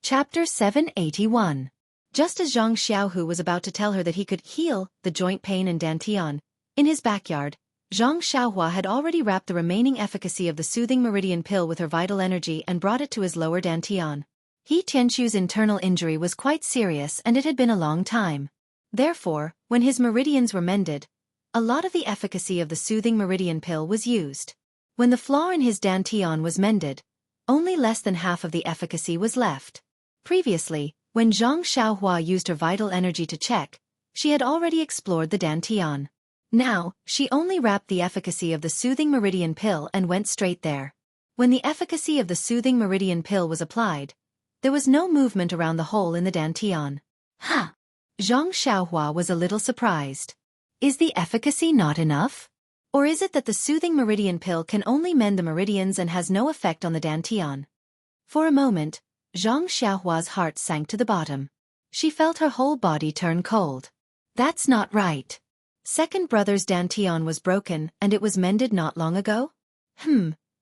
Chapter 781. Just as Xianxia was about to tell her that he could heal the joint pain in Dantian, in his backyard, Xianxia had already wrapped the remaining efficacy of the soothing meridian pill with her vital energy and brought it to his lower Dantian. Xianxia's internal injury was quite serious and it had been a long time. Therefore, when his meridians were mended, a lot of the efficacy of the soothing meridian pill was used. When the flaw in his Dantian was mended, only less than half of the efficacy was left. Previously, when Xianxia used her vital energy to check, she had already explored the Dantian. Now, she only wrapped the efficacy of the soothing meridian pill and went straight there. When the efficacy of the soothing meridian pill was applied, there was no movement around the hole in the Dantian. Huh! Xianxia was a little surprised. Is the efficacy not enough? Or is it that the soothing meridian pill can only mend the meridians and has no effect on the Dantian? For a moment, Xianxia's heart sank to the bottom. She felt her whole body turn cold. That's not right. Second brother's Dantian was broken and it was mended not long ago?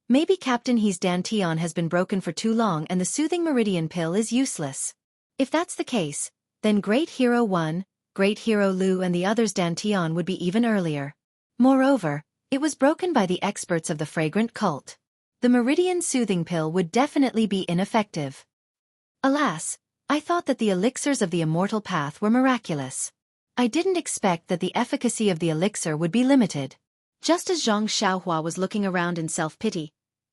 Maybe Captain He's Dantian has been broken for too long and the soothing meridian pill is useless. If that's the case, then Great Hero 1, Great Hero Lu and the others' Dantian would be even earlier. Moreover, it was broken by the experts of the fragrant cult. The meridian soothing pill would definitely be ineffective. Alas, I thought that the elixirs of the immortal path were miraculous. I didn't expect that the efficacy of the elixir would be limited. Just as Xianxia was looking around in self-pity,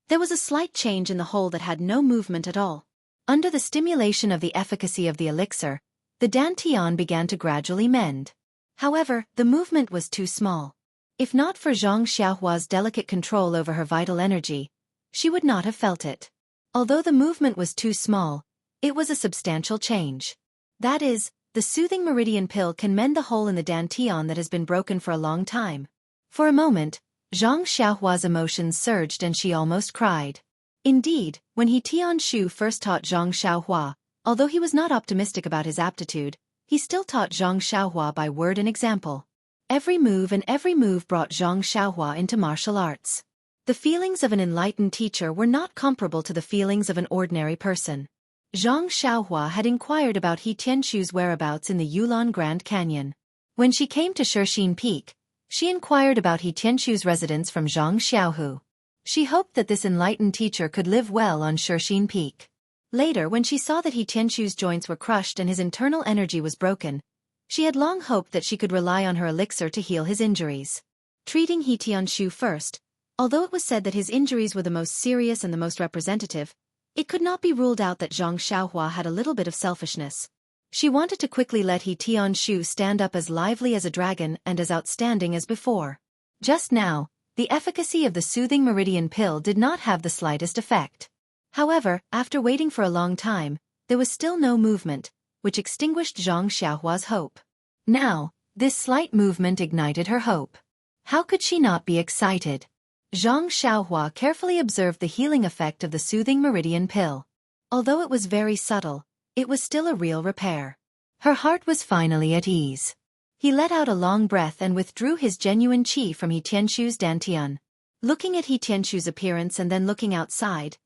there was a slight change in the hole that had no movement at all. Under the stimulation of the efficacy of the elixir, the Dantian began to gradually mend. However, the movement was too small. If not for Xianxia's delicate control over her vital energy, she would not have felt it. Although the movement was too small, it was a substantial change. That is, the soothing meridian pill can mend the hole in the Dantian that has been broken for a long time. For a moment, Xianxia's emotions surged and she almost cried. Indeed, when Tianshu first taught Xianxia, although he was not optimistic about his aptitude, he still taught Xianxia by word and example. Every move brought Xianxia into martial arts. The feelings of an enlightened teacher were not comparable to the feelings of an ordinary person. Xianxia had inquired about Tianshu's whereabouts in the Yulon Grand Canyon. When she came to Shixin Peak, she inquired about Tianshu's residence from Jianghu. She hoped that this enlightened teacher could live well on Shixin Peak. Later, when she saw that Tianshu's joints were crushed and his internal energy was broken, she had long hoped that she could rely on her elixir to heal his injuries. Treating Tianshu first, although it was said that his injuries were the most serious and the most representative, it could not be ruled out that Xianxia had a little bit of selfishness. She wanted to quickly let Tianshu stand up as lively as a dragon and as outstanding as before. Just now, the efficacy of the soothing meridian pill did not have the slightest effect. However, after waiting for a long time, there was still no movement, which extinguished Xianxia's hope. Now, this slight movement ignited her hope. How could she not be excited? Xianxia carefully observed the healing effect of the soothing meridian pill. Although it was very subtle, it was still a real repair. Her heart was finally at ease. He let out a long breath and withdrew his genuine qi from Tianshu's Dantian. Looking at Tianshu's appearance and then looking outside,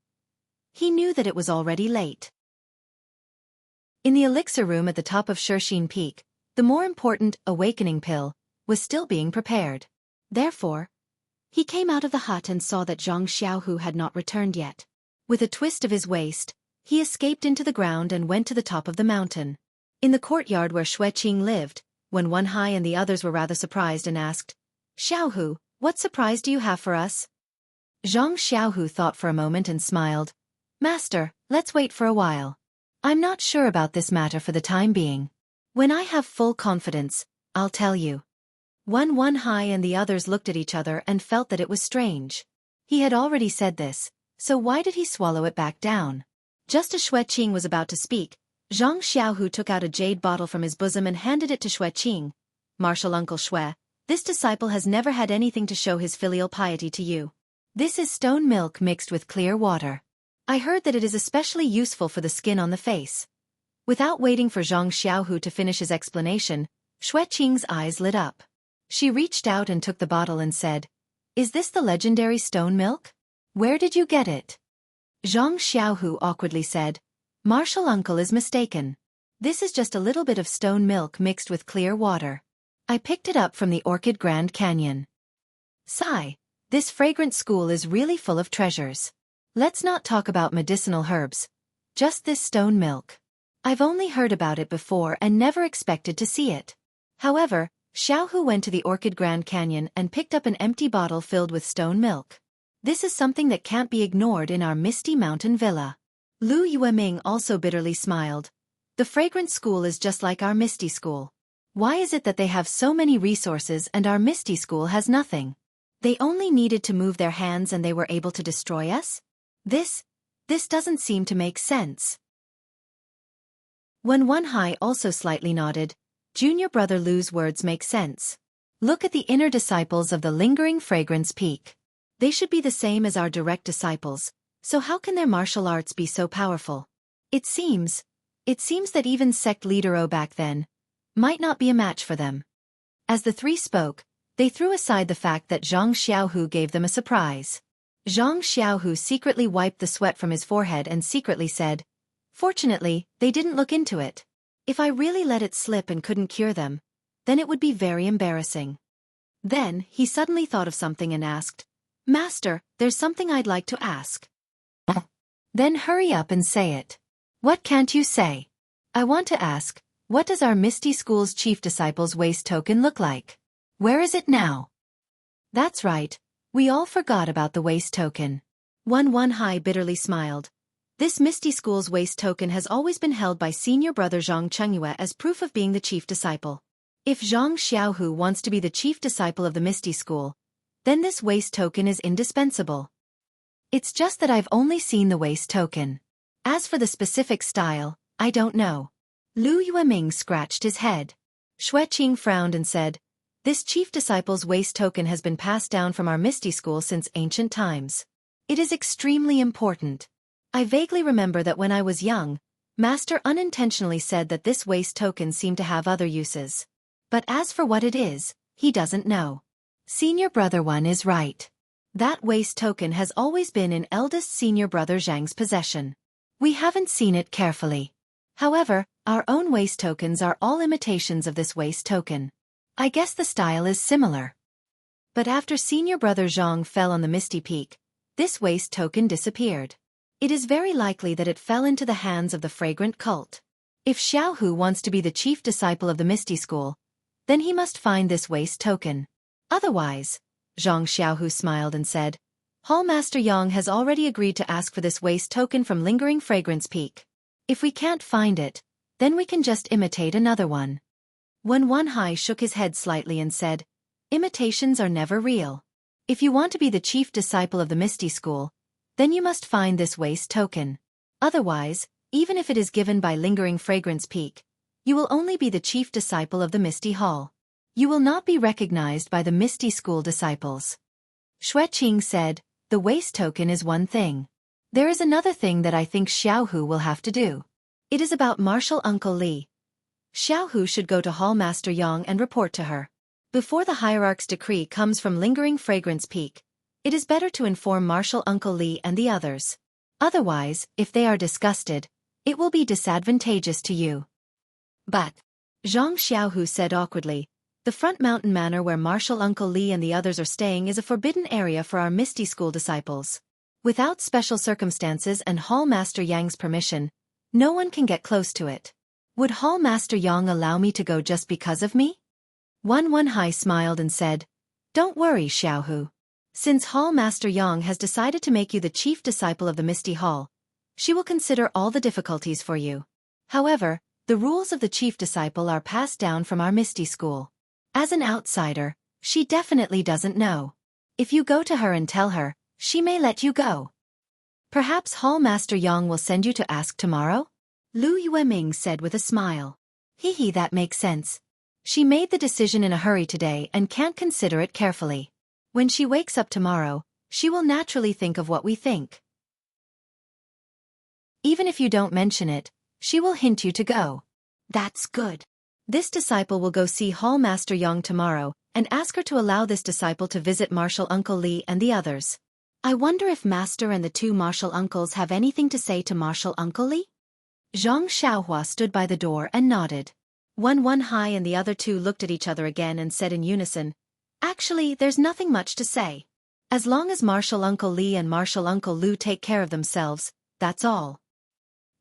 he knew that it was already late. In the elixir room at the top of Shixin Peak, the more important awakening pill was still being prepared. Therefore, he came out of the hut and saw that Xianxia had not returned yet. With a twist of his waist, he escaped into the ground and went to the top of the mountain. In the courtyard where Xueqing lived, when One Hai and the others were rather surprised and asked, "Xiaohu, what surprise do you have for us?" Xiaohu thought for a moment and smiled. "Master, let's wait for a while. I'm not sure about this matter for the time being. When I have full confidence, I'll tell you." One Hai and the others looked at each other and felt that it was strange. He had already said this, so why did he swallow it back down? Just as Xueqing was about to speak, Xiaohu took out a jade bottle from his bosom and handed it to Xueqing. "Martial Uncle Xue, this disciple has never had anything to show his filial piety to you. This is stone milk mixed with clear water. I heard that it is especially useful for the skin on the face." Without waiting for Xiaohu to finish his explanation, Xueqing's eyes lit up. She reached out and took the bottle and said, "Is this the legendary stone milk? Where did you get it?" Xiaohu awkwardly said, Martial uncle is mistaken. This is just a little bit of stone milk mixed with clear water. I picked it up from the Orchid Grand Canyon. Sigh. This fragrant school is really full of treasures. Let's not talk about medicinal herbs. Just this stone milk. I've only heard about it before and never expected to see it. However, Xiaohu went to the Orchid Grand Canyon and picked up an empty bottle filled with stone milk. This is something that can't be ignored in our misty mountain villa. Lu Yueming also bitterly smiled. The fragrant school is just like our misty school. Why is it that they have so many resources and our misty school has nothing? They only needed to move their hands and they were able to destroy us? This doesn't seem to make sense. When One Hai also slightly nodded, junior brother Lu's words make sense. Look at the inner disciples of the Lingering Fragrance Peak. They should be the same as our direct disciples, so how can their martial arts be so powerful? It seems that even sect leader O back then might not be a match for them. As the three spoke, they threw aside the fact that Zhang Xiaohu gave them a surprise. Zhang Xiaohu secretly wiped the sweat from his forehead and secretly said, "Fortunately, they didn't look into it. If I really let it slip and couldn't cure them, then it would be very embarrassing." Then, he suddenly thought of something and asked, "Master, there's something I'd like to ask." "Then hurry up and say it." "What can't you say?" "I want to ask, what does our Misty School's chief disciple's waist token look like? Where is it now?" "That's right, we all forgot about the waist token." One Hai bitterly smiled. This Misty School's waist token has always been held by senior brother Zhang Chengyue as proof of being the chief disciple. If Zhang Xiaohu wants to be the chief disciple of the Misty School, then this waist token is indispensable. It's just that I've only seen the waist token. As for the specific style, I don't know. Lu Yueming scratched his head. Xueqing frowned and said, "This chief disciple's waist token has been passed down from our Misty School since ancient times. It is extremely important. I vaguely remember that when I was young, Master unintentionally said that this waist token seemed to have other uses. But as for what it is, he doesn't know." Senior brother One is right. That waist token has always been in eldest senior brother Zhang's possession. We haven't seen it carefully. However, our own waist tokens are all imitations of this waist token. I guess the style is similar. But after senior brother Zhang fell on the Misty Peak, this waist token disappeared. It is very likely that it fell into the hands of the fragrant cult. If Xiaohu wants to be the chief disciple of the Misty School, then he must find this waist token. Otherwise, Zhang Xiaohu smiled and said, "Hall Master Yang has already agreed to ask for this waist token from Lingering Fragrance Peak. If we can't find it, then we can just imitate another one." When One Hai shook his head slightly and said, "Imitations are never real. If you want to be the chief disciple of the Misty School, then you must find this waist token. Otherwise, even if it is given by Lingering Fragrance Peak, you will only be the chief disciple of the Misty Hall. You will not be recognized by the Misty School disciples." Xueqing said, "The waist token is one thing. There is another thing that I think Xiaohu will have to do. It is about Martial Uncle Li. Xiaohu should go to Hall Master Yang and report to her. Before the hierarch's decree comes from Lingering Fragrance Peak, it is better to inform Martial Uncle Li and the others. Otherwise, if they are disgusted, it will be disadvantageous to you." "But," Zhang Xiaohu said awkwardly, "the Front Mountain Manor where Martial Uncle Li and the others are staying is a forbidden area for our Misty School disciples. Without special circumstances and Hall Master Yang's permission, no one can get close to it. Would Hall Master Yang allow me to go just because of me?" One Hai smiled and said, "Don't worry, Xiaohu. Since Hall Master Yang has decided to make you the chief disciple of the Misty Hall, she will consider all the difficulties for you. However, the rules of the chief disciple are passed down from our Misty School. As an outsider, she definitely doesn't know. If you go to her and tell her, she may let you go. Perhaps Hall Master Yang will send you to ask tomorrow?" Lu Yueming said with a smile. "Hee, that makes sense. She made the decision in a hurry today and can't consider it carefully. When she wakes up tomorrow, she will naturally think of what we think. Even if you don't mention it, she will hint you to go." "That's good. This disciple will go see Hall Master Yang tomorrow and ask her to allow this disciple to visit Martial Uncle Li and the others. I wonder if Master and the two Martial Uncles have anything to say to Martial Uncle Li?" Zhang Xiaohua stood by the door and nodded. One Hai and the other two looked at each other again and said in unison, "Actually, there's nothing much to say. As long as Martial Uncle Li and Martial Uncle Lu take care of themselves, that's all."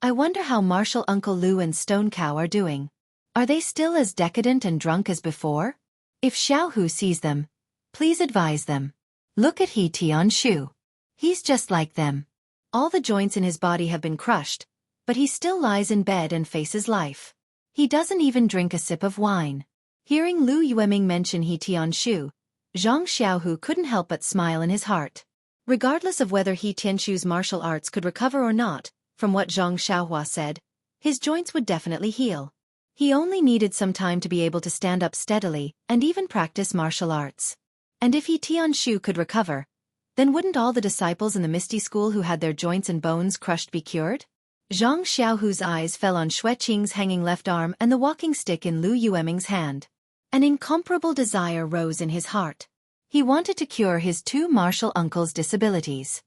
I wonder how Martial Uncle Lu and Stone Cow are doing. Are they still as decadent and drunk as before? If Xiaohu sees them, please advise them. Look at He Tianshu. He's just like them. All the joints in his body have been crushed, but he still lies in bed and faces life. He doesn't even drink a sip of wine. Hearing Lu Yueming mention He Tianshu, Zhang Xiaohu couldn't help but smile in his heart. Regardless of whether He Tianshu's martial arts could recover or not, from what Zhang Xiaohua said, his joints would definitely heal. He only needed some time to be able to stand up steadily and even practice martial arts. And if He Tianshu could recover, then wouldn't all the disciples in the Misty School who had their joints and bones crushed be cured? Zhang Xiaohu's eyes fell on Xue Qing's hanging left arm and the walking stick in Lu Yueming's hand. An incomparable desire rose in his heart. He wanted to cure his two martial uncles' disabilities.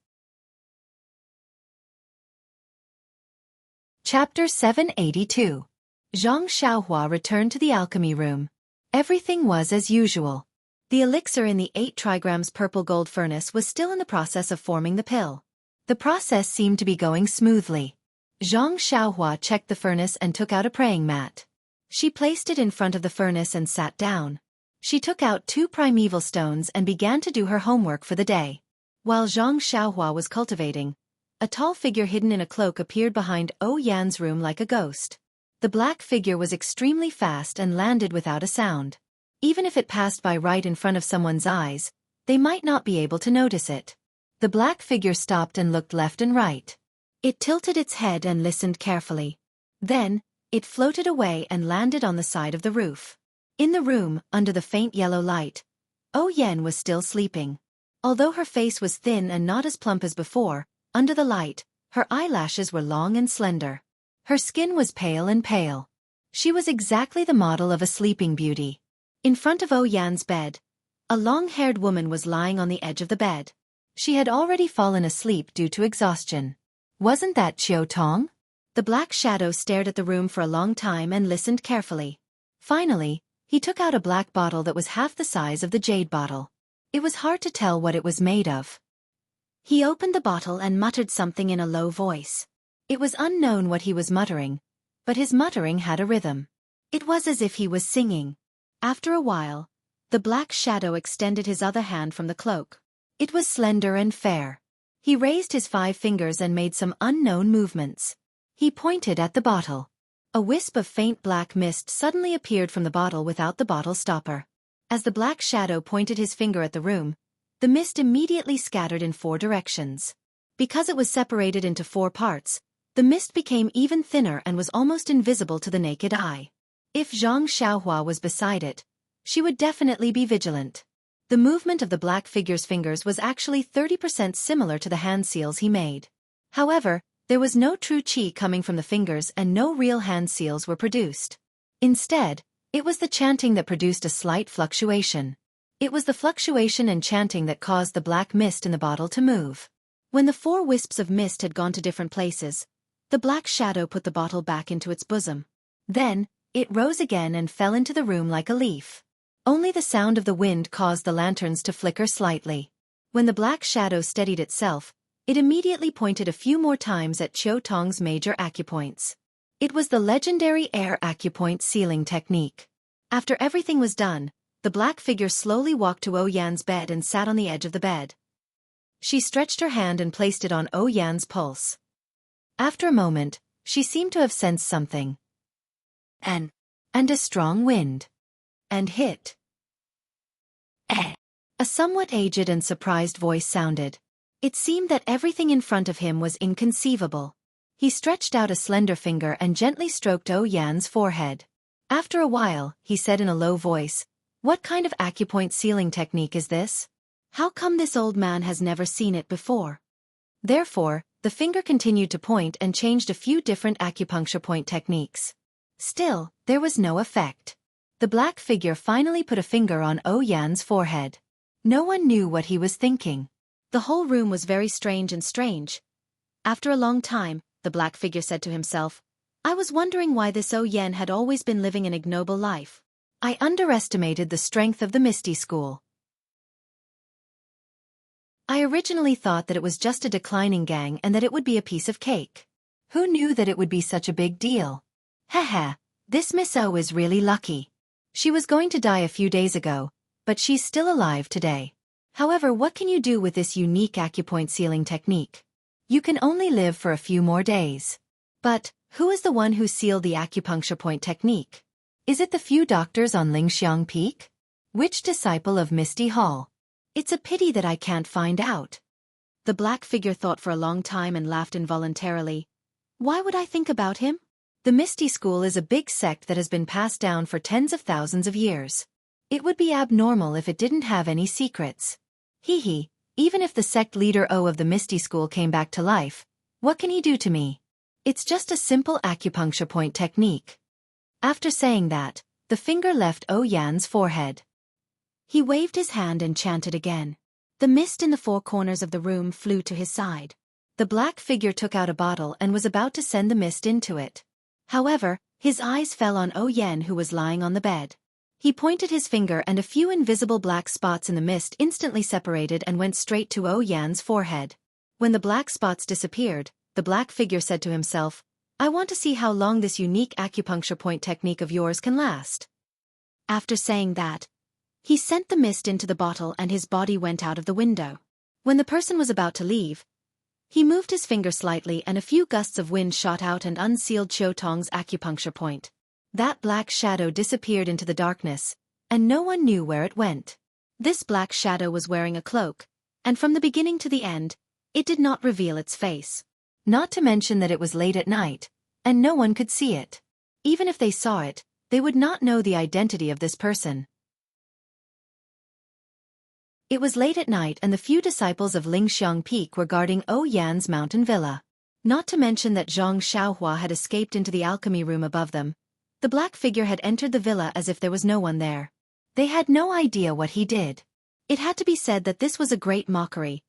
Chapter 782. Zhang Xiaohua returned to the alchemy room. Everything was as usual. The elixir in the 8 trigrams purple gold furnace was still in the process of forming the pill. The process seemed to be going smoothly. Zhang Xiaohua checked the furnace and took out a praying mat. She placed it in front of the furnace and sat down. She took out 2 primeval stones and began to do her homework for the day. While Zhang Xiaohua was cultivating, a tall figure hidden in a cloak appeared behind Yan's room like a ghost. The black figure was extremely fast and landed without a sound. Even if it passed by right in front of someone's eyes, they might not be able to notice it. The black figure stopped and looked left and right. It tilted its head and listened carefully. Then, it floated away and landed on the side of the roof. In the room, under the faint yellow light, Yan was still sleeping. Although her face was thin and not as plump as before, under the light, her eyelashes were long and slender. Her skin was pale and pale. She was exactly the model of a sleeping beauty. In front of Yan's bed, a long-haired woman was lying on the edge of the bed. She had already fallen asleep due to exhaustion. Wasn't that Qiu Tong? The black shadow stared at the room for a long time and listened carefully. Finally, he took out a black bottle that was half the size of the jade bottle. It was hard to tell what it was made of. He opened the bottle and muttered something in a low voice. It was unknown what he was muttering, but his muttering had a rhythm. It was as if he was singing. After a while, the black shadow extended his other hand from the cloak. It was slender and fair. He raised his 5 fingers and made some unknown movements. He pointed at the bottle. A wisp of faint black mist suddenly appeared from the bottle without the bottle stopper. As the black shadow pointed his finger at the room, the mist immediately scattered in 4 directions. Because it was separated into 4 parts, the mist became even thinner and was almost invisible to the naked eye. If Zhang Xiaohua was beside it, she would definitely be vigilant. The movement of the black figure's fingers was actually 30% similar to the hand seals he made. However, there was no true qi coming from the fingers and no real hand seals were produced. Instead, it was the chanting that produced a slight fluctuation. It was the fluctuation and chanting that caused the black mist in the bottle to move. When the 4 wisps of mist had gone to different places, the black shadow put the bottle back into its bosom. Then, it rose again and fell into the room like a leaf. Only the sound of the wind caused the lanterns to flicker slightly. When the black shadow steadied itself, it immediately pointed a few more times at Qiu Tong's major acupoints. It was the legendary air acupoint sealing technique. After everything was done, the black figure slowly walked to Yan's bed and sat on the edge of the bed. She stretched her hand and placed it on Yan's pulse. After a moment, she seemed to have sensed something. And a strong wind. And hit. A somewhat aged and surprised voice sounded. It seemed that everything in front of him was inconceivable. He stretched out a slender finger and gently stroked Yan's forehead. After a while, he said in a low voice, "What kind of acupoint sealing technique is this? How come this old man has never seen it before?" Therefore, the finger continued to point and changed a few different acupuncture point techniques. Still, there was no effect. The black figure finally put a finger on Yan's forehead. No one knew what he was thinking. The whole room was very strange. After a long time, the black figure said to himself, I was wondering why this Yan had always been living an ignoble life. I underestimated the strength of the Misty School. I originally thought that it was just a declining gang and that it would be a piece of cake. Who knew that it would be such a big deal? Haha, this Miss O is really lucky. She was going to die a few days ago, but she's still alive today. However, what can you do with this unique acupoint sealing technique? You can only live for a few more days. But, who is the one who sealed the acupuncture point technique? Is it the few doctors on Lingxiang Peak? Which disciple of Misty Hall? It's a pity that I can't find out. The black figure thought for a long time and laughed involuntarily. Why would I think about him? The Misty School is a big sect that has been passed down for tens of thousands of years. It would be abnormal if it didn't have any secrets. Hee, even if the sect leader O of the Misty School came back to life, what can he do to me? It's just a simple acupuncture point technique. After saying that, the finger left Yan's forehead. He waved his hand and chanted again. The mist in the four corners of the room flew to his side. The black figure took out a bottle and was about to send the mist into it. However, his eyes fell on Yan, who was lying on the bed. He pointed his finger and a few invisible black spots in the mist instantly separated and went straight to Yan's forehead. When the black spots disappeared, the black figure said to himself, I want to see how long this unique acupuncture point technique of yours can last. After saying that, he sent the mist into the bottle and his body went out of the window. When the person was about to leave, he moved his finger slightly and a few gusts of wind shot out and unsealed Qiu Tong's acupuncture point. That black shadow disappeared into the darkness, and no one knew where it went. This black shadow was wearing a cloak, and from the beginning to the end, it did not reveal its face. Not to mention that it was late at night, and no one could see it. Even if they saw it, they would not know the identity of this person. It was late at night and the few disciples of Lingxiang Peak were guarding Yan's mountain villa. Not to mention that Zhang Xiaohua had escaped into the alchemy room above them. The black figure had entered the villa as if there was no one there. They had no idea what he did. It had to be said that this was a great mockery.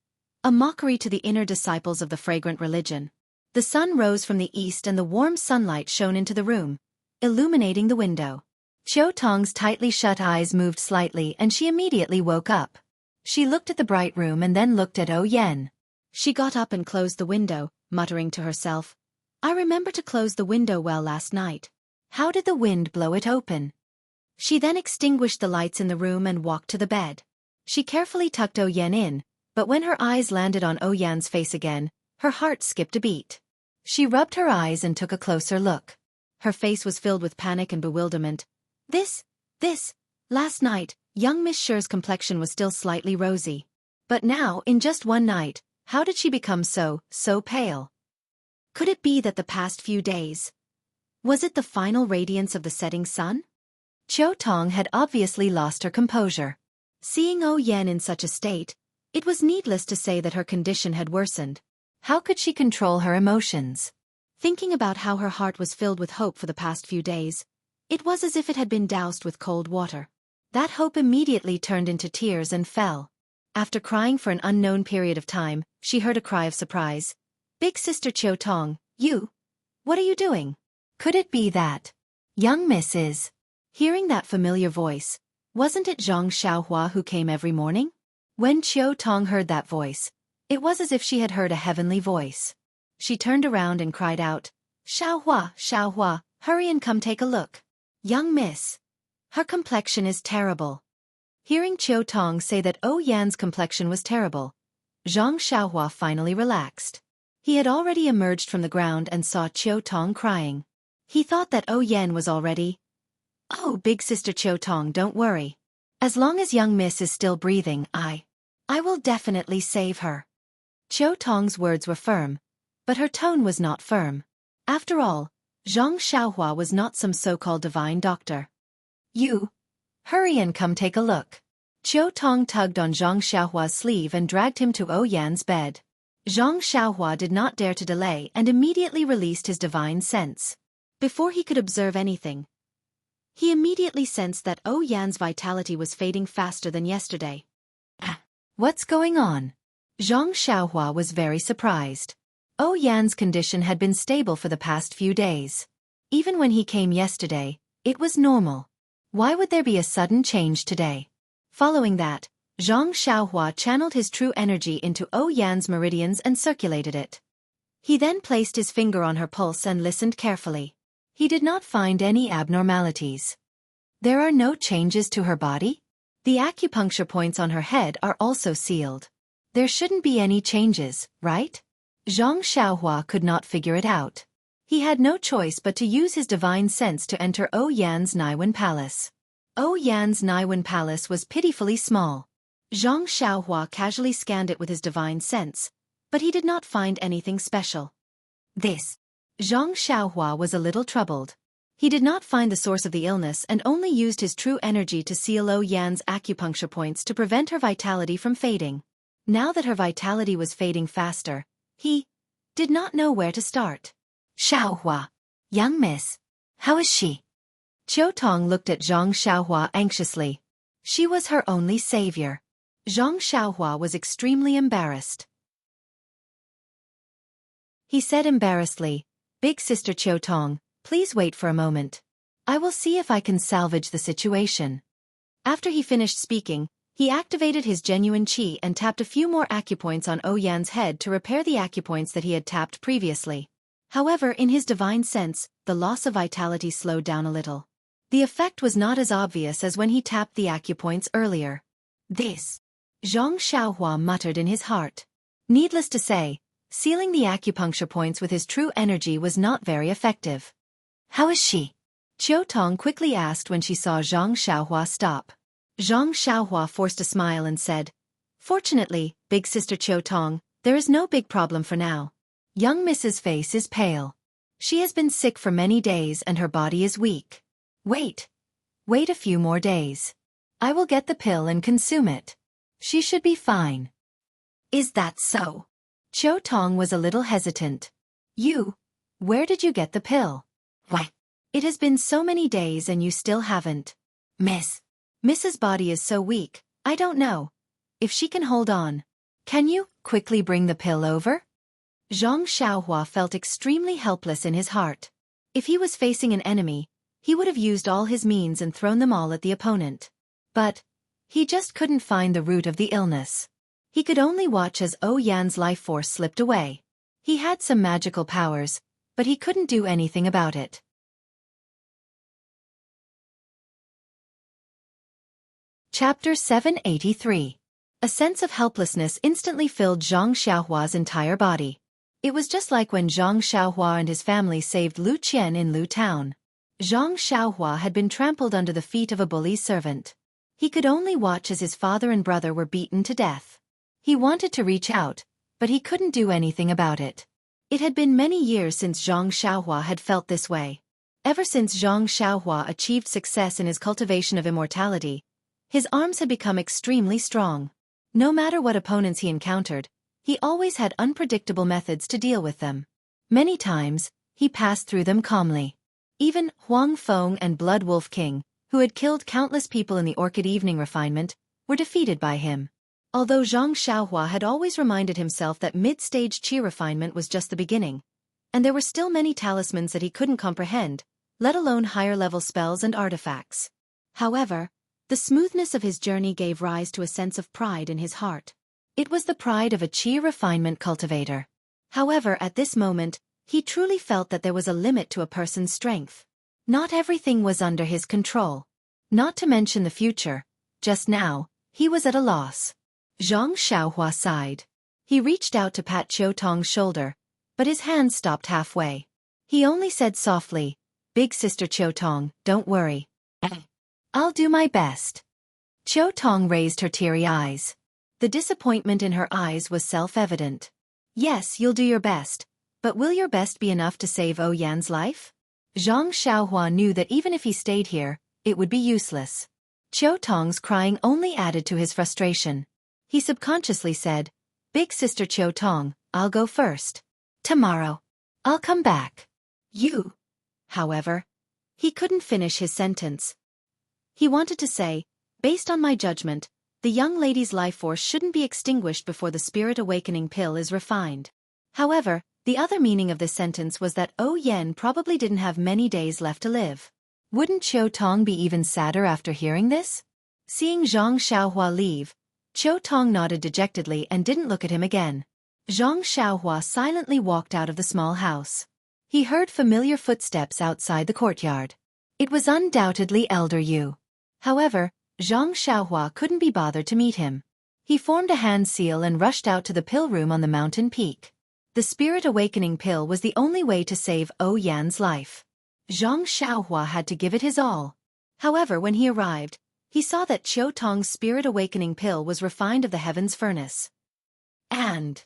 A mockery to the inner disciples of the fragrant religion. The sun rose from the east and the warm sunlight shone into the room, illuminating the window. Qiu Tong's tightly shut eyes moved slightly and she immediately woke up. She looked at the bright room and then looked at Yan. She got up and closed the window, muttering to herself, I remember to close the window well last night. How did the wind blow it open? She then extinguished the lights in the room and walked to the bed. She carefully tucked Yan in, but when her eyes landed on Yan's face again, her heart skipped a beat. She rubbed her eyes and took a closer look. Her face was filled with panic and bewilderment. Last night, young Miss Sher's complexion was still slightly rosy. But now, in just one night, how did she become so pale? Could it be that the past few days? Was it the final radiance of the setting sun? Qiu Tong had obviously lost her composure. Seeing Yan in such a state, it was needless to say that her condition had worsened. How could she control her emotions? Thinking about how her heart was filled with hope for the past few days, it was as if it had been doused with cold water. That hope immediately turned into tears and fell. After crying for an unknown period of time, she heard a cry of surprise. Big sister Qiu Tong, what are you doing? Could it be that young Miss is? Hearing that familiar voice, wasn't it Zhang Xiaohua who came every morning? When Qiu Tong heard that voice, it was as if she had heard a heavenly voice. She turned around and cried out, Xiaohua, hurry and come take a look. Young Miss. Her complexion is terrible. Hearing Qiu Tong say that Yan's complexion was terrible, Zhang Xiaohua finally relaxed. He had already emerged from the ground and saw Qiu Tong crying. He thought that Yan was already. Oh, big sister Qiu Tong, don't worry. As long as young Miss is still breathing, I will definitely save her. Qiu Tong's words were firm, but her tone was not firm. After all, Zhang Xiaohua was not some so-called divine doctor. Hurry and come take a look. Qiu Tong tugged on Zhang Xiaohua's sleeve and dragged him to Yan's bed. Zhang Xiaohua did not dare to delay and immediately released his divine sense. Before he could observe anything, he immediately sensed that Yan's vitality was fading faster than yesterday. What's going on? Zhang Xiaohua was very surprised. Yan's condition had been stable for the past few days. Even when he came yesterday, it was normal. Why would there be a sudden change today? Following that, Zhang Xiaohua channeled his true energy into Yan's meridians and circulated it. He then placed his finger on her pulse and listened carefully. He did not find any abnormalities. There are no changes to her body? The acupuncture points on her head are also sealed. There shouldn't be any changes, right? Zhang Xiaohua could not figure it out. He had no choice but to use his divine sense to enter Yan's Naiwen Palace. Yan's Naiwen Palace was pitifully small. Zhang Xiaohua casually scanned it with his divine sense, but he did not find anything special. Zhang Xiaohua was a little troubled. He did not find the source of the illness and only used his true energy to seal Yan's acupuncture points to prevent her vitality from fading. Now that her vitality was fading faster, he did not know where to start. Xiaohua, young miss, how is she? Qiu Tong looked at Zhang Xiaohua anxiously. She was her only savior. Zhang Xiaohua was extremely embarrassed. He said embarrassedly, "Big sister Qiu Tong, please wait for a moment. I will see if I can salvage the situation." After he finished speaking, he activated his genuine qi and tapped a few more acupoints on Yan's head to repair the acupoints that he had tapped previously. However, in his divine sense, the loss of vitality slowed down a little. The effect was not as obvious as when he tapped the acupoints earlier. Zhang Xiaohua muttered in his heart. Needless to say, sealing the acupuncture points with his true energy was not very effective. How is she? Qiu Tong quickly asked when she saw Zhang Xiaohua stop. Zhang Xiaohua forced a smile and said, "Fortunately, big sister Qiu Tong, there is no big problem for now. Young Mrs. Face is pale. She has been sick for many days and her body is weak. Wait a few more days. I will get the pill and consume it. She should be fine." Is that so? Qiu Tong was a little hesitant. Where did you get the pill? Why? It has been so many days and you still haven't. Mrs. Body is so weak, I don't know if she can hold on. Can you quickly bring the pill over? Zhang Xiaohua felt extremely helpless in his heart. If he was facing an enemy, he would have used all his means and thrown them all at the opponent. But he just couldn't find the root of the illness. He could only watch as Yan's life force slipped away. He had some magical powers, but he couldn't do anything about it. Chapter 783. A sense of helplessness instantly filled Zhang Xiaohua's entire body. It was just like when Zhang Xiaohua and his family saved Lu Qian in Lu Town. Zhang Xiaohua had been trampled under the feet of a bully servant. He could only watch as his father and brother were beaten to death. He wanted to reach out, but he couldn't do anything about it. It had been many years since Zhang Xiaohua had felt this way. Ever since Zhang Xiaohua achieved success in his cultivation of immortality, his arms had become extremely strong. No matter what opponents he encountered, he always had unpredictable methods to deal with them. Many times, he passed through them calmly. Even Huang Feng and Blood Wolf King, who had killed countless people in the Orchid Evening refinement, were defeated by him. Although Zhang Xiaohua had always reminded himself that mid-stage qi refinement was just the beginning, and there were still many talismans that he couldn't comprehend, let alone higher-level spells and artifacts. However, the smoothness of his journey gave rise to a sense of pride in his heart. It was the pride of a qi refinement cultivator. However, at this moment, he truly felt that there was a limit to a person's strength. Not everything was under his control. Not to mention the future. Just now, he was at a loss. Zhang Xiaohua sighed. He reached out to pat Qiu Tong's shoulder, but his hand stopped halfway. He only said softly, "Big sister Qiu Tong, don't worry. I'll do my best." Qiu Tong raised her teary eyes. The disappointment in her eyes was self-evident. Yes, you'll do your best, but will your best be enough to save Yan's life? Zhang Xiaohua knew that even if he stayed here, it would be useless. Qiu Tong's crying only added to his frustration. He subconsciously said, "Big sister Qiu Tong, I'll go first. Tomorrow, I'll come back." However, he couldn't finish his sentence. He wanted to say, "Based on my judgment, the young lady's life force shouldn't be extinguished before the spirit awakening pill is refined." However, The other meaning of this sentence was that Yan probably didn't have many days left to live. Wouldn't Qiu Tong be even sadder after hearing this? Seeing Zhang Xiaohua leave, Qiu Tong nodded dejectedly and didn't look at him again. Zhang Xiaohua silently walked out of the small house. He heard familiar footsteps outside the courtyard. It was undoubtedly Elder Yu. However, Zhang Xiaohua couldn't be bothered to meet him. He formed a hand seal and rushed out to the pill room on the mountain peak. The Spirit Awakening pill was the only way to save Yan's life. Zhang Xiaohua had to give it his all. However, when he arrived, he saw that Qiu Tong's Spirit Awakening pill was refined of the heaven's furnace. And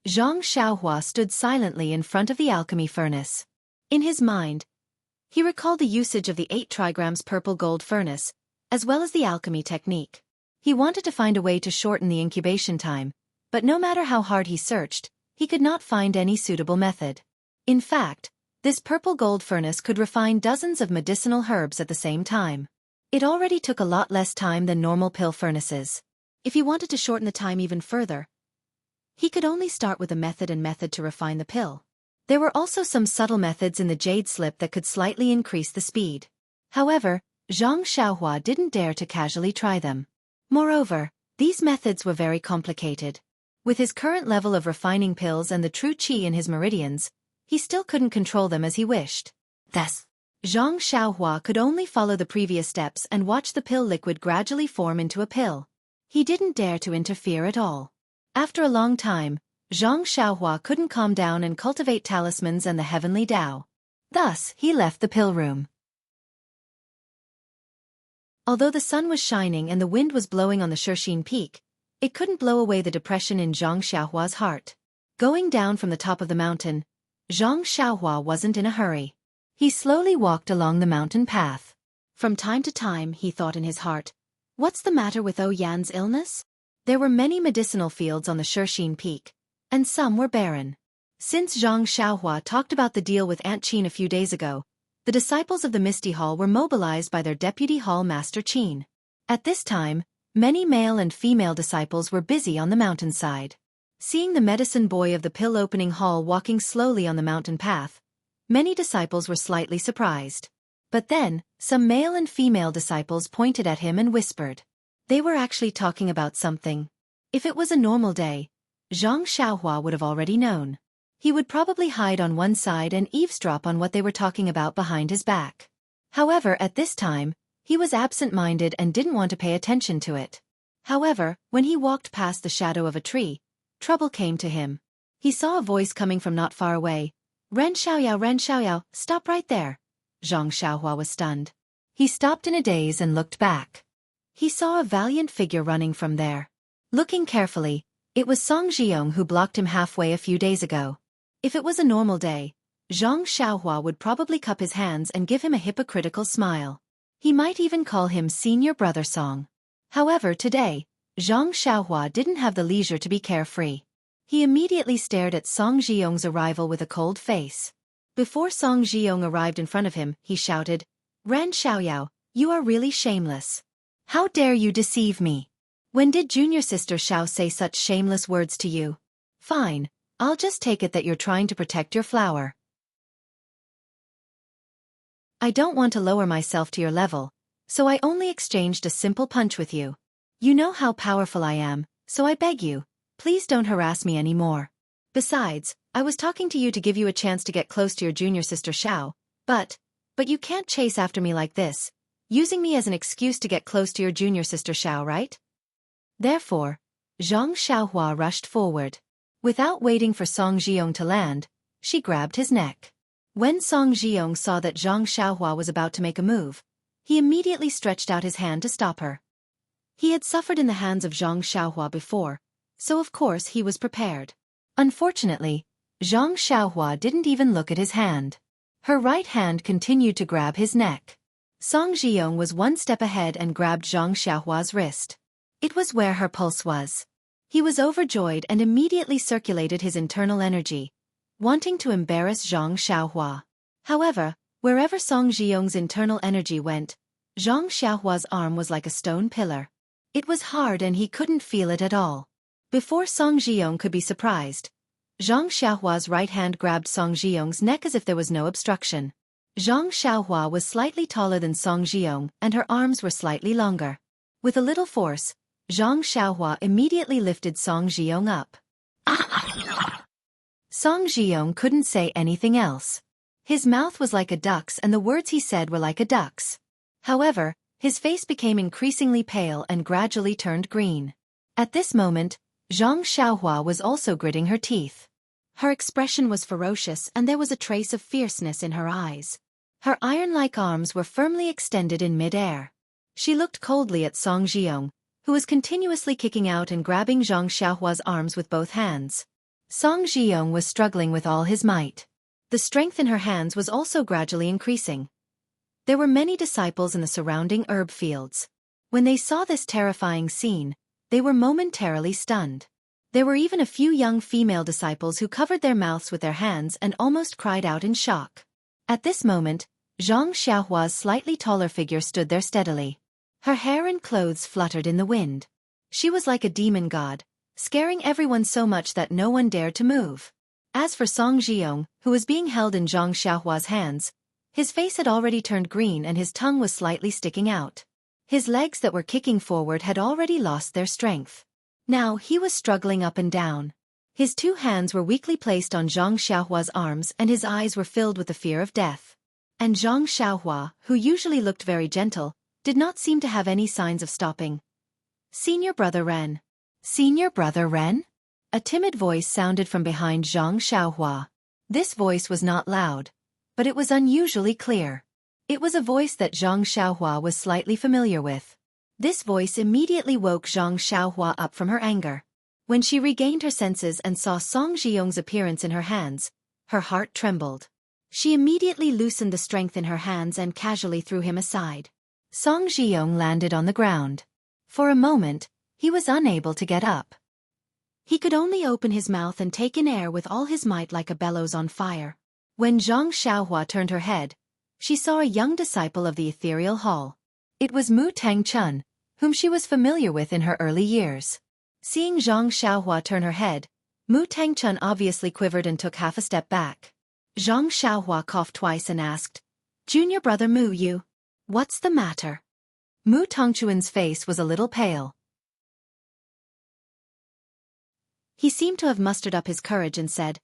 Zhang Xiaohua stood silently in front of the alchemy furnace. In his mind, he recalled the usage of the 8 trigrams purple gold furnace, as well as the alchemy technique. He wanted to find a way to shorten the incubation time, but no matter how hard he searched, he could not find any suitable method. In fact, this purple gold furnace could refine dozens of medicinal herbs at the same time. It already took a lot less time than normal pill furnaces. If he wanted to shorten the time even further, he could only start with a method to refine the pill. There were also some subtle methods in the jade slip that could slightly increase the speed. However, Zhang Xiaohua didn't dare to casually try them. Moreover, these methods were very complicated. With his current level of refining pills and the true qi in his meridians, he still couldn't control them as he wished. Thus, Zhang Xiaohua could only follow the previous steps and watch the pill liquid gradually form into a pill. He didn't dare to interfere at all. After a long time, Zhang Xiaohua couldn't calm down and cultivate talismans and the heavenly Tao. Thus, he left the pill room. Although the sun was shining and the wind was blowing on the Shixin peak, it couldn't blow away the depression in Zhang Xiaohua's heart. Going down from the top of the mountain, Zhang Xiaohua wasn't in a hurry. He slowly walked along the mountain path. From time to time, he thought in his heart, what's the matter with Yan's illness? There were many medicinal fields on the Shixin peak, and some were barren. Since Zhang Xiaohua talked about the deal with Aunt Qin a few days ago, the disciples of the Misty Hall were mobilized by their deputy hall master Qin. At this time, many male and female disciples were busy on the mountainside. Seeing the medicine boy of the pill-opening hall walking slowly on the mountain path, many disciples were slightly surprised. But then, some male and female disciples pointed at him and whispered. They were actually talking about something. If it was a normal day, Zhang Xiaohua would have already known. He would probably hide on one side and eavesdrop on what they were talking about behind his back. However, at this time, he was absent-minded and didn't want to pay attention to it. However, when he walked past the shadow of a tree, trouble came to him. He saw a voice coming from not far away. Ren Xiaoyao, stop right there. Zhang Xiaohua was stunned. He stopped in a daze and looked back. He saw a valiant figure running from there. Looking carefully, it was Song Zhiyong who blocked him halfway a few days ago. If it was a normal day, Zhang Xiaohua would probably cup his hands and give him a hypocritical smile. He might even call him Senior Brother Song. However, today, Zhang Xiaohua didn't have the leisure to be carefree. He immediately stared at Song Zhiyong's arrival with a cold face. Before Song Zhiyong arrived in front of him, he shouted, Ren Xiaoyao, you are really shameless. How dare you deceive me? When did junior sister Xiao say such shameless words to you? Fine, I'll just take it that you're trying to protect your flower. I don't want to lower myself to your level, so I only exchanged a simple punch with you. You know how powerful I am, so I beg you, please don't harass me anymore. Besides, I was talking to you to give you a chance to get close to your junior sister Xiao, but you can't chase after me like this, using me as an excuse to get close to your junior sister Xiao, right? Therefore, Zhang Xiaohua rushed forward. Without waiting for Song Zhiyong to land, she grabbed his neck. When Song Zhiyong saw that Zhang Xiaohua was about to make a move, he immediately stretched out his hand to stop her. He had suffered in the hands of Zhang Xiaohua before, so of course he was prepared. Unfortunately, Zhang Xiaohua didn't even look at his hand. Her right hand continued to grab his neck. Song Zhiyong was one step ahead and grabbed Zhang Xiaohua's wrist. It was where her pulse was. He was overjoyed and immediately circulated his internal energy, wanting to embarrass Zhang Xiaohua. However, wherever Song Zhiyong's internal energy went, Zhang Xiaohua's arm was like a stone pillar. It was hard and he couldn't feel it at all. Before Song Zhiyong could be surprised, Zhang Xiaohua's right hand grabbed Song Zhiyong's neck as if there was no obstruction. Zhang Xiaohua was slightly taller than Song Zhiyong and her arms were slightly longer. With a little force, Zhang Xiaohua immediately lifted Song Zhiyong up. Song Zhiyong couldn't say anything else. His mouth was like a duck's and the words he said were like a duck's. However, his face became increasingly pale and gradually turned green. At this moment, Zhang Xiaohua was also gritting her teeth. Her expression was ferocious and there was a trace of fierceness in her eyes. Her iron-like arms were firmly extended in mid-air. She looked coldly at Song Zhiyong, who was continuously kicking out and grabbing Zhang Xiaohua's arms with both hands. Song Zhiyong was struggling with all his might. The strength in her hands was also gradually increasing. There were many disciples in the surrounding herb fields. When they saw this terrifying scene, they were momentarily stunned. There were even a few young female disciples who covered their mouths with their hands and almost cried out in shock. At this moment, Zhang Xiaohua's slightly taller figure stood there steadily. Her hair and clothes fluttered in the wind. She was like a demon god, scaring everyone so much that no one dared to move. As for Song Zhiyong, who was being held in Zhang Xiaohua's hands, his face had already turned green and his tongue was slightly sticking out. His legs that were kicking forward had already lost their strength. Now he was struggling up and down. His two hands were weakly placed on Zhang Xiaohua's arms and his eyes were filled with the fear of death. And Zhang Xiaohua, who usually looked very gentle, did not seem to have any signs of stopping. "Senior brother Ren." "Senior brother Ren?" A timid voice sounded from behind Zhang Xiaohua. This voice was not loud, but it was unusually clear. It was a voice that Zhang Xiaohua was slightly familiar with. This voice immediately woke Zhang Xiaohua up from her anger. When she regained her senses and saw Song Zhiyong's appearance in her hands, her heart trembled. She immediately loosened the strength in her hands and casually threw him aside. Song Zhiyong landed on the ground. For a moment, he was unable to get up. He could only open his mouth and take in air with all his might like a bellows on fire. When Zhang Xiaohua turned her head, she saw a young disciple of the ethereal hall. It was Mu Tangchun, whom she was familiar with in her early years. Seeing Zhang Xiaohua turn her head, Mu Tangchun obviously quivered and took half a step back. Zhang Xiaohua coughed twice and asked, "Junior brother Mu, you? What's the matter?" Mu Tangchun's face was a little pale. He seemed to have mustered up his courage and said,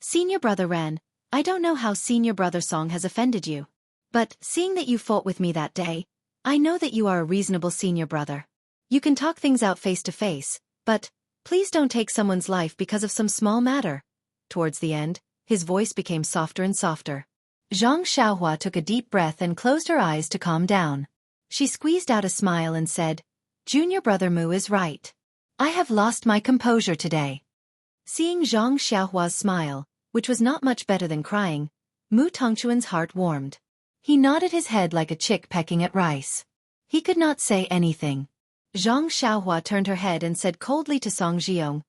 "Senior brother Ren, I don't know how senior brother Song has offended you. But, seeing that you fought with me that day, I know that you are a reasonable senior brother. You can talk things out face to face, but, please don't take someone's life because of some small matter." Towards the end, his voice became softer and softer. Zhang Xiaohua took a deep breath and closed her eyes to calm down. She squeezed out a smile and said, "Junior brother Mu is right. I have lost my composure today." Seeing Zhang Xiaohua's smile, which was not much better than crying, Mu Tongchuan's heart warmed. He nodded his head like a chick pecking at rice. He could not say anything. Zhang Xiaohua turned her head and said coldly to Song Zhiyong,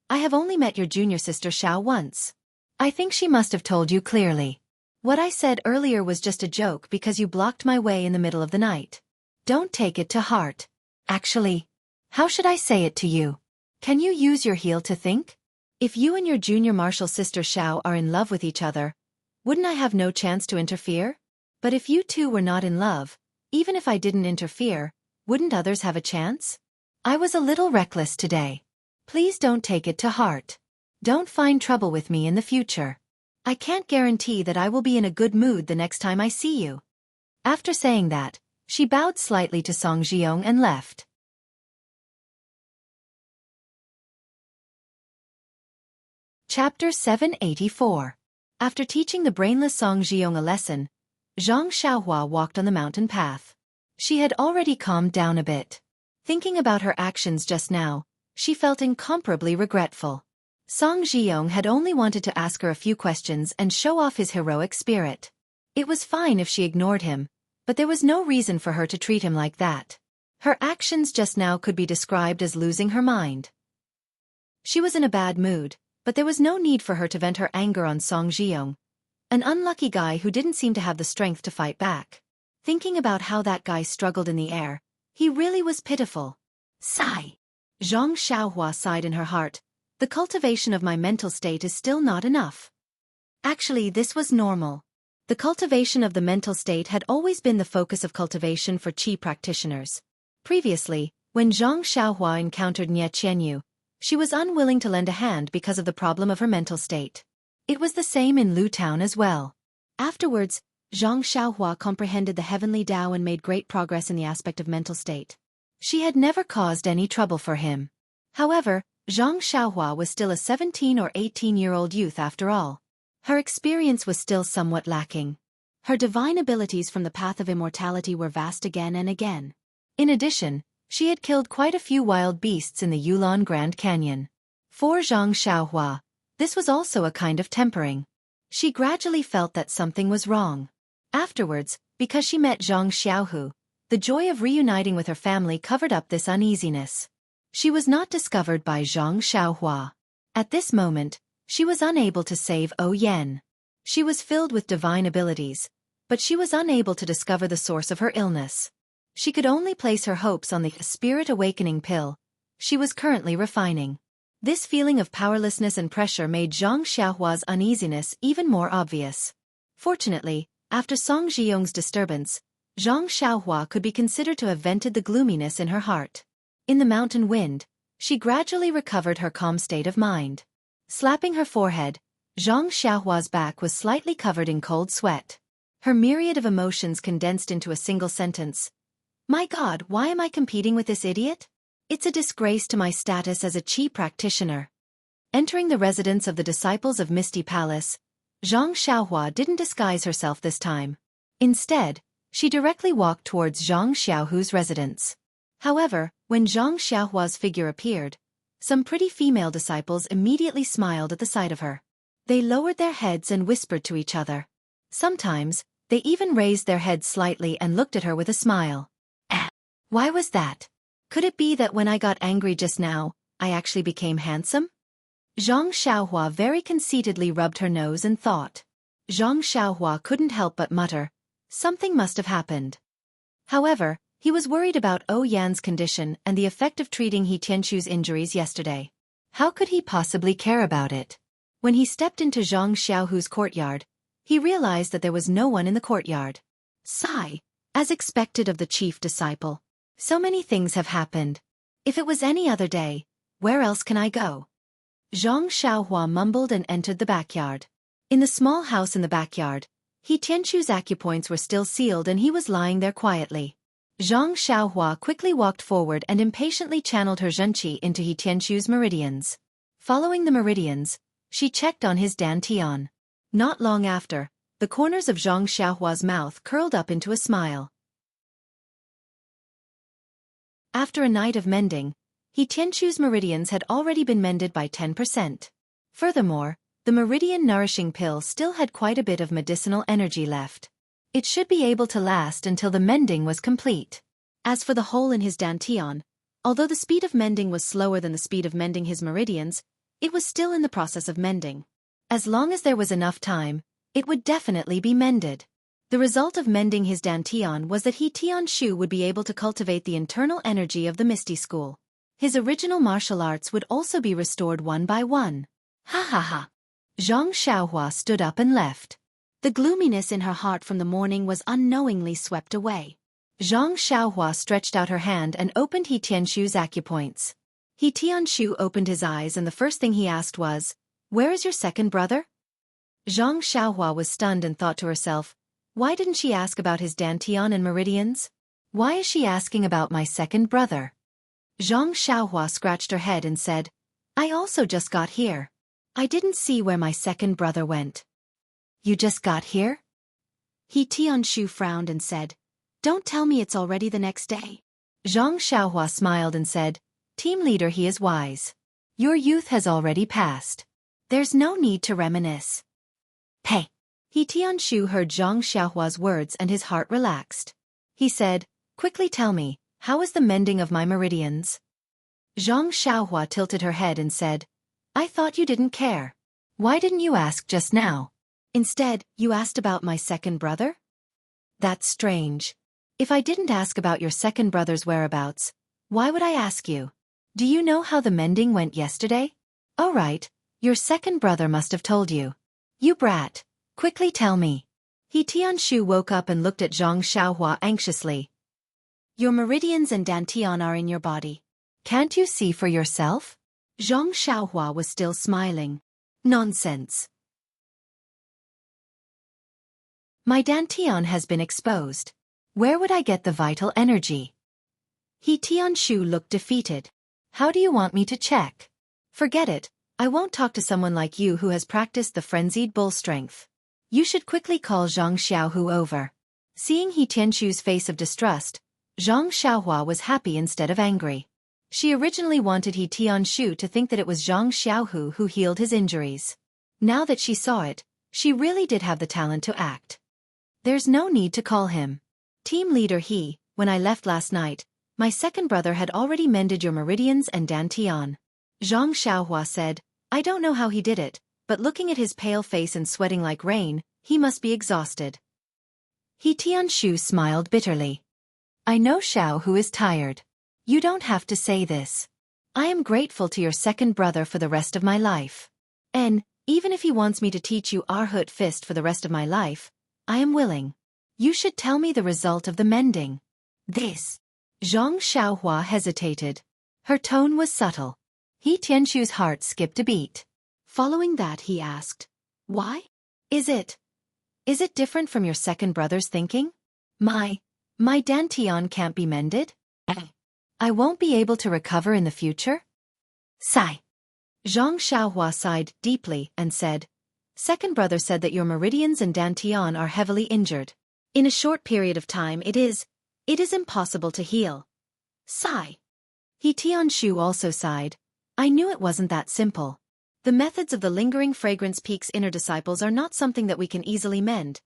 "I have only met your junior sister Xiao once. I think she must have told you clearly. What I said earlier was just a joke because you blocked my way in the middle of the night. Don't take it to heart. Actually, how should I say it to you? Can you use your heel to think? If you and your junior martial sister Xiao are in love with each other, wouldn't I have no chance to interfere? But if you two were not in love, even if I didn't interfere, wouldn't others have a chance? I was a little reckless today. Please don't take it to heart. Don't find trouble with me in the future. I can't guarantee that I will be in a good mood the next time I see you." After saying that, she bowed slightly to Song Zhiyong and left. Chapter 784. After teaching the brainless Song Zhiyong a lesson, Zhang Xiaohua walked on the mountain path. She had already calmed down a bit. Thinking about her actions just now, she felt incomparably regretful. Song Zhiyong had only wanted to ask her a few questions and show off his heroic spirit. It was fine if she ignored him, but there was no reason for her to treat him like that. Her actions just now could be described as losing her mind. She was in a bad mood, but there was no need for her to vent her anger on Song Zhiyong, an unlucky guy who didn't seem to have the strength to fight back. Thinking about how that guy struggled in the air, he really was pitiful. Sigh. Zhang Xiaohua sighed in her heart, The cultivation of my mental state is still not enough. Actually, this was normal. The cultivation of the mental state had always been the focus of cultivation for qi practitioners. Previously, when Xianxia encountered Xianxia, she was unwilling to lend a hand because of the problem of her mental state. It was the same in Lu Town as well. Afterwards, Xianxia comprehended the heavenly Tao and made great progress in the aspect of mental state. She had never caused any trouble for him. However, Xianxia was still a 17 or 18-year-old youth after all. Her experience was still somewhat lacking. Her divine abilities from the path of immortality were vast again and again. In addition, she had killed quite a few wild beasts in the Yulon Grand Canyon. For Xianxia, this was also a kind of tempering. She gradually felt that something was wrong. Afterwards, because she met Xianxia, the joy of reuniting with her family covered up this uneasiness. She was not discovered by Xianxia. At this moment, she was unable to save Yen. She was filled with divine abilities, but she was unable to discover the source of her illness. She could only place her hopes on the spirit awakening pill she was currently refining. This feeling of powerlessness and pressure made Xiao's uneasiness even more obvious. Fortunately, after Song Zhiyong's disturbance, Xiao could be considered to have vented the gloominess in her heart. In the mountain wind, she gradually recovered her calm state of mind. Slapping her forehead, Xiao's back was slightly covered in cold sweat. Her myriad of emotions condensed into a single sentence. My God, why am I competing with this idiot? It's a disgrace to my status as a qi practitioner. Entering the residence of the disciples of Misty Palace, Xianxia didn't disguise herself this time. Instead, she directly walked towards Xiao's residence. However, when Xiao's figure appeared, some pretty female disciples immediately smiled at the sight of her. They lowered their heads and whispered to each other. Sometimes, they even raised their heads slightly and looked at her with a smile. Why was that? Could it be that when I got angry just now, I actually became handsome? Xiao very conceitedly rubbed her nose and thought. Xiao couldn't help but mutter, something must have happened. However, he was worried about Yan's condition and the effect of treating He Tianqu's injuries yesterday. How could he possibly care about it? When he stepped into Xiao's courtyard, he realized that there was no one in the courtyard. Sigh. As expected of the chief disciple. So many things have happened. If it was any other day, where else can I go? Xiao mumbled and entered the backyard. In the small house in the backyard, He Tianqu's acupoints were still sealed and he was lying there quietly. Xiao quickly walked forward and impatiently channeled her zhenqi into He Tianqu's meridians. Following the meridians, she checked on his dantian. Not long after, the corners of Xiao's mouth curled up into a smile. After a night of mending, He Tianqu's meridians had already been mended by 10%. Furthermore, the meridian nourishing pill still had quite a bit of medicinal energy left. It should be able to last until the mending was complete. As for the hole in his dantian, although the speed of mending was slower than the speed of mending his meridians, it was still in the process of mending. As long as there was enough time, it would definitely be mended. The result of mending his dantian was that He Tianquo would be able to cultivate the internal energy of the Misty School. His original martial arts would also be restored one by one. Ha ha ha. Xiao stood up and left. The gloominess in her heart from the morning was unknowingly swept away. Xiao stretched out her hand and opened He Tianqu's acupoints. He Tianquo opened his eyes and the first thing he asked was, "Where is your second brother?" Xiao was stunned and thought to herself, why didn't she ask about his dantian and meridians? Why is she asking about my second brother? Xiao scratched her head and said, I also just got here. I didn't see where my second brother went. You just got here? He Tianquo frowned and said, Don't tell me it's already the next day. Xiao smiled and said, Team leader, he is wise. Your youth has already passed. There's no need to reminisce. Hey. He Tianquo heard Xiao's words and his heart relaxed. He said, Quickly tell me, how is the mending of my meridians? Xiao tilted her head and said, I thought you didn't care. Why didn't you ask just now? Instead, you asked about my second brother? That's strange. If I didn't ask about your second brother's whereabouts, why would I ask you? Do you know how the mending went yesterday? Oh right, your second brother must have told you. You brat, quickly tell me. He Tianshu woke up and looked at Zhang Xiaohua anxiously. Your meridians and dantian are in your body. Can't you see for yourself? Zhang Xiaohua was still smiling. Nonsense. My dantian has been exposed. Where would I get the vital energy? He Tianshu looked defeated. How do you want me to check? Forget it, I won't talk to someone like you who has practiced the frenzied bull strength. You should quickly call Zhang Xiaohu over. Seeing He Tianshu's face of distrust, Zhang Xiaohua was happy instead of angry. She originally wanted He Tianshu to think that it was Zhang Xiaohu who healed his injuries. Now that she saw it, she really did have the talent to act. There's no need to call him. Team leader He, when I left last night, my second brother had already mended your meridians and dantian. Zhang Xiaohua said, I don't know how he did it, but looking at his pale face and sweating like rain, he must be exhausted. He Tianshu smiled bitterly. I know Xiao who is tired. You don't have to say this. I am grateful to your second brother for the rest of my life. And, even if he wants me to teach you Arhut Fist for the rest of my life, I am willing. You should tell me the result of the mending. This. Zhang Xiaohua hesitated. Her tone was subtle. He Tianshu's heart skipped a beat. Following that he asked, why? Is it different from your second brother's thinking? My dantian can't be mended? I won't be able to recover in the future? Sigh. Zhang Xiaohua sighed deeply and said, second brother said that your meridians and dantian are heavily injured. In a short period of time it is impossible to heal. Sigh. He Tianshu also sighed. I knew it wasn't that simple. The methods of the lingering fragrance peak's inner disciples are not something that we can easily mend.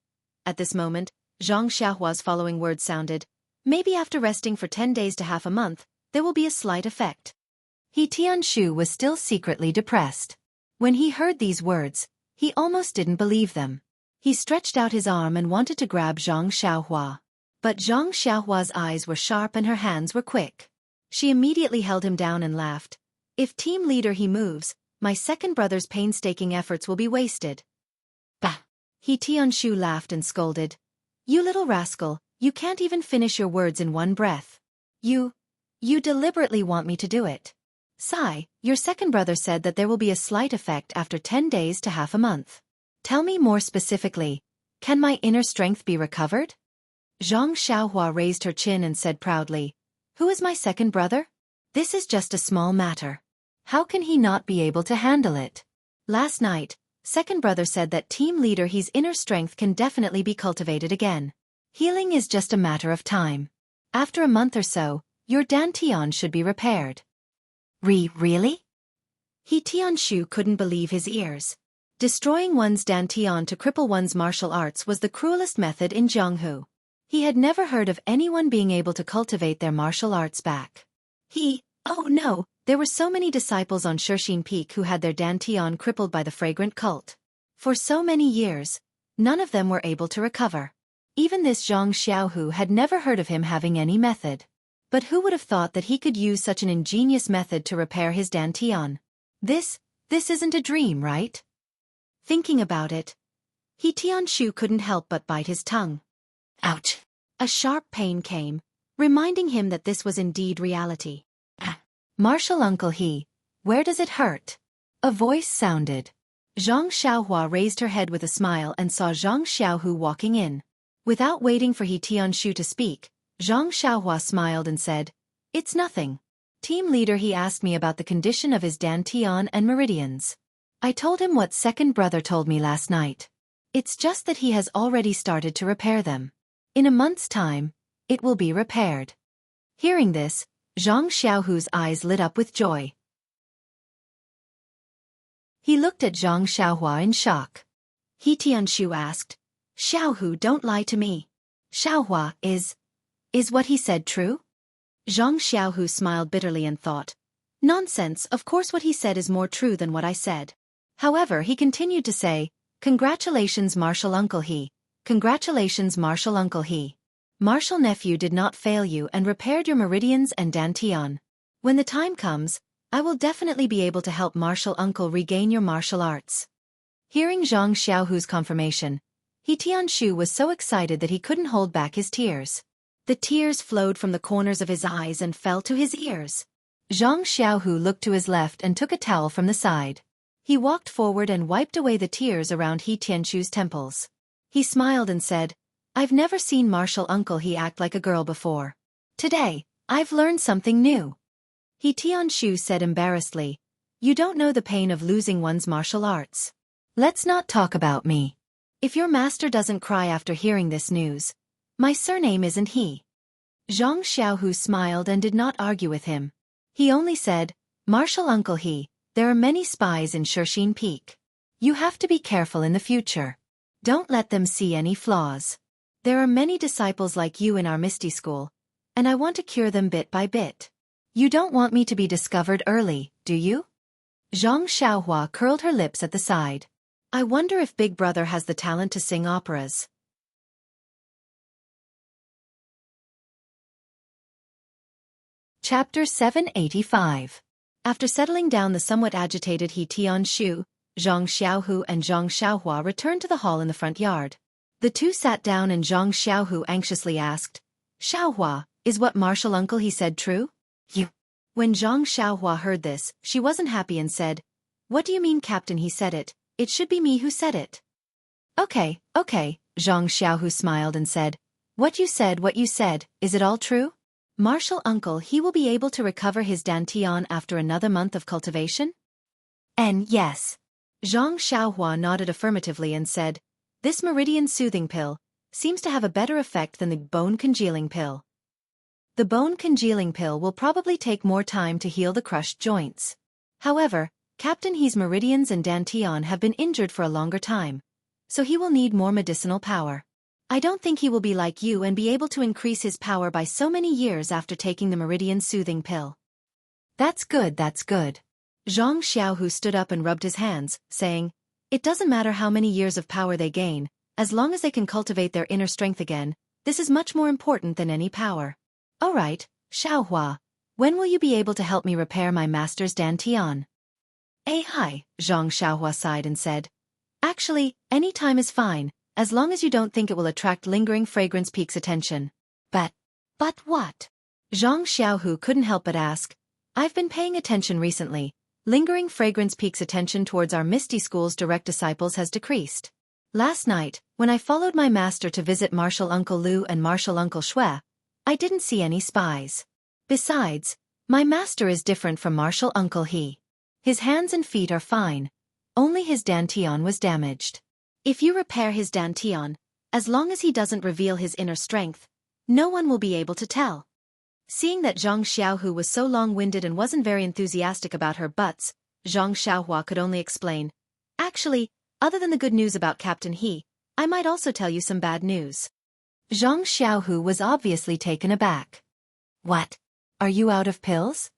At this moment, Zhang Xiaohua's following words sounded, maybe after resting for 10 days to half a month, there will be a slight effect. He Tianshu was still secretly depressed. When he heard these words, he almost didn't believe them. He stretched out his arm and wanted to grab Zhang Xiaohua. But Zhang Xiaohua's eyes were sharp and her hands were quick. She immediately held him down and laughed. If team leader he moves, my second brother's painstaking efforts will be wasted. Bah! He Tianshu laughed and scolded. You little rascal, you can't even finish your words in one breath. You deliberately want me to do it. Sigh, your second brother said that there will be a slight effect after 10 days to half a month. Tell me more specifically, can my inner strength be recovered? Zhang Xiaohua raised her chin and said proudly, who is my second brother? This is just a small matter. How can he not be able to handle it? Last night, second brother said that team leader his inner strength can definitely be cultivated again. Healing is just a matter of time. After a month or so, your dantian should be repaired. Really? He Tianshu couldn't believe his ears. Destroying one's dantian to cripple one's martial arts was the cruelest method in Jianghu. He had never heard of anyone being able to cultivate their martial arts back. Oh no, there were so many disciples on Shirxin Peak who had their dantian crippled by the fragrant cult. For so many years, none of them were able to recover. Even this Zhang Xiaohu had never heard of him having any method. But who would have thought that he could use such an ingenious method to repair his dantian? This isn't a dream, right? Thinking about it, He Tianshu couldn't help but bite his tongue. Ouch! A sharp pain came, reminding him that this was indeed reality. Martial Uncle He, where does it hurt? A voice sounded. Zhang Xiaohua raised her head with a smile and saw Zhang Xiaohu walking in. Without waiting for He Tianshu to speak, Zhang Xiaohua smiled and said, it's nothing. Team leader He asked me about the condition of his dantian and meridians. I told him what second brother told me last night. It's just that he has already started to repair them. In a month's time, it will be repaired. Hearing this, Zhang Xiaohu's eyes lit up with joy. He looked at Zhang Xiaohua in shock. He Tianshu asked, Xiaohu, don't lie to me. Xiaohua, is what he said true? Zhang Xiaohu smiled bitterly and thought, nonsense, of course what he said is more true than what I said. However, he continued to say, congratulations martial uncle He, congratulations martial uncle He. Martial nephew did not fail you and repaired your meridians and dantian. When the time comes, I will definitely be able to help martial uncle regain your martial arts. Hearing Zhang Xiaohu's confirmation, He Tianshu was so excited that he couldn't hold back his tears. The tears flowed from the corners of his eyes and fell to his ears. Zhang Xiaohu looked to his left and took a towel from the side. He walked forward and wiped away the tears around He Tianshu's temples. He smiled and said, I've never seen martial uncle He act like a girl before. Today, I've learned something new. He Tianshu said embarrassedly, You don't know the pain of losing one's martial arts. Let's not talk about me. If your master doesn't cry after hearing this news, my surname isn't He. Zhang Xiaohu smiled and did not argue with him. He only said, Martial uncle He, there are many spies in Shirxin Peak. You have to be careful in the future. Don't let them see any flaws. There are many disciples like you in our Misty School, and I want to cure them bit by bit. You don't want me to be discovered early, do you? Zhang Xiaohua curled her lips at the side. I wonder if Big Brother has the talent to sing operas. Chapter 785. After settling down the somewhat agitated He Tianshu, Zhang Xiaohu and Zhang Xiaohua returned to the hall in the front yard. The two sat down and Zhang Xiaohu anxiously asked, Xiaohua, is what martial uncle He said true? You. When Zhang Xiaohua heard this, she wasn't happy and said, What do you mean, Captain? He said it. It should be me who said it. Okay, Zhang Xiaohu smiled and said, what you said, is it all true? Martial uncle He will be able to recover his dantian after another month of cultivation? And yes. Zhang Xiaohua nodded affirmatively and said, This meridian soothing pill seems to have a better effect than the bone congealing pill. The bone congealing pill will probably take more time to heal the crushed joints. However, Captain He's meridians and dantian have been injured for a longer time, so he will need more medicinal power. I don't think he will be like you and be able to increase his power by so many years after taking the meridian soothing pill. That's good. Zhang Xiaohu stood up and rubbed his hands, saying, It doesn't matter how many years of power they gain, as long as they can cultivate their inner strength again, this is much more important than any power. Alright, Xiaohua, when will you be able to help me repair my master's dantian? Hi, Zhang Xiaohua sighed and said, Actually, any time is fine, as long as you don't think it will attract lingering fragrance peak's attention. But what? Zhang Xiaohu couldn't help but ask, I've been paying attention recently. Lingering fragrance peak's attention towards our Misty School's direct disciples has decreased. Last night, when I followed my master to visit Martial Uncle Lu and Martial Uncle Shui, I didn't see any spies. Besides, my master is different from Martial Uncle He. His hands and feet are fine, only his dantian was damaged. If you repair his dantian, as long as he doesn't reveal his inner strength, no one will be able to tell. Seeing that Zhang Xiaohu was so long-winded and wasn't very enthusiastic about her butts, Zhang Xiaohua could only explain, Actually, other than the good news about Captain He, I might also tell you some bad news. Zhang Xiaohu was obviously taken aback. What? Are you out of pills?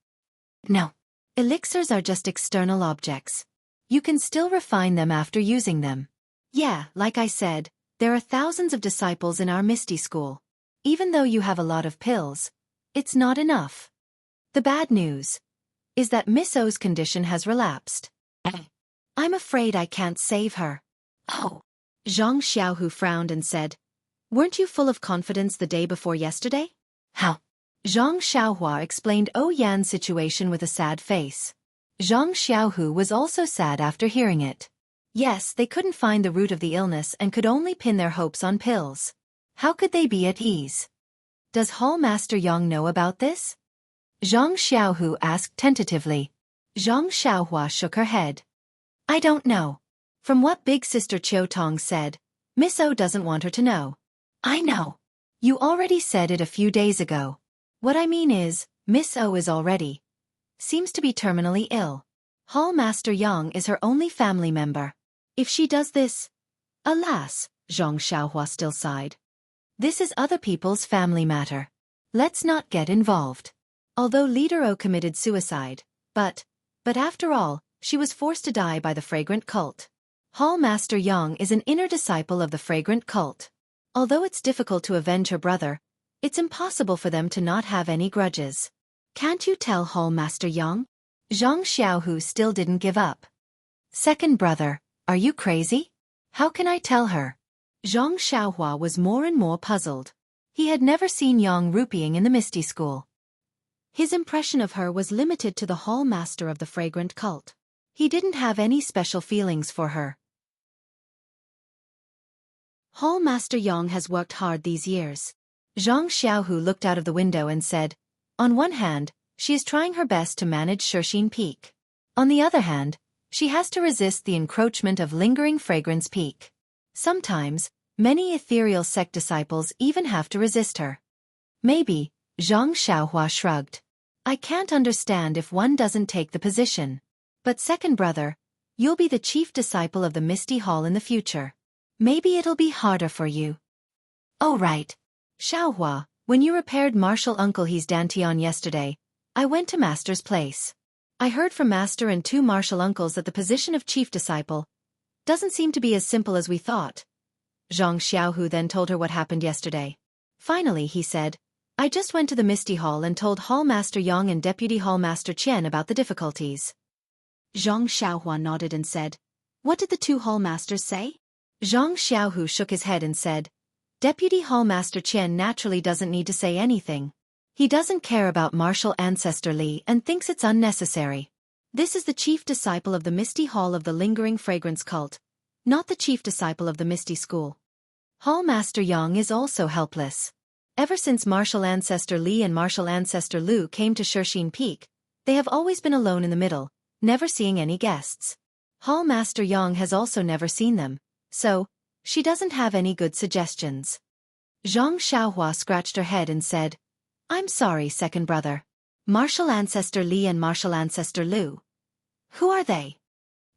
No. Elixirs are just external objects. You can still refine them after using them. Yeah, like I said, there are thousands of disciples in our Misty School. Even though you have a lot of pills, it's not enough. The bad news is that Miss O's condition has relapsed. I'm afraid I can't save her. Oh. Zhang Xiaohu frowned and said, Weren't you full of confidence the day before yesterday? How? Zhang Xiaohua explained Yan's situation with a sad face. Zhang Xiaohu was also sad after hearing it. Yes, they couldn't find the root of the illness and could only pin their hopes on pills. How could they be at ease? Does Hall Master Yang know about this? Zhang Xiaohu asked tentatively. Zhang Xiaohua shook her head. I don't know. From what Big Sister Chiu Tong said, Miss O doesn't want her to know. I know. You already said it a few days ago. What I mean is, Miss O is already seems to be terminally ill. Hall Master Yang is her only family member. If she does this, alas, Zhang Xiaohua still sighed. This is other people's family matter. Let's not get involved. Although Leader O committed suicide, but after all, she was forced to die by the Fragrant Cult. Hall Master Yang is an inner disciple of the Fragrant Cult. Although it's difficult to avenge her brother, it's impossible for them to not have any grudges. Can't you tell Hall Master Yang? Zhang Xiaohu still didn't give up. Second brother, are you crazy? How can I tell her? Zhang Xiaohua was more and more puzzled. He had never seen Yang rupying in the Misty School. His impression of her was limited to the hall master of the fragrant cult. He didn't have any special feelings for her. Hall Master Yang has worked hard these years. Zhang Xiaohu looked out of the window and said, on one hand, she is trying her best to manage Shirxin Peak. On the other hand, she has to resist the encroachment of lingering fragrance peak. Sometimes, many ethereal sect disciples even have to resist her. Maybe, Zhang Xiaohua shrugged. I can't understand if one doesn't take the position. But second brother, you'll be the chief disciple of the Misty Hall in the future. Maybe it'll be harder for you. Oh right. Xiaohua, when you repaired Martial Uncle He's Dantian yesterday, I went to Master's place. I heard from Master and two martial uncles that the position of chief disciple doesn't seem to be as simple as we thought. Zhang Xiaohu then told her what happened yesterday. Finally, he said, I just went to the Misty Hall and told Hall Master Yang and Deputy Hall Master Qian about the difficulties. Zhang Xiaohua nodded and said, what did the two Hall Masters say? Zhang Xiaohu shook his head and said, Deputy Hall Master Qian naturally doesn't need to say anything. He doesn't care about martial ancestor Li and thinks it's unnecessary. This is the chief disciple of the Misty Hall of the Lingering Fragrance Cult, not the chief disciple of the Misty School. Hall Master Yang is also helpless. Ever since martial ancestor Li and martial ancestor Lu came to Shirxin Peak, they have always been alone in the middle, never seeing any guests. Hall Master Yang has also never seen them, so, she doesn't have any good suggestions. Zhang Xiaohua scratched her head and said, I'm sorry, second brother. Martial ancestor Li and martial ancestor Lu. Who are they?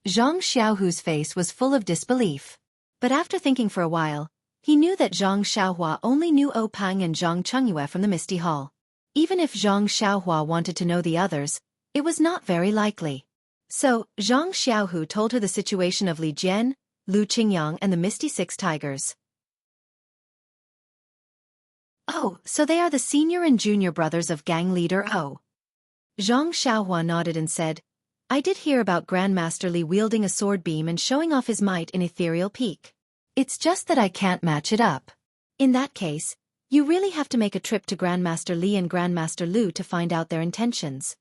Zhang Xiaohu's face was full of disbelief. But after thinking for a while, he knew that Zhang Xiaohua only knew O Pang and Zhang Chengyue from the Misty Hall. Even if Zhang Xiaohua wanted to know the others, it was not very likely. So, Zhang Xiaohu told her the situation of Li Jian, Lu Qingyang and the Misty Six Tigers. Oh, so they are the senior and junior brothers of gang leader O. Zhang Xiaohua nodded and said, I did hear about Grandmaster Li wielding a sword beam and showing off his might in Ethereal Peak. It's just that I can't match it up. In that case, you really have to make a trip to Grandmaster Li and Grandmaster Lu to find out their intentions.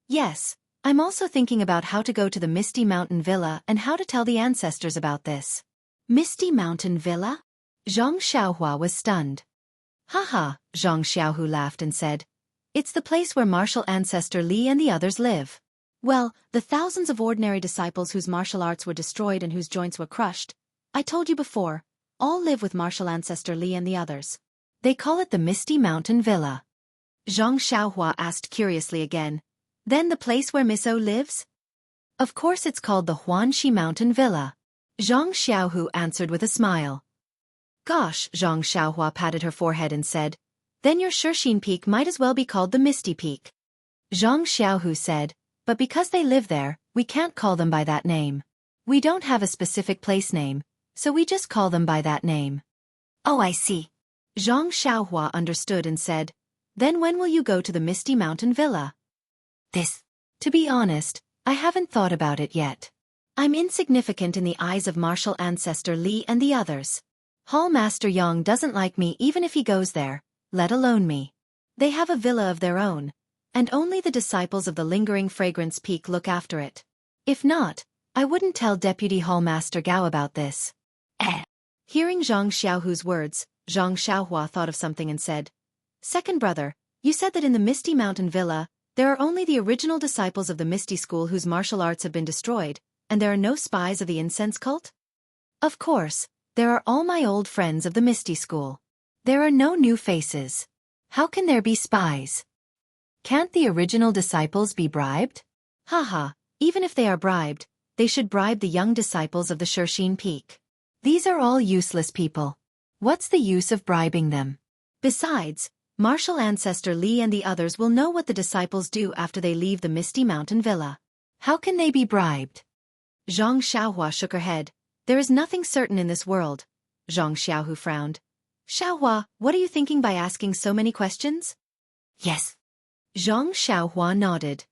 Yes, I'm also thinking about how to go to the Misty Mountain Villa and how to tell the ancestors about this. Misty Mountain Villa? Zhang Xiaohua was stunned. Haha, Zhang Xiaohu laughed and said, it's the place where martial ancestor Li and the others live. Well, the thousands of ordinary disciples whose martial arts were destroyed and whose joints were crushed, I told you before, all live with martial ancestor Li and the others. They call it the Misty Mountain Villa. Zhang Xiaohua asked curiously again, then the place where Miss O lives? Of course it's called the Huanxi Mountain Villa. Zhang Xiaohu answered with a smile. Gosh, Zhang Xiaohua patted her forehead and said, then your Shirxin Peak might as well be called the Misty Peak. Zhang Xiaohu said, but because they live there, we can't call them by that name. We don't have a specific place name, so we just call them by that name. Oh, I see. Zhang Xiaohua understood and said, then when will you go to the Misty Mountain Villa? To be honest, I haven't thought about it yet. I'm insignificant in the eyes of martial ancestor Li and the others. Hall Master Yang doesn't like me even if he goes there, let alone me. They have a villa of their own, and only the disciples of the Lingering Fragrance Peak look after it. If not, I wouldn't tell Deputy Hall Master Gao about this. Hearing Zhang Xiaohu's words, Zhang Xiaohua thought of something and said, second brother, you said that in the Misty Mountain Villa, there are only the original disciples of the Misty School whose martial arts have been destroyed, and there are no spies of the incense cult? Of course, there are all my old friends of the Misty School. There are no new faces. How can there be spies? Can't the original disciples be bribed? Haha, even if they are bribed, they should bribe the young disciples of the Shirxin Peak. These are all useless people. What's the use of bribing them? Besides, martial ancestor Li and the others will know what the disciples do after they leave the Misty Mountain Villa. How can they be bribed? Zhang Xiaohua shook her head. There is nothing certain in this world. Zhang Xiaohu frowned. Xiaohua, what are you thinking by asking so many questions? Yes. Zhang Xiaohua nodded.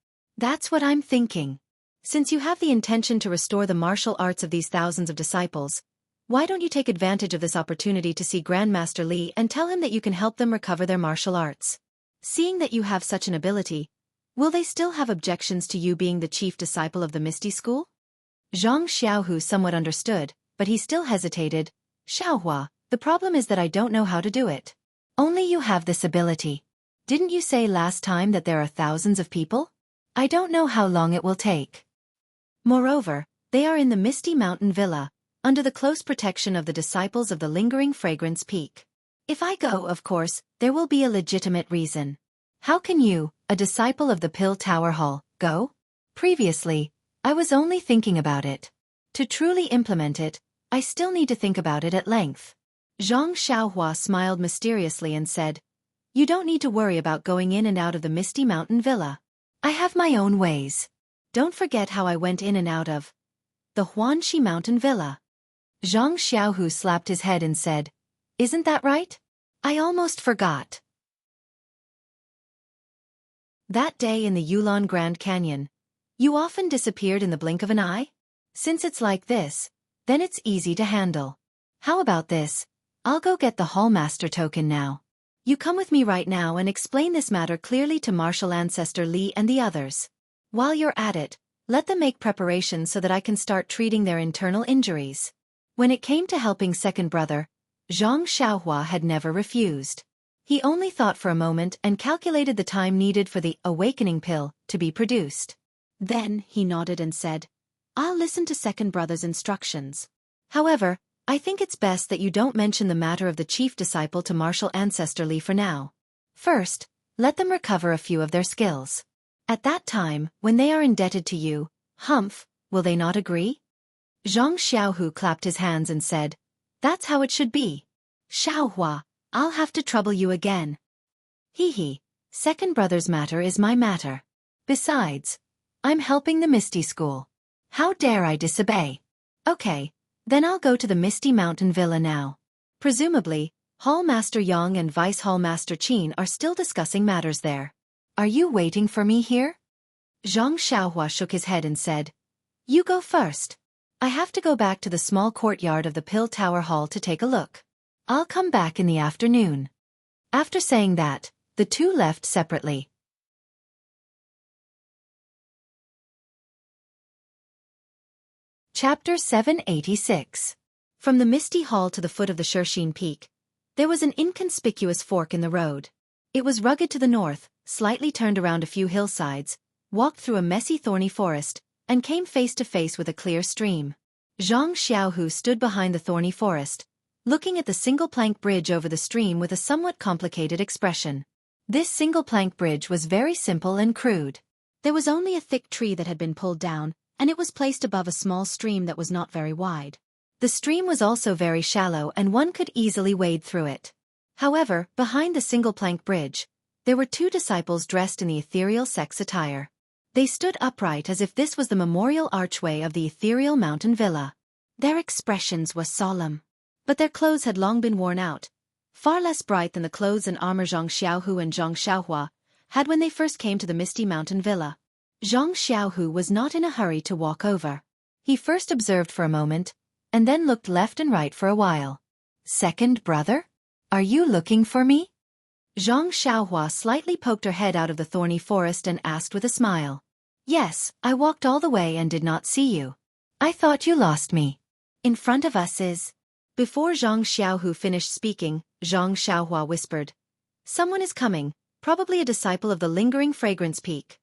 That's what I'm thinking. Since you have the intention to restore the martial arts of these thousands of disciples, why don't you take advantage of this opportunity to see Grandmaster Li and tell him that you can help them recover their martial arts? Seeing that you have such an ability, will they still have objections to you being the chief disciple of the Misty School? Zhang Xiaohu somewhat understood, but he still hesitated. Xiaohua, the problem is that I don't know how to do it. Only you have this ability. Didn't you say last time that there are thousands of people? I don't know how long it will take. Moreover, they are in the Misty Mountain Villa, under the close protection of the disciples of the Lingering Fragrance Peak. If I go, of course, there will be a legitimate reason. How can you, a disciple of the Pill Tower Hall, go? Previously, I was only thinking about it. To truly implement it, I still need to think about it at length. Zhang Xiaohua smiled mysteriously and said, You don't need to worry about going in and out of the Misty Mountain Villa. I have my own ways. Don't forget how I went in and out of the Huanxi Mountain Villa. Zhang Xiaohu slapped his head and said, Isn't that right? I almost forgot. That day in the Yulon Grand Canyon, you often disappeared in the blink of an eye? Since it's like this, then it's easy to handle. How about this? I'll go get the Hallmaster token now. You come with me right now and explain this matter clearly to Martial Ancestor Li and the others. While you're at it, let them make preparations so that I can start treating their internal injuries. When it came to helping second brother, Zhang Xiaohua had never refused. He only thought for a moment and calculated the time needed for the awakening pill to be produced. Then he nodded and said, I'll listen to second brother's instructions. However, I think it's best that you don't mention the matter of the chief disciple to Martial Ancestor Li for now. First, let them recover a few of their skills. At that time, when they are indebted to you, Humph, will they not agree? Zhang Xiaohu clapped his hands and said, That's how it should be. Xiaohua, I'll have to trouble you again. Hee, second brother's matter is my matter. Besides, I'm helping the Misty School. How dare I disobey? Okay, then I'll go to the Misty Mountain Villa now. Presumably, Hall Master Yang and Vice Hall Master Qin are still discussing matters there. Are you waiting for me here? Zhang Xiaohua shook his head and said, You go first. I have to go back to the small courtyard of the Pill Tower Hall to take a look. I'll come back in the afternoon. After saying that, the two left separately. Chapter 786. From the Misty Hall to the foot of the Shirxin Peak, there was an inconspicuous fork in the road. It was rugged to the north, slightly turned around a few hillsides, walked through a messy thorny forest, and came face to face with a clear stream. Zhang Xiaohu stood behind the thorny forest, looking at the single-plank bridge over the stream with a somewhat complicated expression. This single-plank bridge was very simple and crude. There was only a thick tree that had been pulled down, and it was placed above a small stream that was not very wide. The stream was also very shallow and one could easily wade through it. However, behind the single-plank bridge, there were two disciples dressed in the ethereal sex attire. They stood upright as if this was the memorial archway of the ethereal mountain villa. Their expressions were solemn. But their clothes had long been worn out, far less bright than the clothes and armor Zhang Xiaohu and Zhang Xiaohua had when they first came to the Misty Mountain Villa. Zhang Xiaohu was not in a hurry to walk over. He first observed for a moment, and then looked left and right for a while. Second brother? Are you looking for me? Zhang Xiaohua slightly poked her head out of the thorny forest and asked with a smile. Yes, I walked all the way and did not see you. I thought you lost me. In front of us is... Before Zhang Xiaohu finished speaking, Zhang Xiaohua whispered, Someone is coming, probably a disciple of the Lingering Fragrance Peak.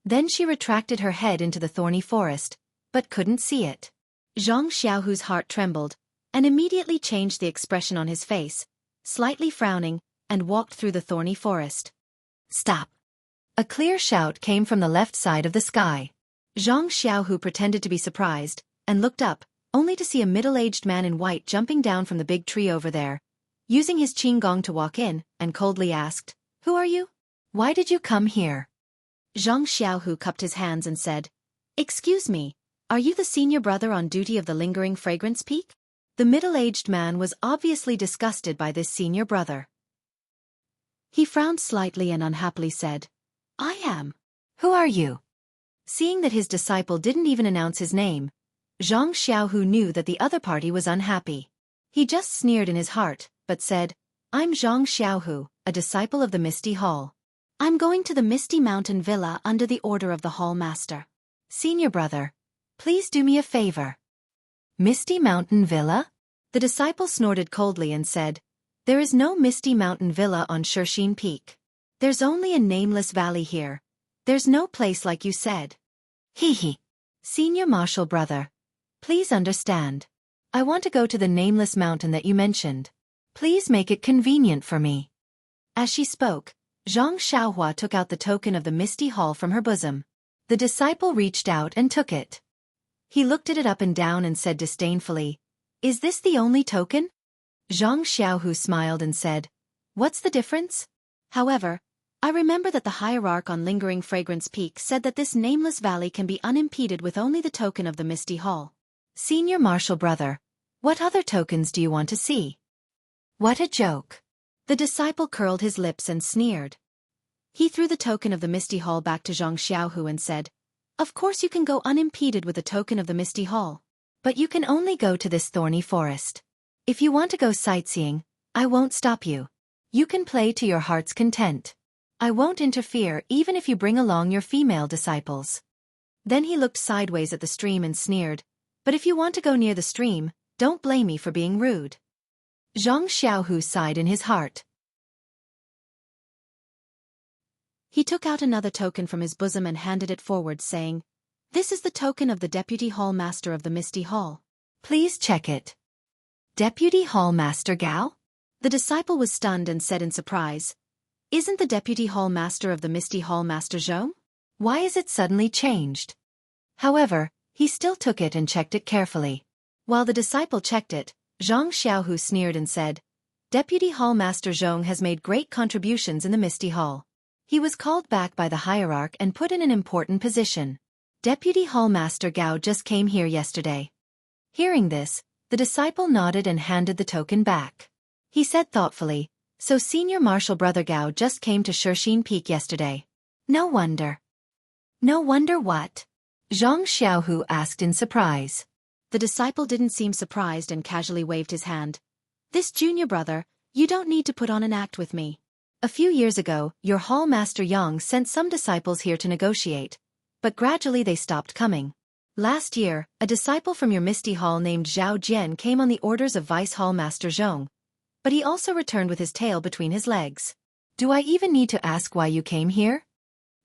Then she retracted her head into the thorny forest, but couldn't see it. Zhang Xiaohu's heart trembled, and immediately changed the expression on his face, slightly frowning, and walked through the thorny forest. Stop! A clear shout came from the left side of the sky. Zhang Xiaohu pretended to be surprised, and looked up, only to see a middle-aged man in white jumping down from the big tree over there, using his qinggong to walk in, and coldly asked, Who are you? Why did you come here? Zhang Xiaohu cupped his hands and said, Excuse me, are you the senior brother on duty of the Lingering Fragrance Peak? The middle-aged man was obviously disgusted by this senior brother. He frowned slightly and unhappily said, I am. Who are you? Seeing that his disciple didn't even announce his name, Xianxia knew that the other party was unhappy. He just sneered in his heart, but said, "I'm Xianxia, a disciple of the Misty Hall. I'm going to the Misty Mountain Villa under the order of the Hall Master. Senior brother, please do me a favor." "Misty Mountain Villa?" The disciple snorted coldly and said, "There is no Misty Mountain Villa on Xianxia Peak. There's only a nameless valley here. There's no place like you said." "Hee. Senior martial brother, please understand. I want to go to the nameless mountain that you mentioned. Please make it convenient for me." As she spoke, Xianxia took out the token of the Misty Hall from her bosom. The disciple reached out and took it. He looked at it up and down and said disdainfully, "Is this the only token?" Xianxia smiled and said, "What's the difference? However, I remember that the hierarch on Lingering Fragrance Peak said that this nameless valley can be unimpeded with only the token of the Misty Hall. Senior martial brother, what other tokens do you want to see?" "What a joke." The disciple curled his lips and sneered. He threw the token of the Misty Hall back to Xianxia and said, "Of course you can go unimpeded with the token of the Misty Hall. But you can only go to this thorny forest. If you want to go sightseeing, I won't stop you. You can play to your heart's content. I won't interfere even if you bring along your female disciples." Then he looked sideways at the stream and sneered, "But if you want to go near the stream, don't blame me for being rude." Xianxia sighed in his heart. He took out another token from his bosom and handed it forward, saying, "This is the token of the Deputy Hall Master of the Misty Hall. Please check it." "Deputy Hall Master Gao?" The disciple was stunned and said in surprise, "Isn't the Deputy Hall Master of the Misty Hall Master Zhong? Why is it suddenly changed?" However, he still took it and checked it carefully. While the disciple checked it, Xianxia sneered and said, "Deputy Hall Master Zhong has made great contributions in the Misty Hall. He was called back by the hierarch and put in an important position. Deputy Hall Master Gao just came here yesterday." Hearing this, the disciple nodded and handed the token back. He said thoughtfully, "So Senior Martial Brother Gao just came to Xianxia Peak yesterday. No wonder." "No wonder what?" Xianxia asked in surprise. The disciple didn't seem surprised and casually waved his hand. "This junior brother, you don't need to put on an act with me. A few years ago, your Hall Master Yang sent some disciples here to negotiate, but gradually they stopped coming. Last year, a disciple from your Misty Hall named Zhao Jian came on the orders of Vice Hall Master Zhong, but he also returned with his tail between his legs. Do I even need to ask why you came here?"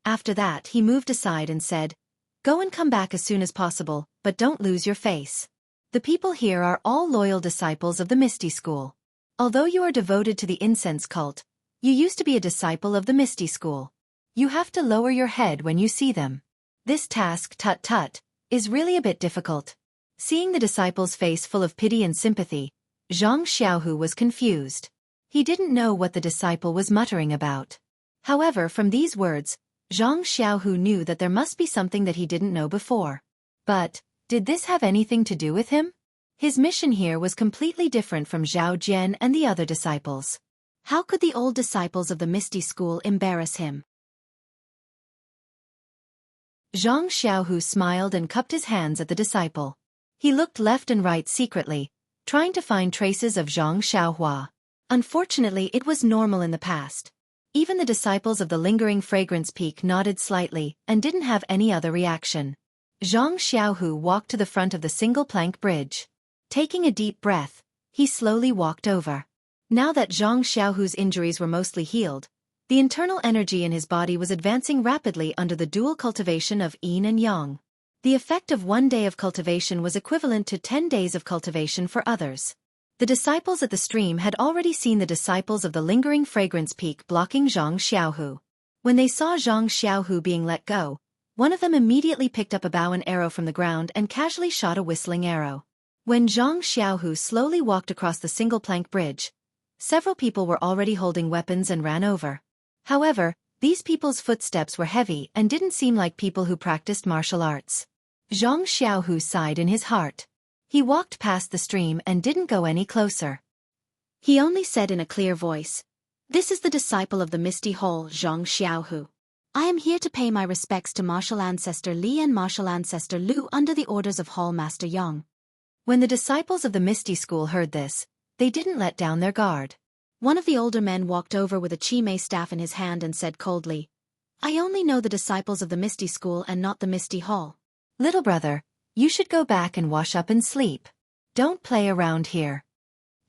After that, he moved aside and said, "Go and come back as soon as possible, but don't lose your face. The people here are all loyal disciples of the Misty School. Although you are devoted to the incense cult, you used to be a disciple of the Misty School. You have to lower your head when you see them. This task, tut-tut, is really a bit difficult." Seeing the disciple's face full of pity and sympathy, Xianxia was confused. He didn't know what the disciple was muttering about. However, from these words, Xianxia knew that there must be something that he didn't know before. But, did this have anything to do with him? His mission here was completely different from Zhao Jian and the other disciples. How could the old disciples of the Misty School embarrass him? Xianxia smiled and cupped his hands at the disciple. He looked left and right secretly, trying to find traces of Xianxia. Unfortunately, it was normal in the past. Even the disciples of the Lingering Fragrance Peak nodded slightly and didn't have any other reaction. Xianxia walked to the front of the single-plank bridge. Taking a deep breath, he slowly walked over. Now that Xiangshiao's injuries were mostly healed, the internal energy in his body was advancing rapidly under the dual cultivation of yin and yang. The effect of 1 day of cultivation was equivalent to 10 days of cultivation for others. The disciples at the stream had already seen the disciples of the Lingering Fragrance Peak blocking Xianxiao. When they saw Xianxiao being let go, one of them immediately picked up a bow and arrow from the ground and casually shot a whistling arrow. When Xianxiao slowly walked across the single-plank bridge, several people were already holding weapons and ran over. However, these people's footsteps were heavy and didn't seem like people who practiced martial arts. Xianxiao sighed in his heart. He walked past the stream and didn't go any closer. He only said in a clear voice, "This is the disciple of the Misty Hall, Xianxiao. I am here to pay my respects to martial ancestor Li and martial ancestor Lu under the orders of Hall Master Yang. When the disciples of the Misty School heard this, they didn't let down their guard. One of the older men walked over with a Chi-Mei staff in his hand and said coldly, I only know the disciples of the Misty School and not the Misty Hall. Little brother, you should go back and wash up and sleep. Don't play around here.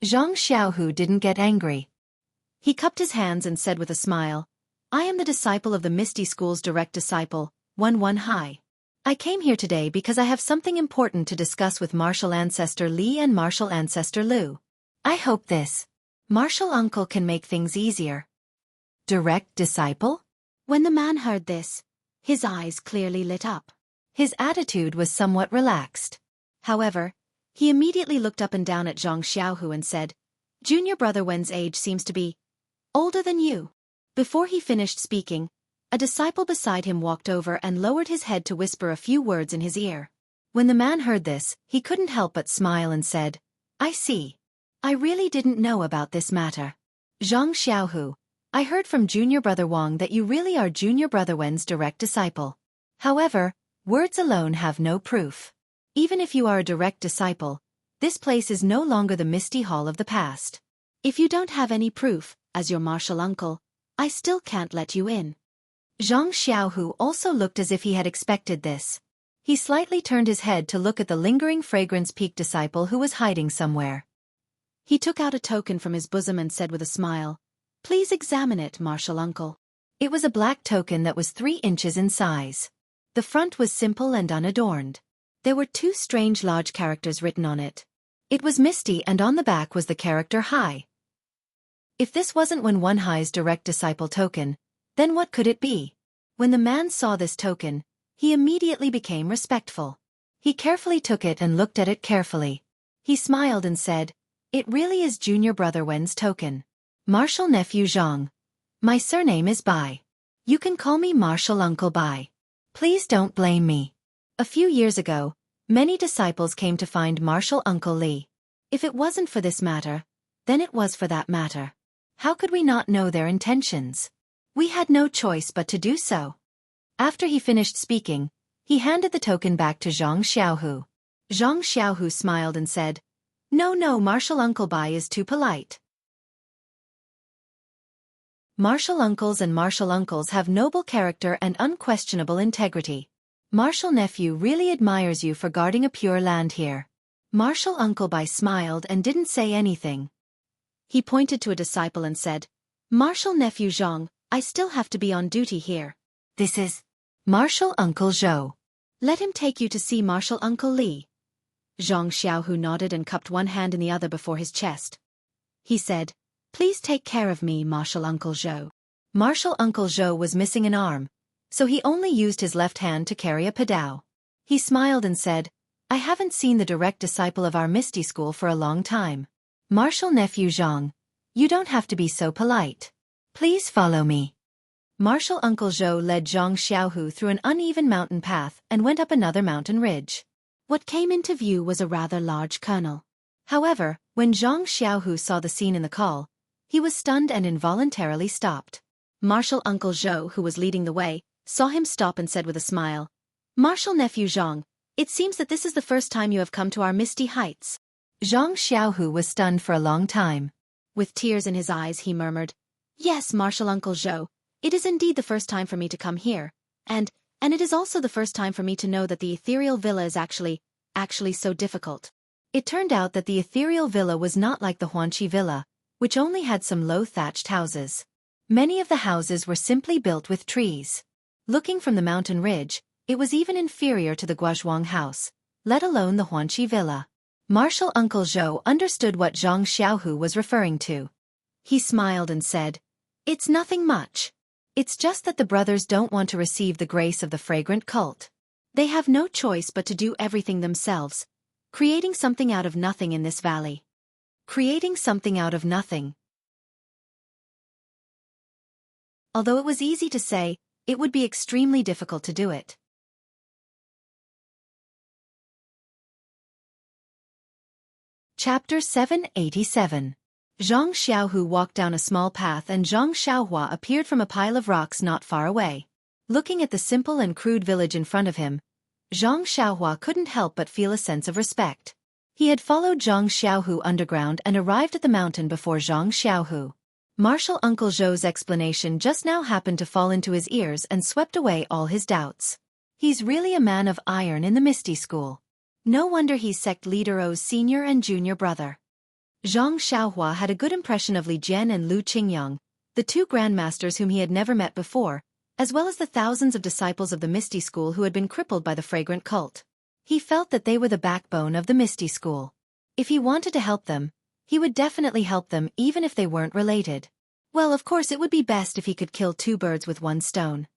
Xianxia didn't get angry. He cupped his hands and said with a smile, I am the disciple of the Misty School's direct disciple, 1 Hai. I came here today because I have something important to discuss with martial ancestor Li and martial ancestor Lu. I hope this martial uncle can make things easier. Direct disciple? When the man heard this, his eyes clearly lit up. His attitude was somewhat relaxed. However, he immediately looked up and down at Zhang Xiaohu and said, Junior brother Wen's age seems to be older than you. Before he finished speaking, a disciple beside him walked over and lowered his head to whisper a few words in his ear. When the man heard this, he couldn't help but smile and said, I see. I really didn't know about this matter. Zhang Xiaohu, I heard from Junior Brother Wang that you really are Junior Brother Wen's direct disciple. However, words alone have no proof. Even if you are a direct disciple, this place is no longer the Misty Hall of the past. If you don't have any proof, as your martial uncle, I still can't let you in. Zhang Xiaohu also looked as if he had expected this. He slightly turned his head to look at the lingering fragrance peak disciple who was hiding somewhere. He took out a token from his bosom and said with a smile, Please examine it, martial uncle. It was a black token that was 3 inches in size. The front was simple and unadorned. There were 2 strange large characters written on it. It was Misty and on the back was the character Hai. If this wasn't Wen Hai's direct disciple token, then what could it be? When the man saw this token, he immediately became respectful. He carefully took it and looked at it carefully. He smiled and said, It really is Junior Brother Wen's token. Martial Nephew Zhang. My surname is Bai. You can call me Martial Uncle Bai. Please don't blame me. A few years ago, many disciples came to find Martial Uncle Li. If it wasn't for this matter, then it was for that matter. How could we not know their intentions? We had no choice but to do so. After he finished speaking, he handed the token back to Zhang Xiaohu. Zhang Xiaohu smiled and said, No, Martial Uncle Bai is too polite. Martial uncles and martial uncles have noble character and unquestionable integrity. Martial nephew really admires you for guarding a pure land here. Martial Uncle Bai smiled and didn't say anything. He pointed to a disciple and said, Martial Nephew Zhang, I still have to be on duty here. This is Martial Uncle Zhou. Let him take you to see Martial Uncle Li. Zhang Xiaohu nodded and cupped one hand in the other before his chest. He said, Please take care of me, Martial Uncle Zhou. Martial Uncle Zhou was missing an arm, so he only used his left hand to carry a padao. He smiled and said, I haven't seen the direct disciple of our Misty School for a long time. Martial Nephew Zhang, you don't have to be so polite. Please follow me. Martial Uncle Zhou led Zhang Xiaohu through an uneven mountain path and went up another mountain ridge. What came into view was a rather large kernel. However, when Zhang Xiaohu saw the scene in the call, he was stunned and involuntarily stopped. Martial Uncle Zhou, who was leading the way, saw him stop and said with a smile, Martial Nephew Zhang, it seems that this is the first time you have come to our misty heights. Zhang Xiaohu was stunned for a long time. With tears in his eyes he murmured, Yes, Martial Uncle Zhou, it is indeed the first time for me to come here, and it is also the first time for me to know that the ethereal villa is actually so difficult. It turned out that the ethereal villa was not like the Huanqi villa, which only had some low thatched houses. Many of the houses were simply built with trees. Looking from the mountain ridge, it was even inferior to the Guozhuang house, let alone the Huanqi villa. Martial Uncle Zhou understood what Zhang Xiaohu was referring to. He smiled and said, It's nothing much. It's just that the brothers don't want to receive the grace of the fragrant cult. They have no choice but to do everything themselves, creating something out of nothing in this valley. Creating something out of nothing. Although it was easy to say, it would be extremely difficult to do it. Chapter 787. Zhang Xiaohu walked down a small path and Zhang Xiaohua appeared from a pile of rocks not far away. Looking at the simple and crude village in front of him, Zhang Xiaohua couldn't help but feel a sense of respect. He had followed Zhang Xiaohu underground and arrived at the mountain before Zhang Xiaohu. Martial Uncle Zhou's explanation just now happened to fall into his ears and swept away all his doubts. He's really a man of iron in the Misty School. No wonder he's sect leader O's senior and junior brother. Zhang Xiaohua had a good impression of Li Jian and Lu Qingyang, the two grandmasters whom he had never met before, as well as the thousands of disciples of the Misty School who had been crippled by the fragrant cult. He felt that they were the backbone of the Misty School. If he wanted to help them, he would definitely help them even if they weren't related. Well, of course it would be best if he could kill 2 birds with 1 stone.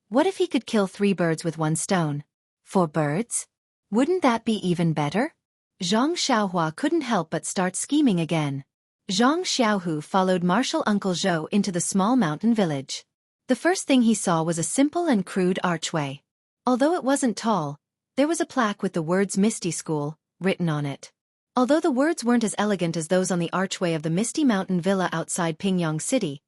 What if he could kill 3 birds with 1 stone? 4 birds? Wouldn't that be even better? Zhang Xiaohua couldn't help but start scheming again. Zhang Xiaohu followed Martial Uncle Zhou into the small mountain village. The first thing he saw was a simple and crude archway. Although it wasn't tall, there was a plaque with the words Misty School written on it. Although the words weren't as elegant as those on the archway of the Misty Mountain Villa outside Pingyang City,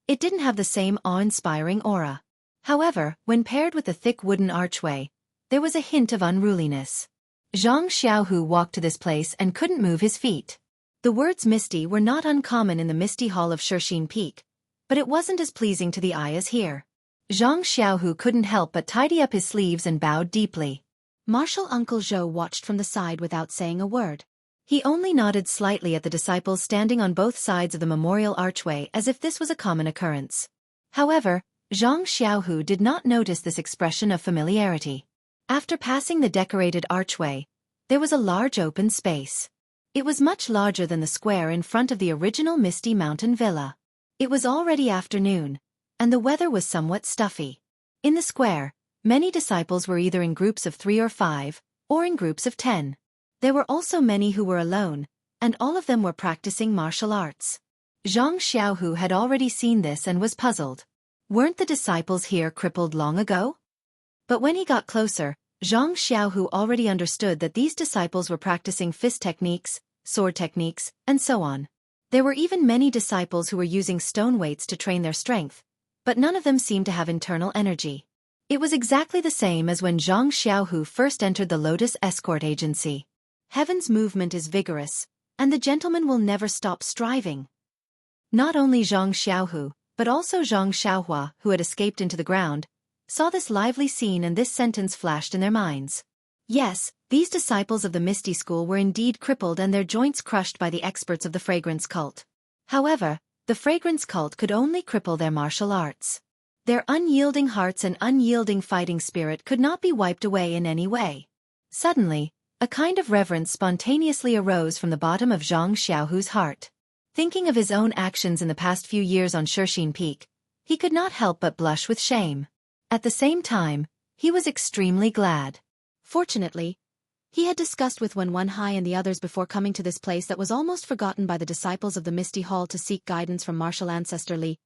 it didn't have the same awe-inspiring aura. However, when paired with the thick wooden archway, there was a hint of unruliness. Zhang Xiaohu walked to this place and couldn't move his feet. The words Misty were not uncommon in the Misty Hall of Shirxin Peak, but it wasn't as pleasing to the eye as here. Zhang Xiaohu couldn't help but tidy up his sleeves and bowed deeply. Martial Uncle Zhou watched from the side without saying a word. He only nodded slightly at the disciples standing on both sides of the memorial archway as if this was a common occurrence. However, Zhang Xiaohu did not notice this expression of familiarity. After passing the decorated archway, there was a large open space. It was much larger than the square in front of the original Misty Mountain Villa. It was already afternoon, and the weather was somewhat stuffy. In the square, many disciples were either in groups of 3 or 5, or in groups of 10. There were also many who were alone, and all of them were practicing martial arts. Zhang Xiaohu had already seen this and was puzzled. Weren't the disciples here crippled long ago? But when he got closer, Zhang Xiaohu already understood that these disciples were practicing fist techniques, sword techniques, and so on. There were even many disciples who were using stone weights to train their strength, but none of them seemed to have internal energy. It was exactly the same as when Zhang Xiaohu first entered the Lotus Escort Agency. Heaven's movement is vigorous, and the gentleman will never stop striving. Not only Zhang Xiaohu, but also Zhang Xiaohua, who had escaped into the ground, saw this lively scene, and this sentence flashed in their minds. Yes, these disciples of the Misty School were indeed crippled and their joints crushed by the experts of the fragrance cult. However, the fragrance cult could only cripple their martial arts. Their unyielding hearts and unyielding fighting spirit could not be wiped away in any way. Suddenly, a kind of reverence spontaneously arose from the bottom of Zhang Xiaohu's heart. Thinking of his own actions in the past few years on Shirxin Peak, he could not help but blush with shame. At the same time, he was extremely glad. Fortunately, he had discussed with Wen Hai and the others before coming to this place that was almost forgotten by the disciples of the Misty Hall to seek guidance from martial ancestor Li.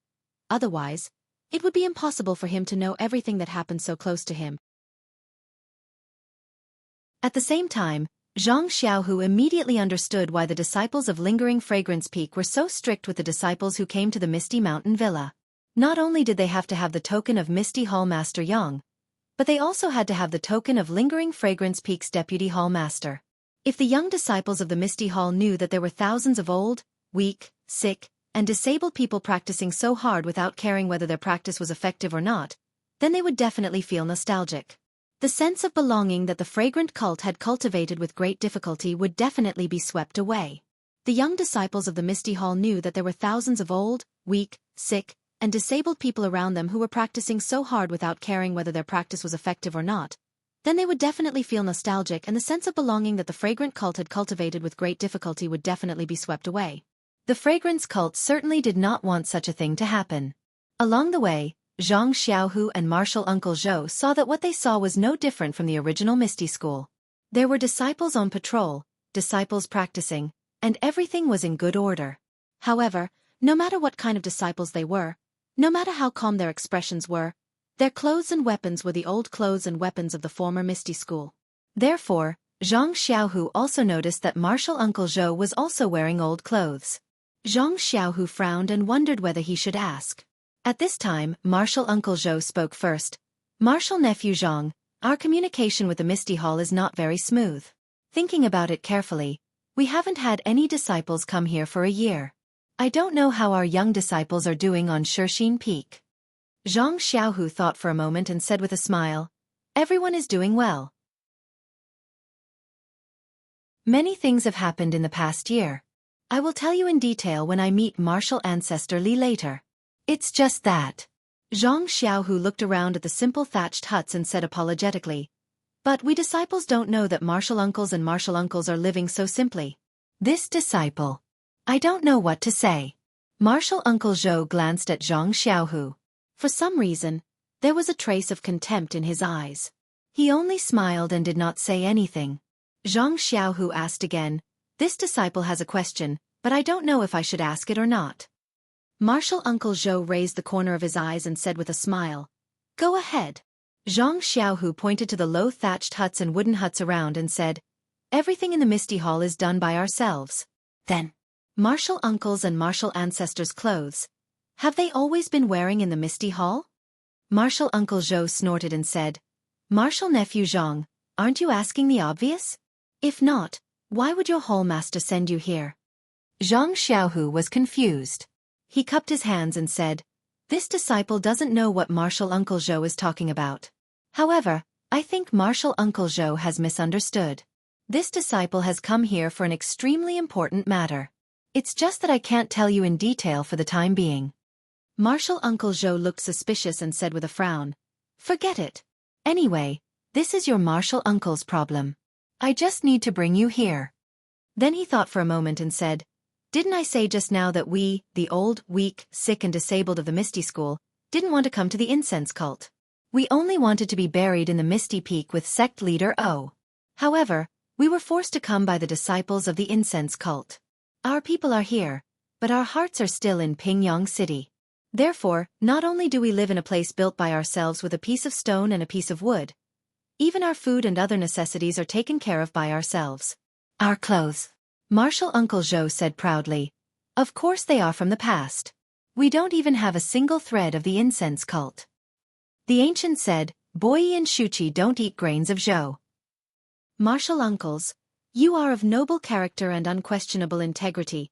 Otherwise, it would be impossible for him to know everything that happened so close to him. At the same time, Zhang Xiaohu immediately understood why the disciples of Lingering Fragrance Peak were so strict with the disciples who came to the Misty Mountain Villa. Not only did they have to have the token of Misty Hall Master Yang, but they also had to have the token of Lingering Fragrance Peak's Deputy Hall Master. If the young disciples of the Misty Hall knew that there were thousands of old, weak, sick, and disabled people practicing so hard without caring whether their practice was effective or not, then they would definitely feel nostalgic. The sense of belonging that the fragrant cult had cultivated with great difficulty would definitely be swept away. The young disciples of the Misty Hall knew that there were thousands of old, weak, sick, and disabled people around them who were practicing so hard without caring whether their practice was effective or not. Then they would definitely feel nostalgic, and the sense of belonging that the fragrant cult had cultivated with great difficulty would definitely be swept away. The fragrance cult certainly did not want such a thing to happen. Along the way, Zhang Xiaohu and Martial Uncle Zhou saw that what they saw was no different from the original Misty School. There were disciples on patrol, disciples practicing, and everything was in good order. However, no matter what kind of disciples they were, no matter how calm their expressions were, their clothes and weapons were the old clothes and weapons of the former Misty School. Therefore, Zhang Xiaohu also noticed that Martial Uncle Zhou was also wearing old clothes. Zhang Xiaohu frowned and wondered whether he should ask. At this time, Martial Uncle Zhou spoke first. Martial Nephew Zhang, our communication with the Misty Hall is not very smooth. Thinking about it carefully, we haven't had any disciples come here for a year. I don't know how our young disciples are doing on Shixin Peak. Zhang Xiaohu thought for a moment and said with a smile, everyone is doing well. Many things have happened in the past year. I will tell you in detail when I meet Martial Ancestor Li later. It's just that. Zhang Xiaohu looked around at the simple thatched huts and said apologetically, but we disciples don't know that martial uncles and martial uncles are living so simply. This disciple. I don't know what to say. Martial Uncle Zhou glanced at Zhang Xiaohu. For some reason, there was a trace of contempt in his eyes. He only smiled and did not say anything. Zhang Xiaohu asked again, this disciple has a question, but I don't know if I should ask it or not. Martial Uncle Zhou raised the corner of his eyes and said with a smile, go ahead. Zhang Xiaohu pointed to the low thatched huts and wooden huts around and said, everything in the Misty Hall is done by ourselves. Then, martial uncles and martial ancestors' clothes. Have they always been wearing in the Misty Hall? Martial Uncle Zhou snorted and said, Martial Nephew Zhang, aren't you asking the obvious? If not, why would your hall master send you here? Zhang Xiaohu was confused. He cupped his hands and said, this disciple doesn't know what Martial Uncle Zhou is talking about. However, I think Martial Uncle Zhou has misunderstood. This disciple has come here for an extremely important matter. It's just that I can't tell you in detail for the time being. Martial Uncle Zhou looked suspicious and said with a frown, forget it. Anyway, this is your martial uncle's problem. I just need to bring you here. Then he thought for a moment and said, didn't I say just now that we, the old, weak, sick and disabled of the Misty School, didn't want to come to the incense cult? We only wanted to be buried in the Misty Peak with sect leader O. However, we were forced to come by the disciples of the incense cult. Our people are here, but our hearts are still in Pingyang City. Therefore, not only do we live in a place built by ourselves with a piece of stone and a piece of wood, even our food and other necessities are taken care of by ourselves. Our clothes. Martial Uncle Zhou said proudly, of course they are from the past. We don't even have a single thread of the incense cult. The ancient said, Boyi and Shuchi don't eat grains of zhou. Martial uncles, you are of noble character and unquestionable integrity,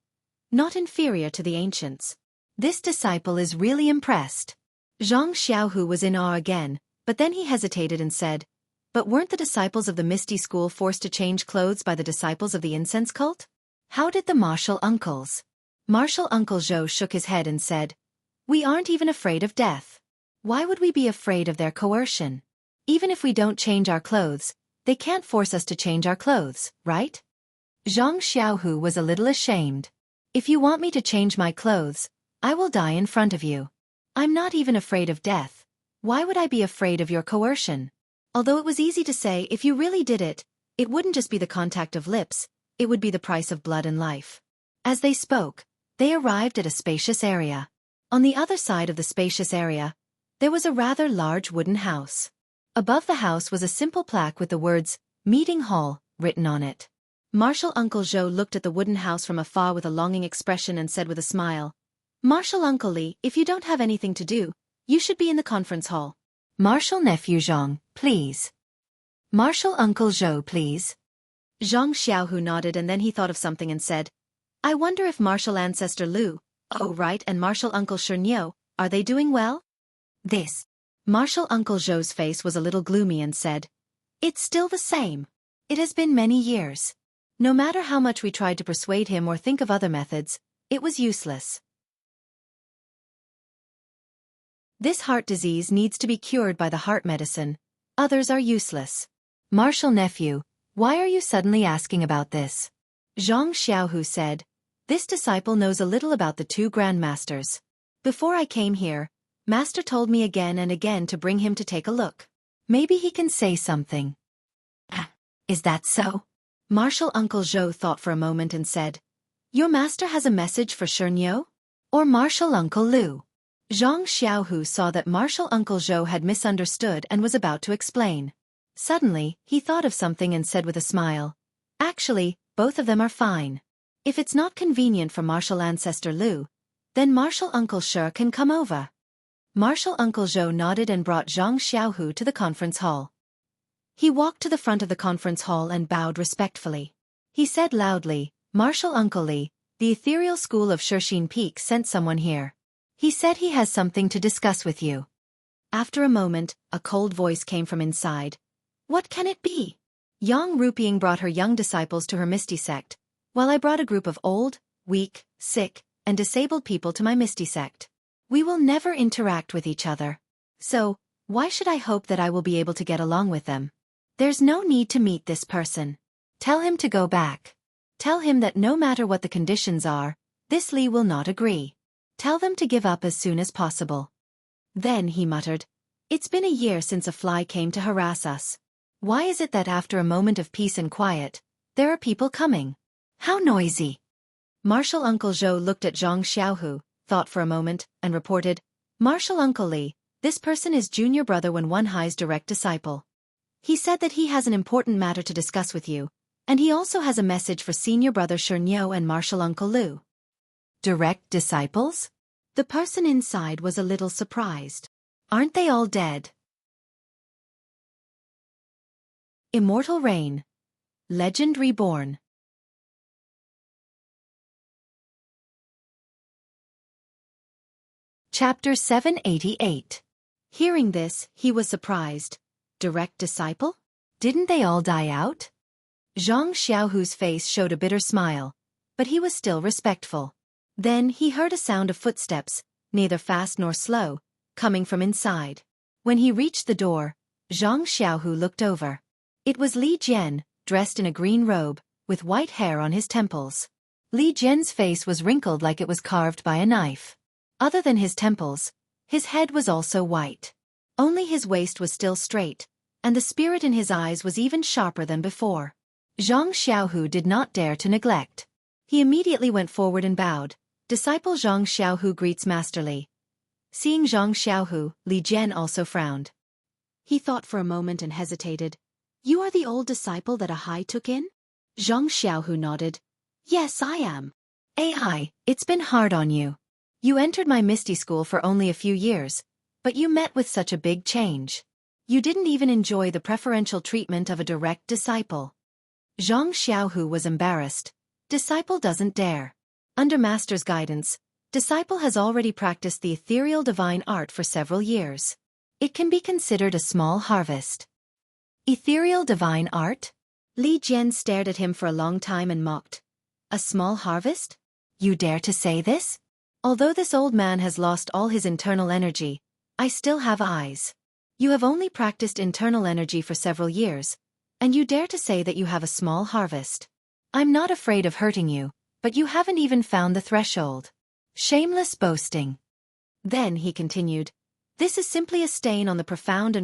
not inferior to the ancients. This disciple is really impressed. Zhang Xiaohu was in awe again, but then he hesitated and said, but weren't the disciples of the Misty School forced to change clothes by the disciples of the incense cult? How did the martial uncles? Martial Uncle Zhou shook his head and said, we aren't even afraid of death. Why would we be afraid of their coercion? Even if we don't change our clothes, they can't force us to change our clothes, right? Zhang Xiaohu was a little ashamed. If you want me to change my clothes, I will die in front of you. I'm not even afraid of death. Why would I be afraid of your coercion? Although it was easy to say if you really did it, it wouldn't just be the contact of lips, it would be the price of blood and life. As they spoke, they arrived at a spacious area. On the other side of the spacious area, there was a rather large wooden house. Above the house was a simple plaque with the words, Meeting Hall, written on it. Martial Uncle Zhou looked at the wooden house from afar with a longing expression and said with a smile, Martial Uncle Li, if you don't have anything to do, you should be in the conference hall. Martial Nephew Zhang, please. Martial Uncle Zhou, please. Zhang Xiaohu nodded and then he thought of something and said, I wonder if Martial Ancestor Lu, oh right, and Martial Uncle Shernyo, are they doing well? This. Martial Uncle Zhou's face was a little gloomy and said, it's still the same. It has been many years. No matter how much we tried to persuade him or think of other methods, it was useless. This heart disease needs to be cured by the heart medicine. Others are useless. Martial Nephew, why are you suddenly asking about this? Zhang Xiaohu said, this disciple knows a little about the two grandmasters. Before I came here, Master told me again and again to bring him to take a look. Maybe he can say something. Is that so? Martial Uncle Zhou thought for a moment and said, your master has a message for Shernyo? Or Martial Uncle Lu? Zhang Xiaohu saw that Martial Uncle Zhou had misunderstood and was about to explain. Suddenly, he thought of something and said with a smile, actually, both of them are fine. If it's not convenient for Martial Ancestor Lu, then Martial Uncle Shi can come over. Martial Uncle Zhou nodded and brought Zhang Xiaohu to the conference hall. He walked to the front of the conference hall and bowed respectfully. He said loudly, "Martial Uncle Li, the ethereal school of Shixin Peak sent someone here. He said he has something to discuss with you." After a moment, a cold voice came from inside. "What can it be?" Yang Rupiang brought her young disciples to her Misty sect, while I brought a group of old, weak, sick, and disabled people to my Misty sect. We will never interact with each other. So, why should I hope that I will be able to get along with them? There's no need to meet this person. Tell him to go back. Tell him that no matter what the conditions are, this Li will not agree. Tell them to give up as soon as possible. Then he muttered, "It's been a year since a fly came to harass us. Why is it that after a moment of peace and quiet, there are people coming? How noisy." Martial Uncle Zhou looked at Zhang Xiaohu, thought for a moment, and reported, "Martial Uncle Li, this person is junior brother Wen Wenhai's direct disciple. He said that he has an important matter to discuss with you, and he also has a message for senior brother Shernyo and Martial Uncle Lu." Direct disciples? The person inside was a little surprised. Aren't they all dead? Immortal Reign. Legend Reborn. Chapter 788. Hearing this, he was surprised. Direct disciple? Didn't they all die out? Zhang Xiaohu's face showed a bitter smile, but he was still respectful. Then he heard a sound of footsteps, neither fast nor slow, coming from inside. When he reached the door, Zhang Xiaohu looked over. It was Li Jian, dressed in a green robe, with white hair on his temples. Li Jian's face was wrinkled like it was carved by a knife. Other than his temples, his head was also white. Only his waist was still straight, and the spirit in his eyes was even sharper than before. Zhang Xiaohu did not dare to neglect. He immediately went forward and bowed. "Disciple Zhang Xiaohu greets Master Li." Seeing Zhang Xiaohu, Li Jian also frowned. He thought for a moment and hesitated. "You are the old disciple that Ahai took in?" Zhang Xiaohu nodded. "Yes, I am." "Ai, it's been hard on you. You entered my Misty School for only a few years, but you met with such a big change. You didn't even enjoy the preferential treatment of a direct disciple." Zhang Xiaohu was embarrassed. Disciple doesn't dare. Under Master's guidance, disciple has already practiced the ethereal divine art for several years. It can be considered a small harvest. Ethereal divine art? Li Jian stared at him for a long time and mocked. "A small harvest? You dare to say this? Although this old man has lost all his internal energy, I still have eyes. You have only practiced internal energy for several years, and you dare to say that you have a small harvest. I'm not afraid of hurting you, but you haven't even found the threshold. Shameless boasting." Then he continued, "This is simply a stain on the profound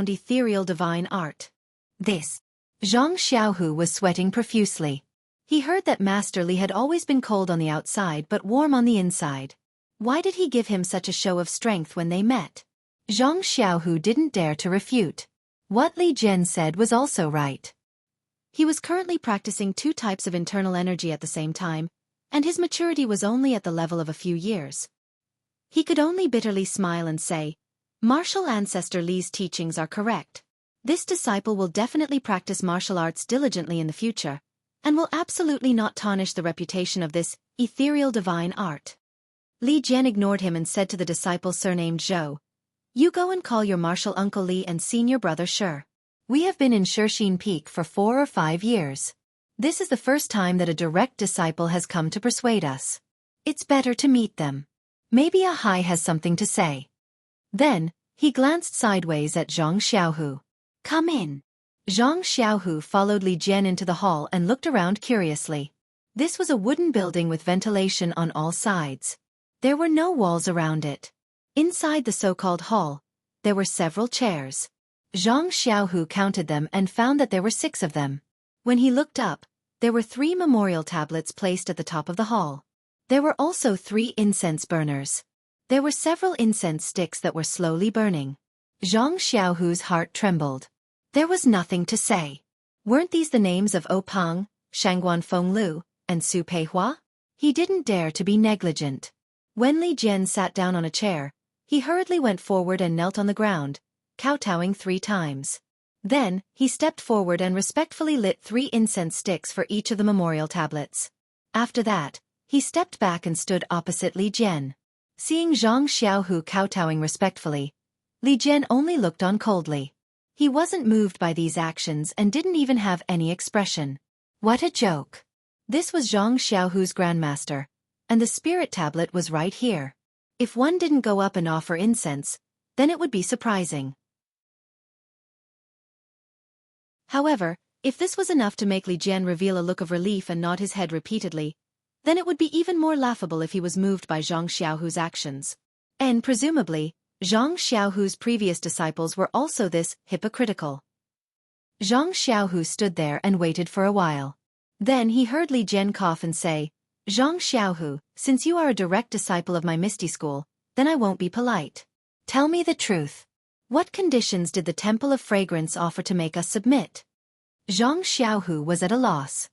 ethereal divine art." This. Zhang Xiaohu was sweating profusely. He heard that Master Li had always been cold on the outside but warm on the inside. Why did he give him such a show of strength when they met? Zhang Xiaohu didn't dare to refute. What Li Jian said was also right. He was currently practicing two types of internal energy at the same time, and his maturity was only at the level of a few years. He could only bitterly smile and say, "Martial ancestor Li's teachings are correct. This disciple will definitely practice martial arts diligently in the future, and will absolutely not tarnish the reputation of this ethereal divine art." Li Jian ignored him and said to the disciple surnamed Zhou, "You go and call your martial uncle Li and senior brother Shi. We have been in Shixin Peak for 4 or 5 years. This is the first time that a direct disciple has come to persuade us. It's better to meet them. Maybe Ahai has something to say." Then, he glanced sideways at Zhang Xiaohu. "Come in." Zhang Xiaohu followed Li Jian into the hall and looked around curiously. This was a wooden building with ventilation on all sides. There were no walls around it. Inside the so-called hall, there were several chairs. Zhang Xiaohu counted them and found that there were 6 of them. When he looked up, there were 3 memorial tablets placed at the top of the hall. There were also 3 incense burners. There were several incense sticks that were slowly burning. Zhang Xiaohu's heart trembled. There was nothing to say. Weren't these the names of O Peng, Shangguan Fenglu, and Su Peihua? He didn't dare to be negligent. When Li Jian sat down on a chair, He hurriedly went forward and knelt on the ground, kowtowing 3 times. Then, he stepped forward and respectfully lit 3 incense sticks for each of the memorial tablets. After that, he stepped back and stood opposite Li Jian. Seeing Zhang Xiaohu kowtowing respectfully, Li Jian only looked on coldly. He wasn't moved by these actions and didn't even have any expression. What a joke! This was Zhang Xiaohu's grandmaster, and the spirit tablet was right here. If one didn't go up and offer incense, then it would be surprising. However, if this was enough to make Li Jian reveal a look of relief and nod his head repeatedly, then it would be even more laughable if he was moved by Zhang Xiaohu's actions. And presumably, Zhang Xiaohu's previous disciples were also this hypocritical. Zhang Xiaohu stood there and waited for a while. Then he heard Li Jian cough and say, "Zhang Xiaohu, since you are a direct disciple of my Misty School, then I won't be polite. Tell me the truth. What conditions did the Temple of Fragrance offer to make us submit?" Zhang Xiaohu was at a loss.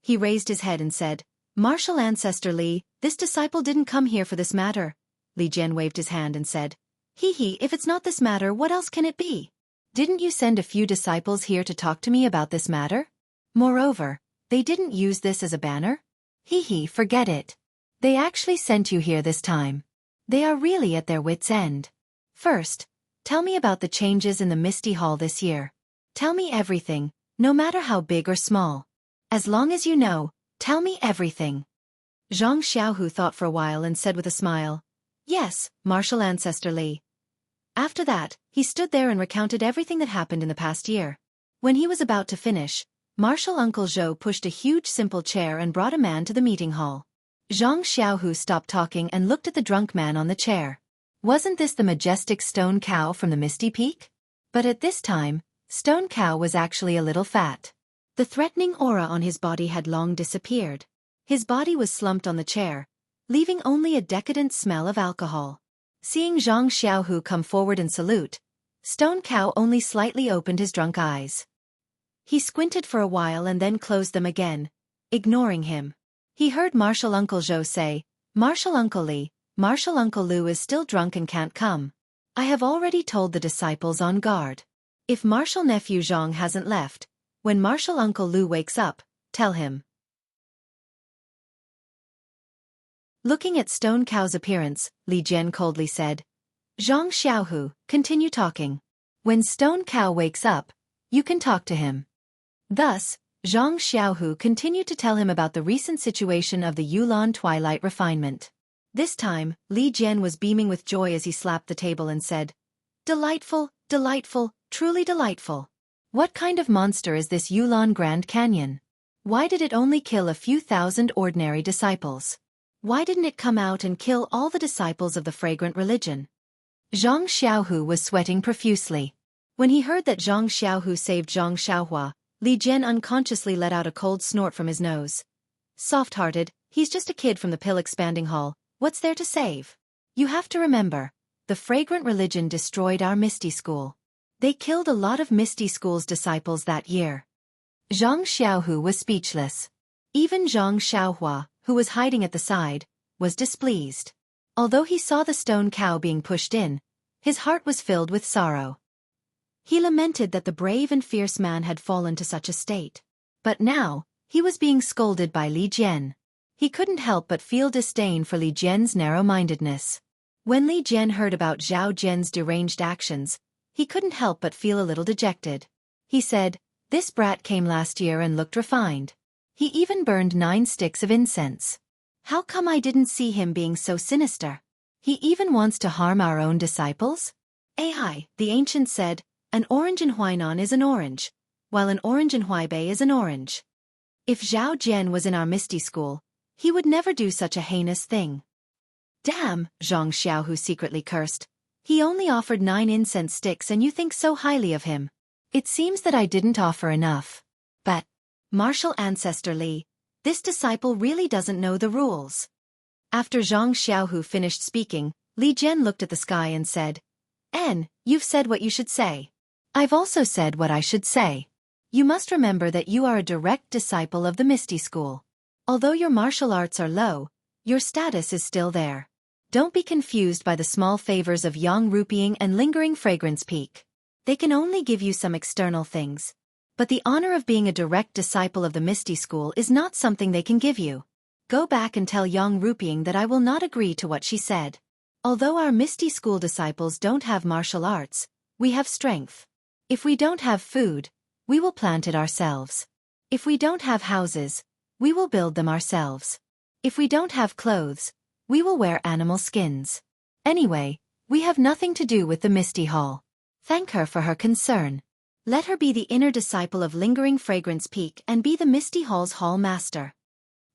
He raised his head and said, "Martial Ancestor Li, this disciple didn't come here for this matter." Li Jian waved his hand and said, "Hee, if it's not this matter, what else can it be? Didn't you send a few disciples here to talk to me about this matter? Moreover, they didn't use this as a banner? Forget it. They actually sent you here this time. They are really at their wits' end. First, tell me about the changes in the Misty Hall this year. Tell me everything, no matter how big or small. As long as you know, tell me everything." Zhang Xiaohu thought for a while and said with a smile, "Yes, Martial Ancestor Li." After that, he stood there and recounted everything that happened in the past year. When he was about to finish, Martial Uncle Zhou pushed a huge simple chair and brought a man to the meeting hall. Zhang Xiaohu stopped talking and looked at the drunk man on the chair. Wasn't this the majestic stone cow from the Misty Peak? But at this time, Stone Cow was actually a little fat. The threatening aura on his body had long disappeared. His body was slumped on the chair, leaving only a decadent smell of alcohol. Seeing Zhang Xiaohu come forward and salute, Stone Cow only slightly opened his drunk eyes. He squinted for a while and then closed them again, ignoring him. He heard Martial Uncle Zhou say, "Martial Uncle Li, Martial Uncle Lu is still drunk and can't come. I have already told the disciples on guard. If Martial Nephew Zhang hasn't left, when Martial Uncle Lu wakes up, tell him." Looking at Stone Cow's appearance, Li Jian coldly said, "Zhang Xiaohu, continue talking. When Stone Cow wakes up, you can talk to him." Thus, Zhang Xiaohu continued to tell him about the recent situation of the Yulan Twilight refinement. This time, Li Jian was beaming with joy as he slapped the table and said, "Delightful, delightful, truly delightful. What kind of monster is this Yulan Grand Canyon? Why did it only kill a few thousand ordinary disciples? Why didn't it come out and kill all the disciples of the fragrant religion?" Zhang Xiaohu was sweating profusely. When he heard that Zhang Xiaohu saved Zhang Xiaohua, Li Jian unconsciously let out a cold snort from his nose. "Soft-hearted, he's just a kid from the pill-expanding hall, what's there to save? You have to remember, the fragrant religion destroyed our Misty School. They killed a lot of Misty School's disciples that year." Zhang Xiaohu was speechless. Even Zhang Xiaohua, who was hiding at the side, was displeased. Although he saw the Stone Cow being pushed in, his heart was filled with sorrow. He lamented that the brave and fierce man had fallen to such a state. But now, he was being scolded by Li Jian. He couldn't help but feel disdain for Li Jian's narrow-mindedness. When Li Jian heard about Zhao Jian's deranged actions, he couldn't help but feel a little dejected. He said, "This brat came last year and looked refined. He even burned 9 sticks of incense. How come I didn't see him being so sinister? He even wants to harm our own disciples?" "Ai," the ancient said, "an orange in Huainan is an orange, while an orange in Huaibei is an orange. If Zhao Jian was in our Misty School, he would never do such a heinous thing." "Damn," Zhang Xiaohu secretly cursed. "He only offered 9 incense sticks and you think so highly of him. It seems that I didn't offer enough. But, Martial Ancestor Li, this disciple really doesn't know the rules." After Zhang Xiaohu finished speaking, Li Jian looked at the sky and said, "You've said what you should say. I've also said what I should say. You must remember that you are a direct disciple of the Misty School. Although your martial arts are low, your status is still there. Don't be confused by the small favors of Yang Rupeeing and Lingering Fragrance Peak. They can only give you some external things. But the honor of being a direct disciple of the Misty School is not something they can give you. Go back and tell Yang Rupeeing that I will not agree to what she said. Although our Misty School disciples don't have martial arts, we have strength. If we don't have food, we will plant it ourselves. If we don't have houses, we will build them ourselves. If we don't have clothes, we will wear animal skins. Anyway, we have nothing to do with the Misty Hall. Thank her for her concern. Let her be the inner disciple of Lingering Fragrance Peak and be the Misty Hall's hall master.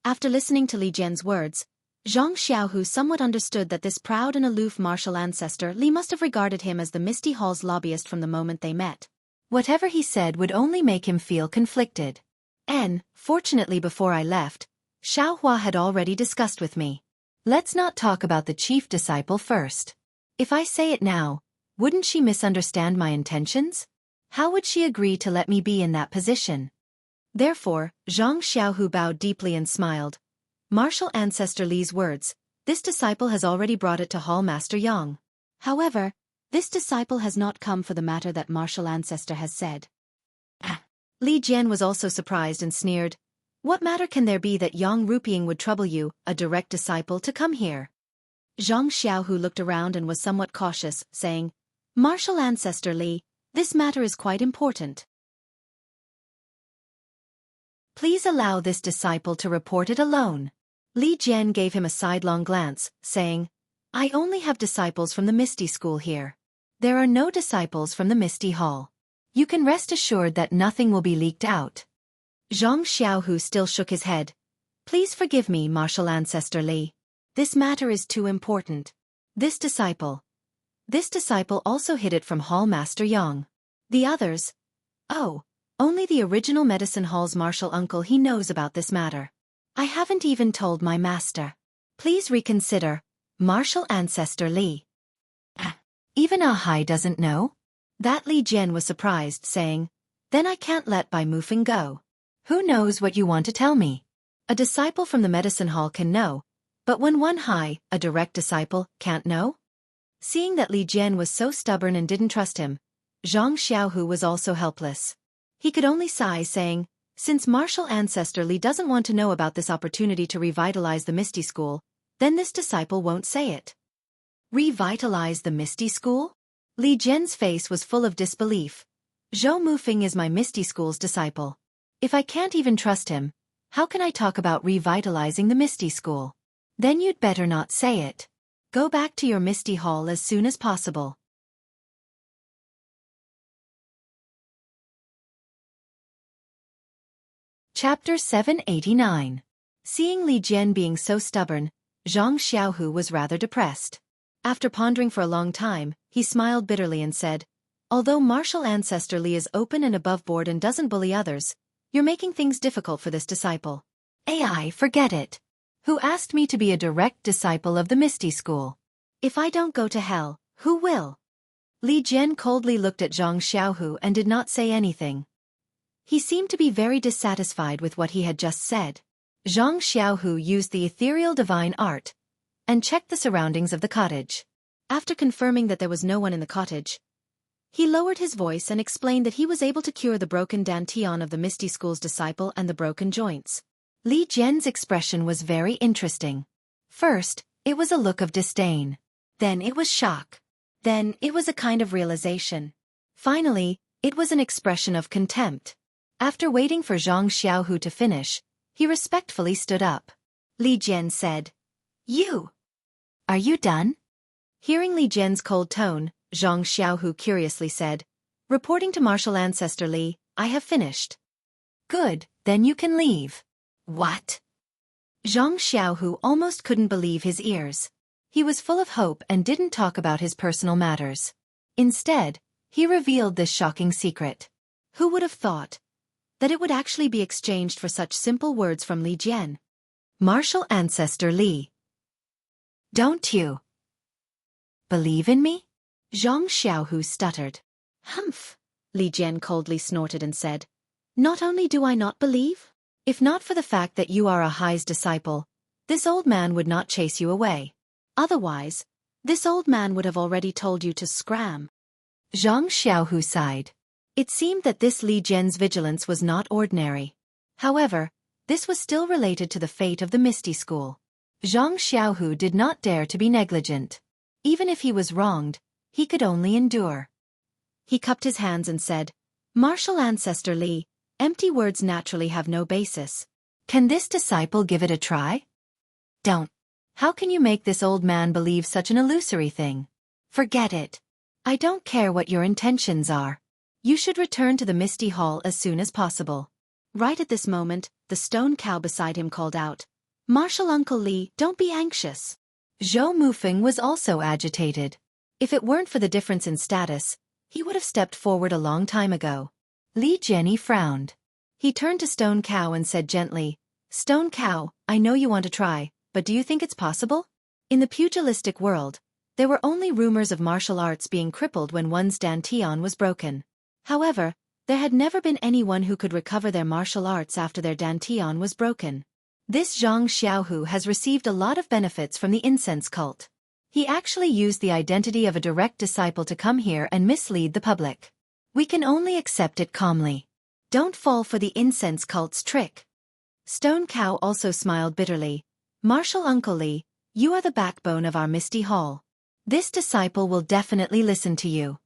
After listening to Li Jian's words, Xianxia somewhat understood that this proud and aloof martial ancestor Li must have regarded him as the Misty Hall's lobbyist from the moment they met. Whatever he said would only make him feel conflicted. Fortunately before I left, Xiaohua had already discussed with me. Let's not talk about the chief disciple first. If I say it now, wouldn't she misunderstand my intentions? How would she agree to let me be in that position? Therefore, Zhang Xiaohu bowed deeply and smiled. Martial ancestor Li's words, this disciple has already brought it to Hall Master Yang. However, this disciple has not come for the matter that martial ancestor has said. Li Jian was also surprised and sneered. What matter can there be that Yang Rupeeing would trouble you, a direct disciple, to come here? Zhang Xiaohu looked around and was somewhat cautious, saying, Martial ancestor Li, this matter is quite important. Please allow this disciple to report it alone. Li Jian gave him a sidelong glance, saying, I only have disciples from the Misty School here. There are no disciples from the Misty Hall. You can rest assured that nothing will be leaked out. Zhang Xiaohu still shook his head. Please forgive me, martial ancestor Li. This matter is too important. This disciple also hid it from Hall Master Yang. The others? Oh, only the original Medicine Hall's martial uncle he knows about this matter. I haven't even told my master. Please reconsider, martial ancestor Li. Even Ahai doesn't know? That Li Jian was surprised, saying, Then I can't let Bai Mufeng go. Who knows what you want to tell me? A disciple from the Medicine Hall can know, but when one Hai, a direct disciple, can't know? Seeing that Li Jian was so stubborn and didn't trust him, Zhang Xiaohu was also helpless. He could only sigh, saying, Since martial ancestor Li doesn't want to know about this opportunity to revitalize the Misty School, then this disciple won't say it. Revitalize the Misty School? Li Jian's face was full of disbelief. Zhou Mufeng is my Misty School's disciple. If I can't even trust him, how can I talk about revitalizing the Misty School? Then you'd better not say it. Go back to your Misty Hall as soon as possible. Chapter 789. Seeing Li Jian being so stubborn, Zhang Xiaohu was rather depressed. After pondering for a long time, he smiled bitterly and said, Although martial ancestor Li is open and above board and doesn't bully others, you're making things difficult for this disciple. AI, forget it. Who asked me to be a direct disciple of the Misty School? If I don't go to hell, who will? Li Jian coldly looked at Zhang Xiaohu and did not say anything. He seemed to be very dissatisfied with what he had just said. Zhang Xiaohu used the ethereal divine art and checked the surroundings of the cottage. After confirming that there was no one in the cottage, he lowered his voice and explained that he was able to cure the broken dantian of the Misty School's disciple and the broken joints. Li Jian's expression was very interesting. First, it was a look of disdain. Then it was shock. Then it was a kind of realization. Finally, it was an expression of contempt. After waiting for Zhang Xiaohu to finish, he respectfully stood up. Li Jian said, You! Are you done? Hearing Li Jian's cold tone, Zhang Xiaohu curiously said, Reporting to martial ancestor Li, I have finished. Good, then you can leave. What? Zhang Xiaohu almost couldn't believe his ears. He was full of hope and didn't talk about his personal matters. Instead, he revealed this shocking secret. Who would have thought that it would actually be exchanged for such simple words from Li Jian? Martial ancestor Li. Don't you believe in me? Zhang Xiaohu stuttered. Humph! Li Jian coldly snorted and said, Not only do I not believe, if not for the fact that you are a Hai's disciple, this old man would not chase you away. Otherwise, this old man would have already told you to scram. Zhang Xiaohu sighed. It seemed that this Li Jian's vigilance was not ordinary. However, this was still related to the fate of the Misty School. Zhang Xiaohu did not dare to be negligent. Even if he was wronged, he could only endure. He cupped his hands and said, "Martial Ancestor Li, empty words naturally have no basis. Can this disciple give it a try?" "Don't. How can you make this old man believe such an illusory thing? Forget it. I don't care what your intentions are. You should return to the Misty Hall as soon as possible." Right at this moment, the stone cow beside him called out, "Martial Uncle Li, don't be anxious." Zhou Mufeng was also agitated. If it weren't for the difference in status, he would have stepped forward a long time ago. Li Jianyi frowned. He turned to Stone Cow and said gently, "Stone Cow, I know you want to try, but do you think it's possible?" In the pugilistic world, there were only rumors of martial arts being crippled when one's dantian was broken. However, there had never been anyone who could recover their martial arts after their dantian was broken. This Zhang Xiaohu has received a lot of benefits from the incense cult. He actually used the identity of a direct disciple to come here and mislead the public. We can only accept it calmly. Don't fall for the incense cult's trick. Stone Cow also smiled bitterly. "Martial Uncle Li, you are the backbone of our Misty Hall. This disciple will definitely listen to you.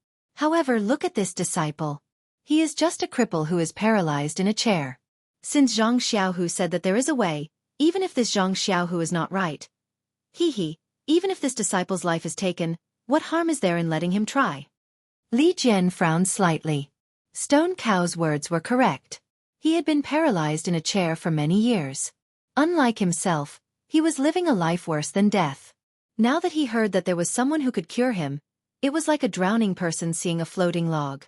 However, look at this disciple. He is just a cripple who is paralyzed in a chair." Since Zhang Xiaohu said that there is a way, even if this Zhang Xiaohu is not right. Even if this disciple's life is taken, what harm is there in letting him try? Li Jian frowned slightly. Stone Cow's words were correct. He had been paralyzed in a chair for many years. Unlike himself, he was living a life worse than death. Now that he heard that there was someone who could cure him, it was like a drowning person seeing a floating log.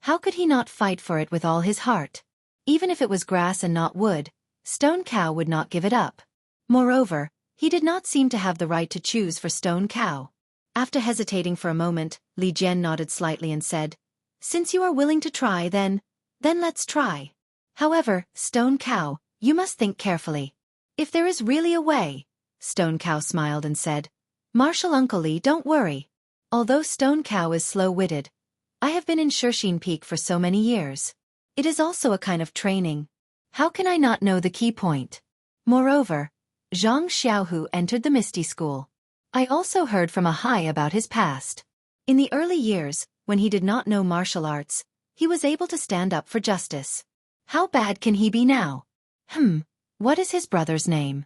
How could he not fight for it with all his heart? Even if it was grass and not wood, Stone Cow would not give it up. Moreover, he did not seem to have the right to choose for Stone Cow. After hesitating for a moment, Li Jian nodded slightly and said, "Since you are willing to try, then let's try. However, Stone Cow, you must think carefully. If there is really a way." Stone Cow smiled and said, "Martial Uncle Li, don't worry. Although Stone Cow is slow-witted, I have been in Shixin Peak for so many years. It is also a kind of training. How can I not know the key point? Moreover, Zhang Xiaohu entered the Misty School. I also heard from Ahai about his past. In the early years, when he did not know martial arts, he was able to stand up for justice. How bad can he be now? What is his brother's name?"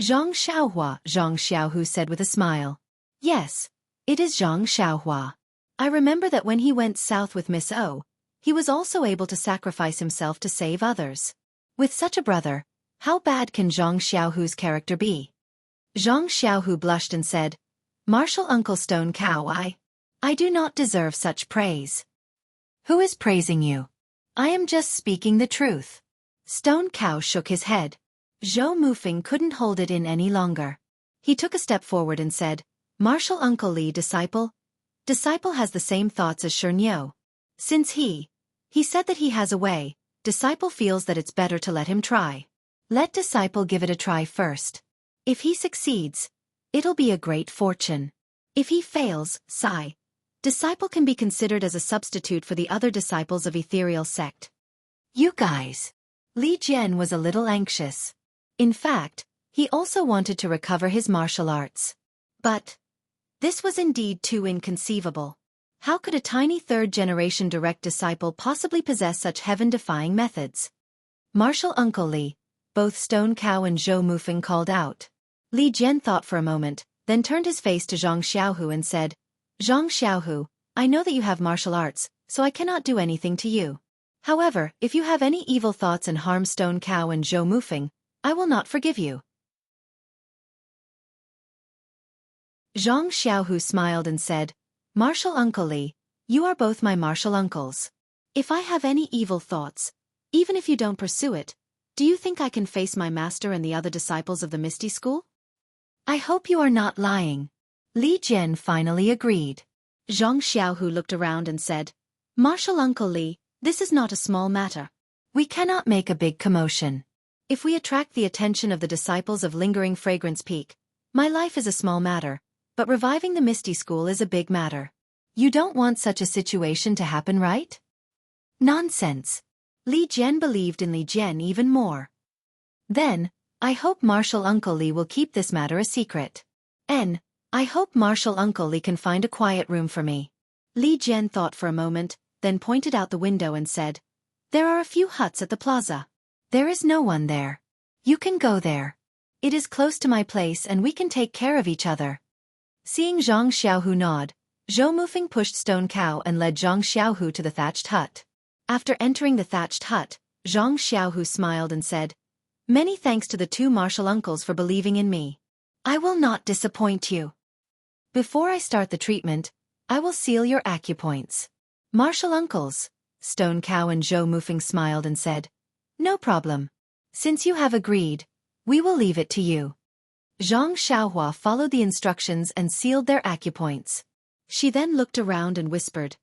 "Zhang Xiaohua," Zhang Xiaohu said with a smile. "Yes, it is Zhang Xiaohua. I remember that when he went south with Miss O, he was also able to sacrifice himself to save others. With such a brother, how bad can Zhang Xiaohu's character be?" Zhang Xiaohu blushed and said, "Martial Uncle Stone Cow, I do not deserve such praise." "Who is praising you? I am just speaking the truth." Stone Cow shook his head. Zhou Mufeng couldn't hold it in any longer. He took a step forward and said, "Martial Uncle Li, disciple has the same thoughts as Xianxia. Since he said that he has a way, disciple feels that it's better to let him try. Let disciple give it a try first. If he succeeds, it'll be a great fortune. If he fails, disciple can be considered as a substitute for the other disciples of ethereal sect." "You guys." Li Jian was a little anxious. In fact, he also wanted to recover his martial arts. But this was indeed too inconceivable. How could a tiny third-generation direct disciple possibly possess such heaven-defying methods? "Martial Uncle Li," both Stone Cow and Zhou Mufeng called out. Li Jian thought for a moment, then turned his face to Zhang Xiaohu and said, "Zhang Xiaohu, I know that you have martial arts, so I cannot do anything to you. However, if you have any evil thoughts and harm Stone Cow and Zhou Mufeng, I will not forgive you." Zhang Xiaohu smiled and said, "Martial Uncle Li, you are both my martial uncles. If I have any evil thoughts, even if you don't pursue it, do you think I can face my master and the other disciples of the Misty School?" "I hope you are not lying." Li Jian finally agreed. Zhang Xiaohu looked around and said, "Martial Uncle Li, this is not a small matter. We cannot make a big commotion. If we attract the attention of the disciples of Lingering Fragrance Peak, my life is a small matter, but reviving the Misty School is a big matter. You don't want such a situation to happen, right? Nonsense. Li Jian believed in Li Jian even more. Then, I hope Martial Uncle Li will keep this matter a secret. I hope Martial Uncle Li can find a quiet room for me. Li Jian thought for a moment, then pointed out the window and said, "There are a few huts at the plaza. There is no one there. You can go there. It is close to my place and we can take care of each other." Seeing Zhang Xiaohu nod, Zhou Mufeng pushed Stone Cow and led Zhang Xiaohu to the thatched hut. After entering the thatched hut, Zhang Xiaohu smiled and said, "Many thanks to the two martial uncles for believing in me. I will not disappoint you. Before I start the treatment, I will seal your acupoints." "Martial uncles," Stone Cow and Zhou Mufeng smiled and said, "No problem. Since you have agreed, we will leave it to you." Zhang Xiaohua followed the instructions and sealed their acupoints. She then looked around and whispered,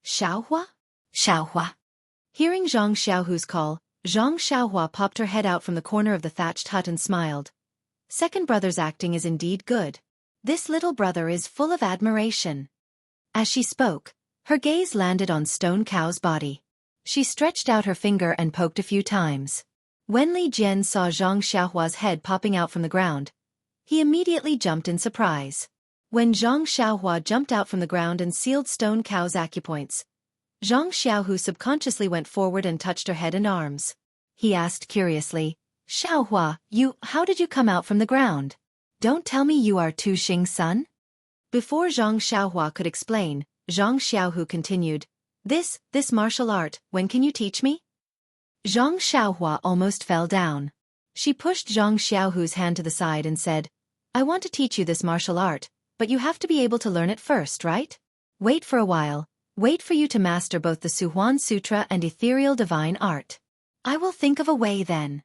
"Xiaohua? Xiaohua." Hearing Zhang Xiaohu's call, Zhang Xiaohua popped her head out from the corner of the thatched hut and smiled. Second brother's acting is indeed good. This little brother is full of admiration. As she spoke, her gaze landed on Stone Cow's body. She stretched out her finger and poked a few times. When Li Jian saw Zhang Xiaohua's head popping out from the ground, he immediately jumped in surprise. When Zhang Xiaohua jumped out from the ground and sealed Stone Cow's acupoints, Zhang Xiaohu subconsciously went forward and touched her head and arms. He asked curiously, "Xiaohua, how did you come out from the ground? Don't tell me you are Tu Xing's son?" Before Zhang Xiaohua could explain, Zhang Xiaohu continued, This martial art, when can you teach me?" Zhang Xiaohua almost fell down. She pushed Zhang Xiaohu's hand to the side and said, "I want to teach you this martial art, but you have to be able to learn it first, right? Wait for a while. Wait for you to master both the Suhuan Sutra and ethereal divine art. I will think of a way then."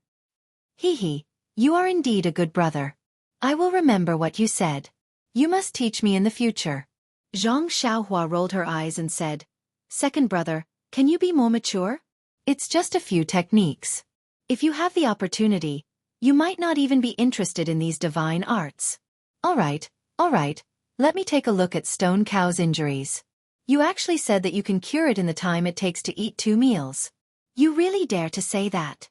"Hee, you are indeed a good brother. I will remember what you said. You must teach me in the future." Zhang Xiaohua rolled her eyes and said, "Second brother, can you be more mature? It's just a few techniques. If you have the opportunity, you might not even be interested in these divine arts." All right, let me take a look at Stone Cow's injuries. You actually said that you can cure it in the time it takes to eat 2 meals. You really dare to say that?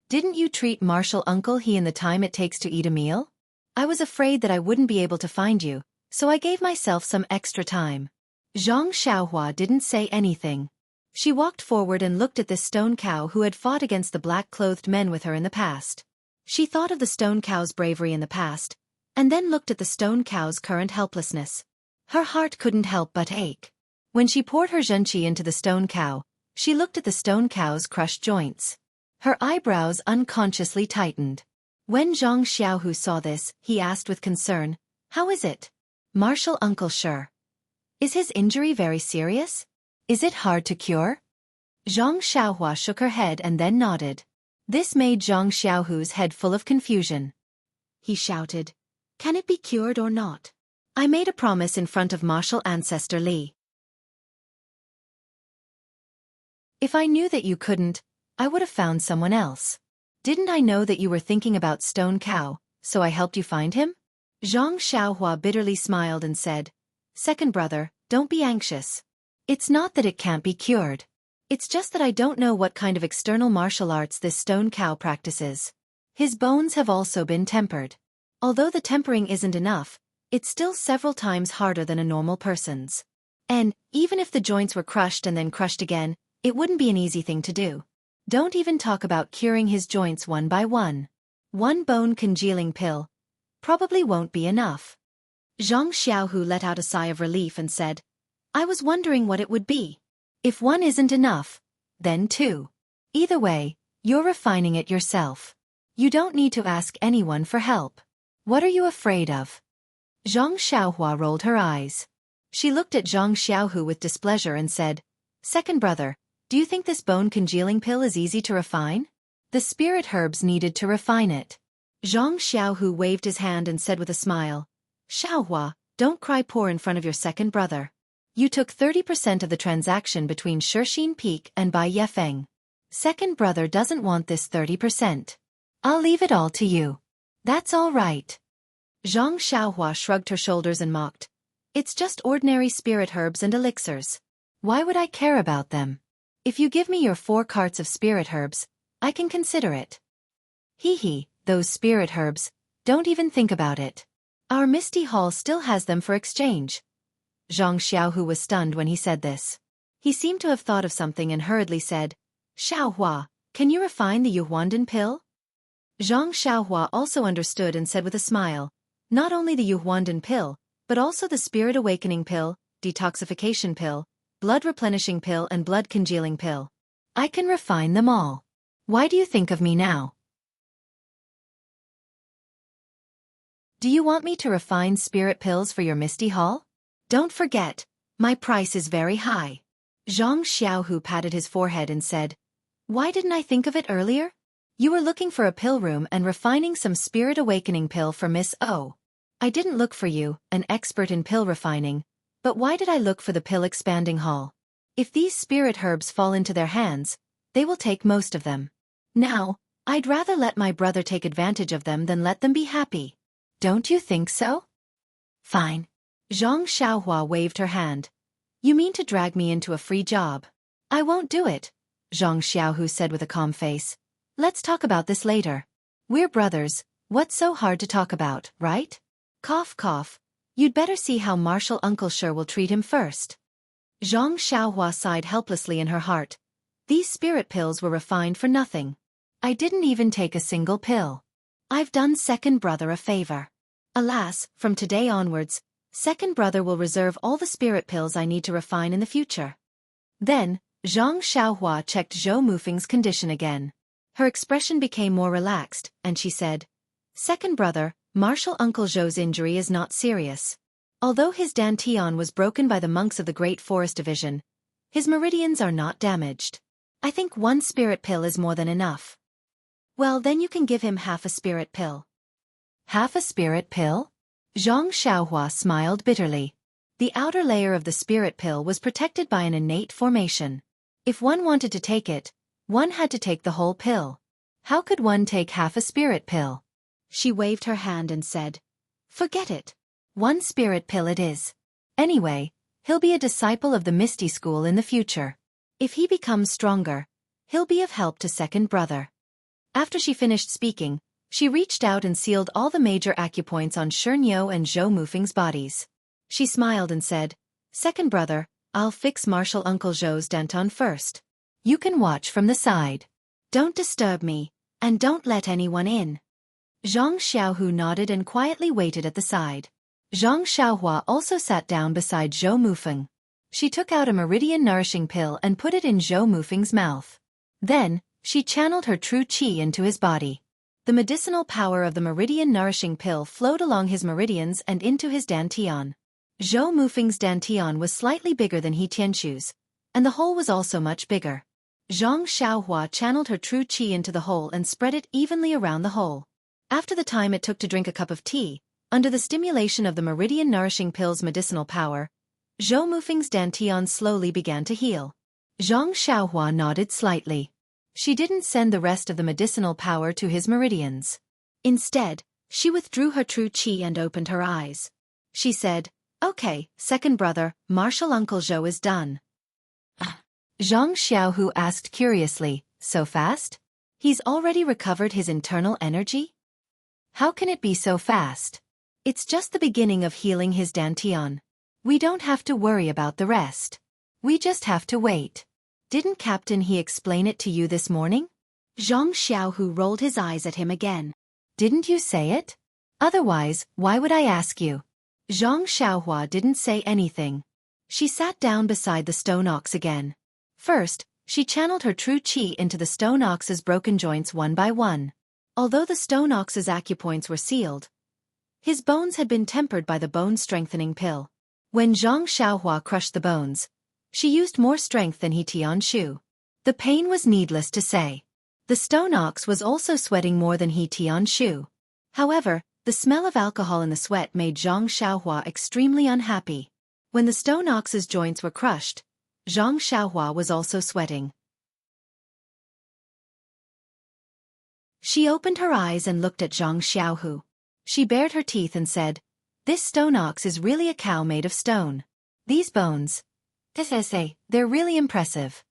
Didn't you treat Martial Uncle He in the time it takes to eat a meal? I was afraid that I wouldn't be able to find you, so I gave myself some extra time. Zhang Xiaohua didn't say anything. She walked forward and looked at this Stone Cow who had fought against the black-clothed men with her in the past. She thought of the Stone Cow's bravery in the past, and then looked at the Stone Cow's current helplessness. Her heart couldn't help but ache. When she poured her zhenqi into the Stone Cow, she looked at the Stone Cow's crushed joints. Her eyebrows unconsciously tightened. When Zhang Xiaohu saw this, he asked with concern, "How is it? Martial Uncle sure. Is his injury very serious? Is it hard to cure?" Zhang Xiaohua shook her head and then nodded. This made Zhang Xiaohu's head full of confusion. He shouted, "Can it be cured or not? I made a promise in front of martial ancestor Li. If I knew that you couldn't, I would have found someone else. Didn't I know that you were thinking about Stone Cow, so I helped you find him?" Zhang Xiaohua bitterly smiled and said, "Second brother, don't be anxious. It's not that it can't be cured. It's just that I don't know what kind of external martial arts this Stone Cow practices. His bones have also been tempered. Although the tempering isn't enough, it's still several times harder than a normal person's. And, even if the joints were crushed and then crushed again, it wouldn't be an easy thing to do. Don't even talk about curing his joints one by one. One bone congealing pill probably won't be enough." Zhang Xiaohu let out a sigh of relief and said, "I was wondering what it would be. If one isn't enough, then 2. Either way, you're refining it yourself. You don't need to ask anyone for help. What are you afraid of?" Zhang Xiaohua rolled her eyes. She looked at Zhang Xiaohu with displeasure and said, "Second brother, do you think this bone congealing pill is easy to refine? The spirit herbs needed to refine it." Zhang Xiaohu waved his hand and said with a smile, "Xiaohua, don't cry poor in front of your second brother. You took 30% of the transaction between Shixin Peak and Bai Yefeng. Second brother doesn't want this 30%. I'll leave it all to you. That's all right. Zhang Xiaohua shrugged her shoulders and mocked. It's just ordinary spirit herbs and elixirs. Why would I care about them? If you give me your 4 carts of spirit herbs, I can consider it. Hee, those spirit herbs, don't even think about it. Our Misty Hall still has them for exchange. Zhang Xiaohu was stunned when he said this. He seemed to have thought of something and hurriedly said, Xiaohua, can you refine the Yuhuandan pill? Zhang Xiaohua also understood and said with a smile, not only the Yuhuandan pill, but also the Spirit Awakening pill, Detoxification pill, Blood Replenishing pill and Blood Congealing pill. I can refine them all. Why do you think of me now? Do you want me to refine spirit pills for your Misty Hall? Don't forget, my price is very high. Zhang Xiaohu patted his forehead and said, Why didn't I think of it earlier? You were looking for a pill room and refining some Spirit Awakening pill for Miss O. I didn't look for you, an expert in pill refining, but why did I look for the pill expanding hall? If these spirit herbs fall into their hands, they will take most of them. Now, I'd rather let my brother take advantage of them than let them be happy. Don't you think so? Fine. Zhang Xiaohua waved her hand. You mean to drag me into a free job? I won't do it, Zhang Xiaohu said with a calm face. Let's talk about this later. We're brothers, what's so hard to talk about, right? Cough cough. You'd better see how Martial Uncle Sure will treat him first. Zhang Xiaohua sighed helplessly in her heart. These spirit pills were refined for nothing. I didn't even take a single pill. I've done second brother a favor. Alas, from today onwards, second brother will reserve all the spirit pills I need to refine in the future. Then, Zhang Xiaohua checked Zhou Mufeng's condition again. Her expression became more relaxed, and she said, Second brother, Martial Uncle Zhou's injury is not serious. Although his dantian was broken by the monks of the Great Forest Division, his meridians are not damaged. I think 1 spirit pill is more than enough. Well, then you can give him half a spirit pill. Half a spirit pill? Zhang Xiaohua smiled bitterly. The outer layer of the spirit pill was protected by an innate formation. If one wanted to take it, one had to take the whole pill. How could one take half a spirit pill? She waved her hand and said, Forget it. 1 spirit pill it is. Anyway, he'll be a disciple of the Misty School in the future. If he becomes stronger, he'll be of help to second brother. After she finished speaking, she reached out and sealed all the major acupoints on Xianxia and Zhou Mufeng's bodies. She smiled and said, Second brother, I'll fix Martial Uncle Zhou's danton first. You can watch from the side. Don't disturb me, and don't let anyone in. Zhang Xiaohu nodded and quietly waited at the side. Zhang Xiaohua also sat down beside Zhou Mufeng. She took out a meridian nourishing pill and put it in Zhou Mufeng's mouth. Then, she channeled her true qi into his body. The medicinal power of the meridian nourishing pill flowed along his meridians and into his dantian. Zhou Mufeng's dantian was slightly bigger than He Tianxu's, and the hole was also much bigger. Zhang Xiaohua channeled her true qi into the hole and spread it evenly around the hole. After the time it took to drink a cup of tea, under the stimulation of the meridian nourishing pill's medicinal power, Zhou Mufeng's dantian slowly began to heal. Zhang Xiaohua nodded slightly. She didn't send the rest of the medicinal power to his meridians. Instead, she withdrew her true qi and opened her eyes. She said, Okay, second brother, Martial Uncle Zhou is done. Zhang Xiaohu asked curiously, So fast? He's already recovered his internal energy? How can it be so fast? It's just the beginning of healing his dantian. We don't have to worry about the rest. We just have to wait. Didn't Captain He explain it to you this morning? Zhang Xiaohu rolled his eyes at him again. Didn't you say it? Otherwise, why would I ask you? Zhang Xiaohua didn't say anything. She sat down beside the stone ox again. First, she channeled her true qi into the stone ox's broken joints one by one. Although the stone ox's acupoints were sealed, his bones had been tempered by the bone-strengthening pill. When Zhang Xiaohua crushed the bones, she used more strength than He Tianxu. The pain was needless to say. The stone ox was also sweating more than He Tianxu. However, the smell of alcohol in the sweat made Zhang Xiaohua extremely unhappy. When the stone ox's joints were crushed, Zhang Xiaohua was also sweating. She opened her eyes and looked at Zhang Xiaohu. She bared her teeth and said, "This stone ox is really a cow made of stone. These bones, they're really impressive.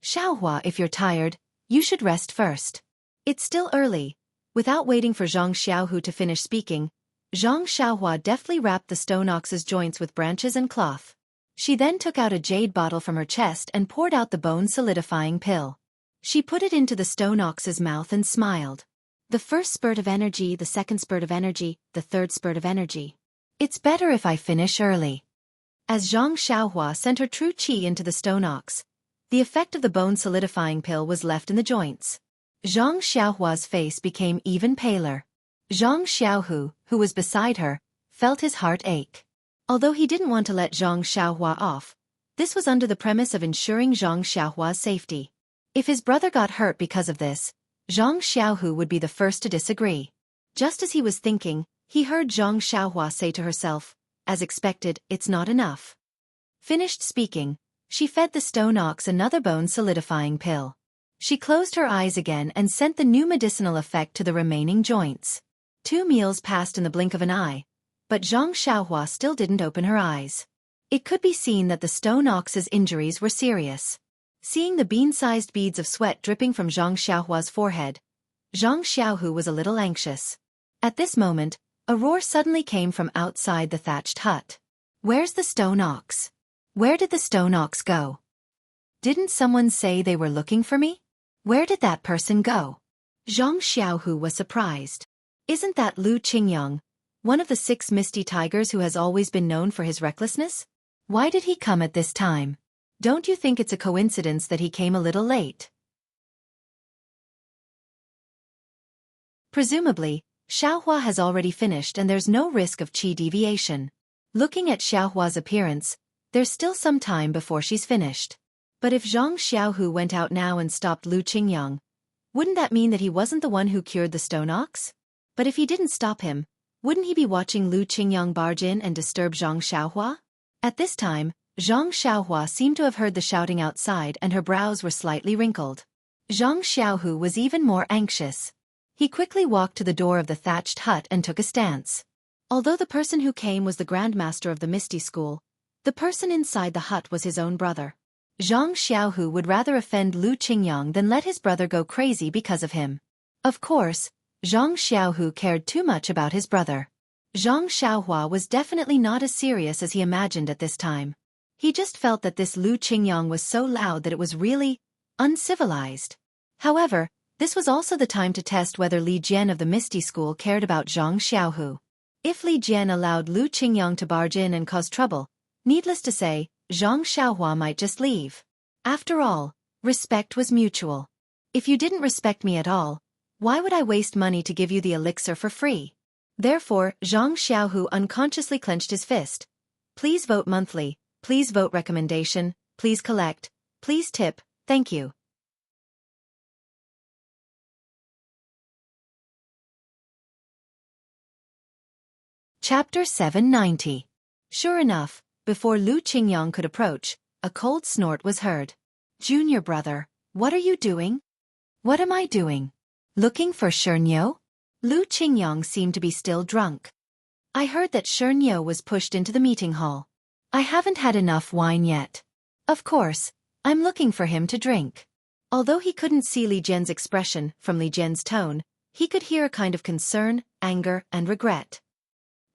Xiaohua, if you're tired, you should rest first. It's still early." Without waiting for Zhang Xiaohu to finish speaking, Zhang Xiaohua deftly wrapped the stone ox's joints with branches and cloth. She then took out a jade bottle from her chest and poured out the bone-solidifying pill. She put it into the stone ox's mouth and smiled. The first spurt of energy, the second spurt of energy, the third spurt of energy. It's better if I finish early. As Zhang Xiaohua sent her true qi into the stone ox, the effect of the bone-solidifying pill was left in the joints. Zhang Xiaohua's face became even paler. Zhang Xiaohu, who was beside her, felt his heart ache. Although he didn't want to let Zhang Xiaohua off, this was under the premise of ensuring Zhang Xiaohua's safety. If his brother got hurt because of this, Zhang Xiaohu would be the first to disagree. Just as he was thinking, he heard Zhang Xiaohua say to herself, as expected, "It's not enough." Finished speaking, she fed the stone ox another bone-solidifying pill. She closed her eyes again and sent the new medicinal effect to the remaining joints. 2 meals passed in the blink of an eye, but Zhang Xiaohua still didn't open her eyes. It could be seen that the stone ox's injuries were serious. Seeing the bean-sized beads of sweat dripping from Zhang Xiaohua's forehead, Zhang Xiaohu was a little anxious. At this moment, a roar suddenly came from outside the thatched hut. "Where's the stone ox? Where did the stone ox go? Didn't someone say they were looking for me? Where did that person go?" Zhang Xiaohu was surprised. "Isn't that Lu Qingyang, one of the 6 misty tigers who has always been known for his recklessness? Why did he come at this time? Don't you think it's a coincidence that he came a little late?" Presumably, Xiaohua has already finished and there's no risk of qi deviation. Looking at Xiaohua's appearance, there's still some time before she's finished. But if Zhang Xiaohu went out now and stopped Lu Qingyang, wouldn't that mean that he wasn't the one who cured the stone ox? But if he didn't stop him, wouldn't he be watching Lu Qingyang barge in and disturb Zhang Xiaohua? At this time, Zhang Xiaohua seemed to have heard the shouting outside and her brows were slightly wrinkled. Zhang Xiaohu was even more anxious. He quickly walked to the door of the thatched hut and took a stance. Although the person who came was the grandmaster of the Misty School, the person inside the hut was his own brother. Zhang Xiaohu would rather offend Lu Qingyang than let his brother go crazy because of him. Of course, Zhang Xiaohu cared too much about his brother. Zhang Xiaohua was definitely not as serious as he imagined at this time. He just felt that this Lu Qingyang was so loud that it was really uncivilized. However, this was also the time to test whether Li Jian of the Misty School cared about Zhang Xiaohu. If Li Jian allowed Lu Qingyang to barge in and cause trouble, needless to say, Zhang Xiaohua might just leave. After all, respect was mutual. If you didn't respect me at all, why would I waste money to give you the elixir for free? Therefore, Zhang Xiaohu unconsciously clenched his fist. Please vote monthly, please vote recommendation, please collect, please tip, thank you. Chapter 790. Sure enough, before Lu Qingyang could approach, a cold snort was heard. "Junior brother, what are you doing?" "What am I doing? Looking for Xianxia?" Lu Qingyang seemed to be still drunk. "I heard that Xianxia was pushed into the meeting hall. I haven't had enough wine yet. Of course, I'm looking for him to drink." Although he couldn't see Li Jian's expression from Li Jian's tone, he could hear a kind of concern, anger, and regret.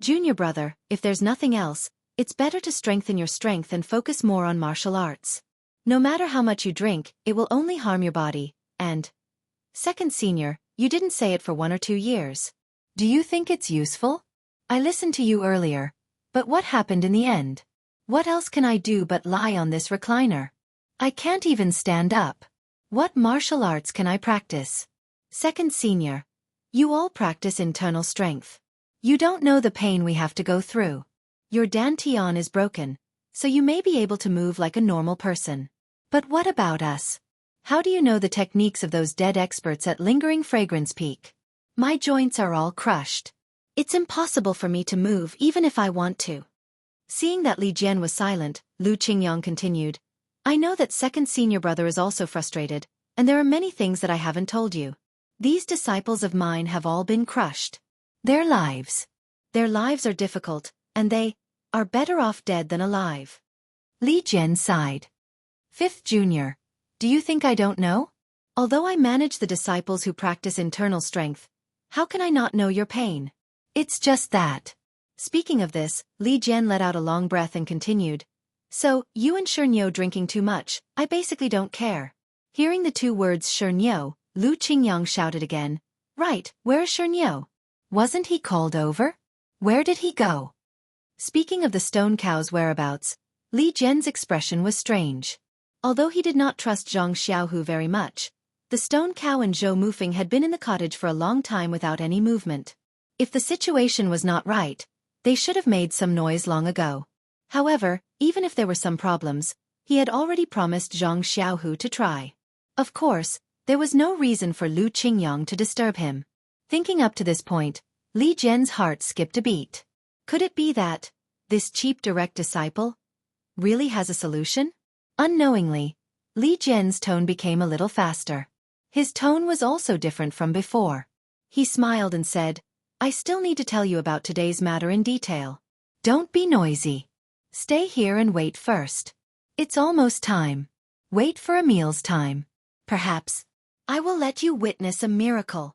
"Junior brother, if there's nothing else, it's better to strengthen your strength and focus more on martial arts. No matter how much you drink, it will only harm your body, and... Second senior, you didn't say it for 1 or 2 years. Do you think it's useful? I listened to you earlier, but what happened in the end? What else can I do but lie on this recliner? I can't even stand up. What martial arts can I practice? Second senior, you all practice internal strength. You don't know the pain we have to go through. Your dantian is broken, so you may be able to move like a normal person. But what about us? How do you know the techniques of those dead experts at Lingering Fragrance Peak? My joints are all crushed. It's impossible for me to move even if I want to." Seeing that Li Jian was silent, Lu Qingyang continued, "I know that second senior brother is also frustrated, and there are many things that I haven't told you. These disciples of mine have all been crushed. Their lives are difficult, and they are better off dead than alive. Li Jian sighed. Fifth Junior, do you think I don't know? Although I manage the disciples who practice internal strength, how can I not know your pain? It's just that. Speaking of this, Li Jian let out a long breath and continued. So, you and Shernyo drinking too much, I basically don't care. Hearing the two words Shernyo, Lu Qingyang shouted again. Right, where is Xianxia? Wasn't he called over? Where did he go? Speaking of the stone cow's whereabouts, Li Jian's expression was strange. Although he did not trust Zhang Xiaohu very much, the stone cow and Zhou Mufeng had been in the cottage for a long time without any movement. If the situation was not right, they should have made some noise long ago. However, even if there were some problems, he had already promised Zhang Xiaohu to try. Of course, there was no reason for Lu Qingyang to disturb him. Thinking up to this point, Li Jian's heart skipped a beat. Could it be that this cheap direct disciple really has a solution? Unknowingly, Li Jian's tone became a little faster. His tone was also different from before. He smiled and said, I still need to tell you about today's matter in detail. Don't be noisy. Stay here and wait first. It's almost time. Wait for Emil's time. Perhaps I will let you witness a miracle.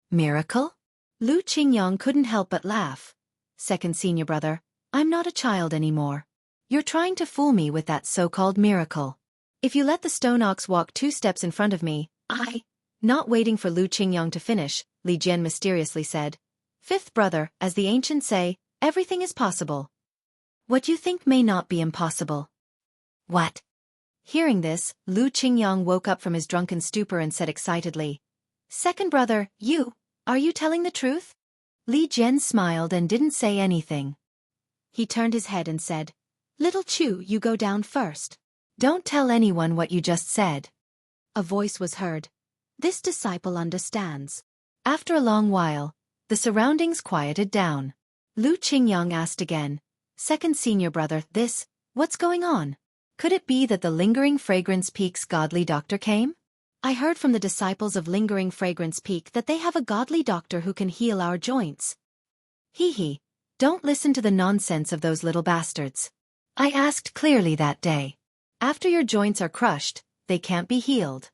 Miracle? Lu Qingyang couldn't help but laugh. Second senior brother, I'm not a child anymore. You're trying to fool me with that so-called miracle. If you let the stone ox walk 2 steps in front of me, Not waiting for Lu Qingyang to finish, Li Jian mysteriously said. Fifth brother, as the ancients say, everything is possible. What you think may not be impossible. What? Hearing this, Lu Qingyang woke up from his drunken stupor and said excitedly. Second brother, are you telling the truth? Li Jian smiled and didn't say anything. He turned his head and said, Little Chu, you go down first. Don't tell anyone what you just said. A voice was heard. This disciple understands. After a long while, the surroundings quieted down. Lu Qingyang asked again, Second senior brother, what's going on? Could it be that the Lingering Fragrance Peak's godly doctor came? I heard from the disciples of Lingering Fragrance Peak that they have a godly doctor who can heal our joints. Hee, don't listen to the nonsense of those little bastards. I asked clearly that day. After your joints are crushed, they can't be healed.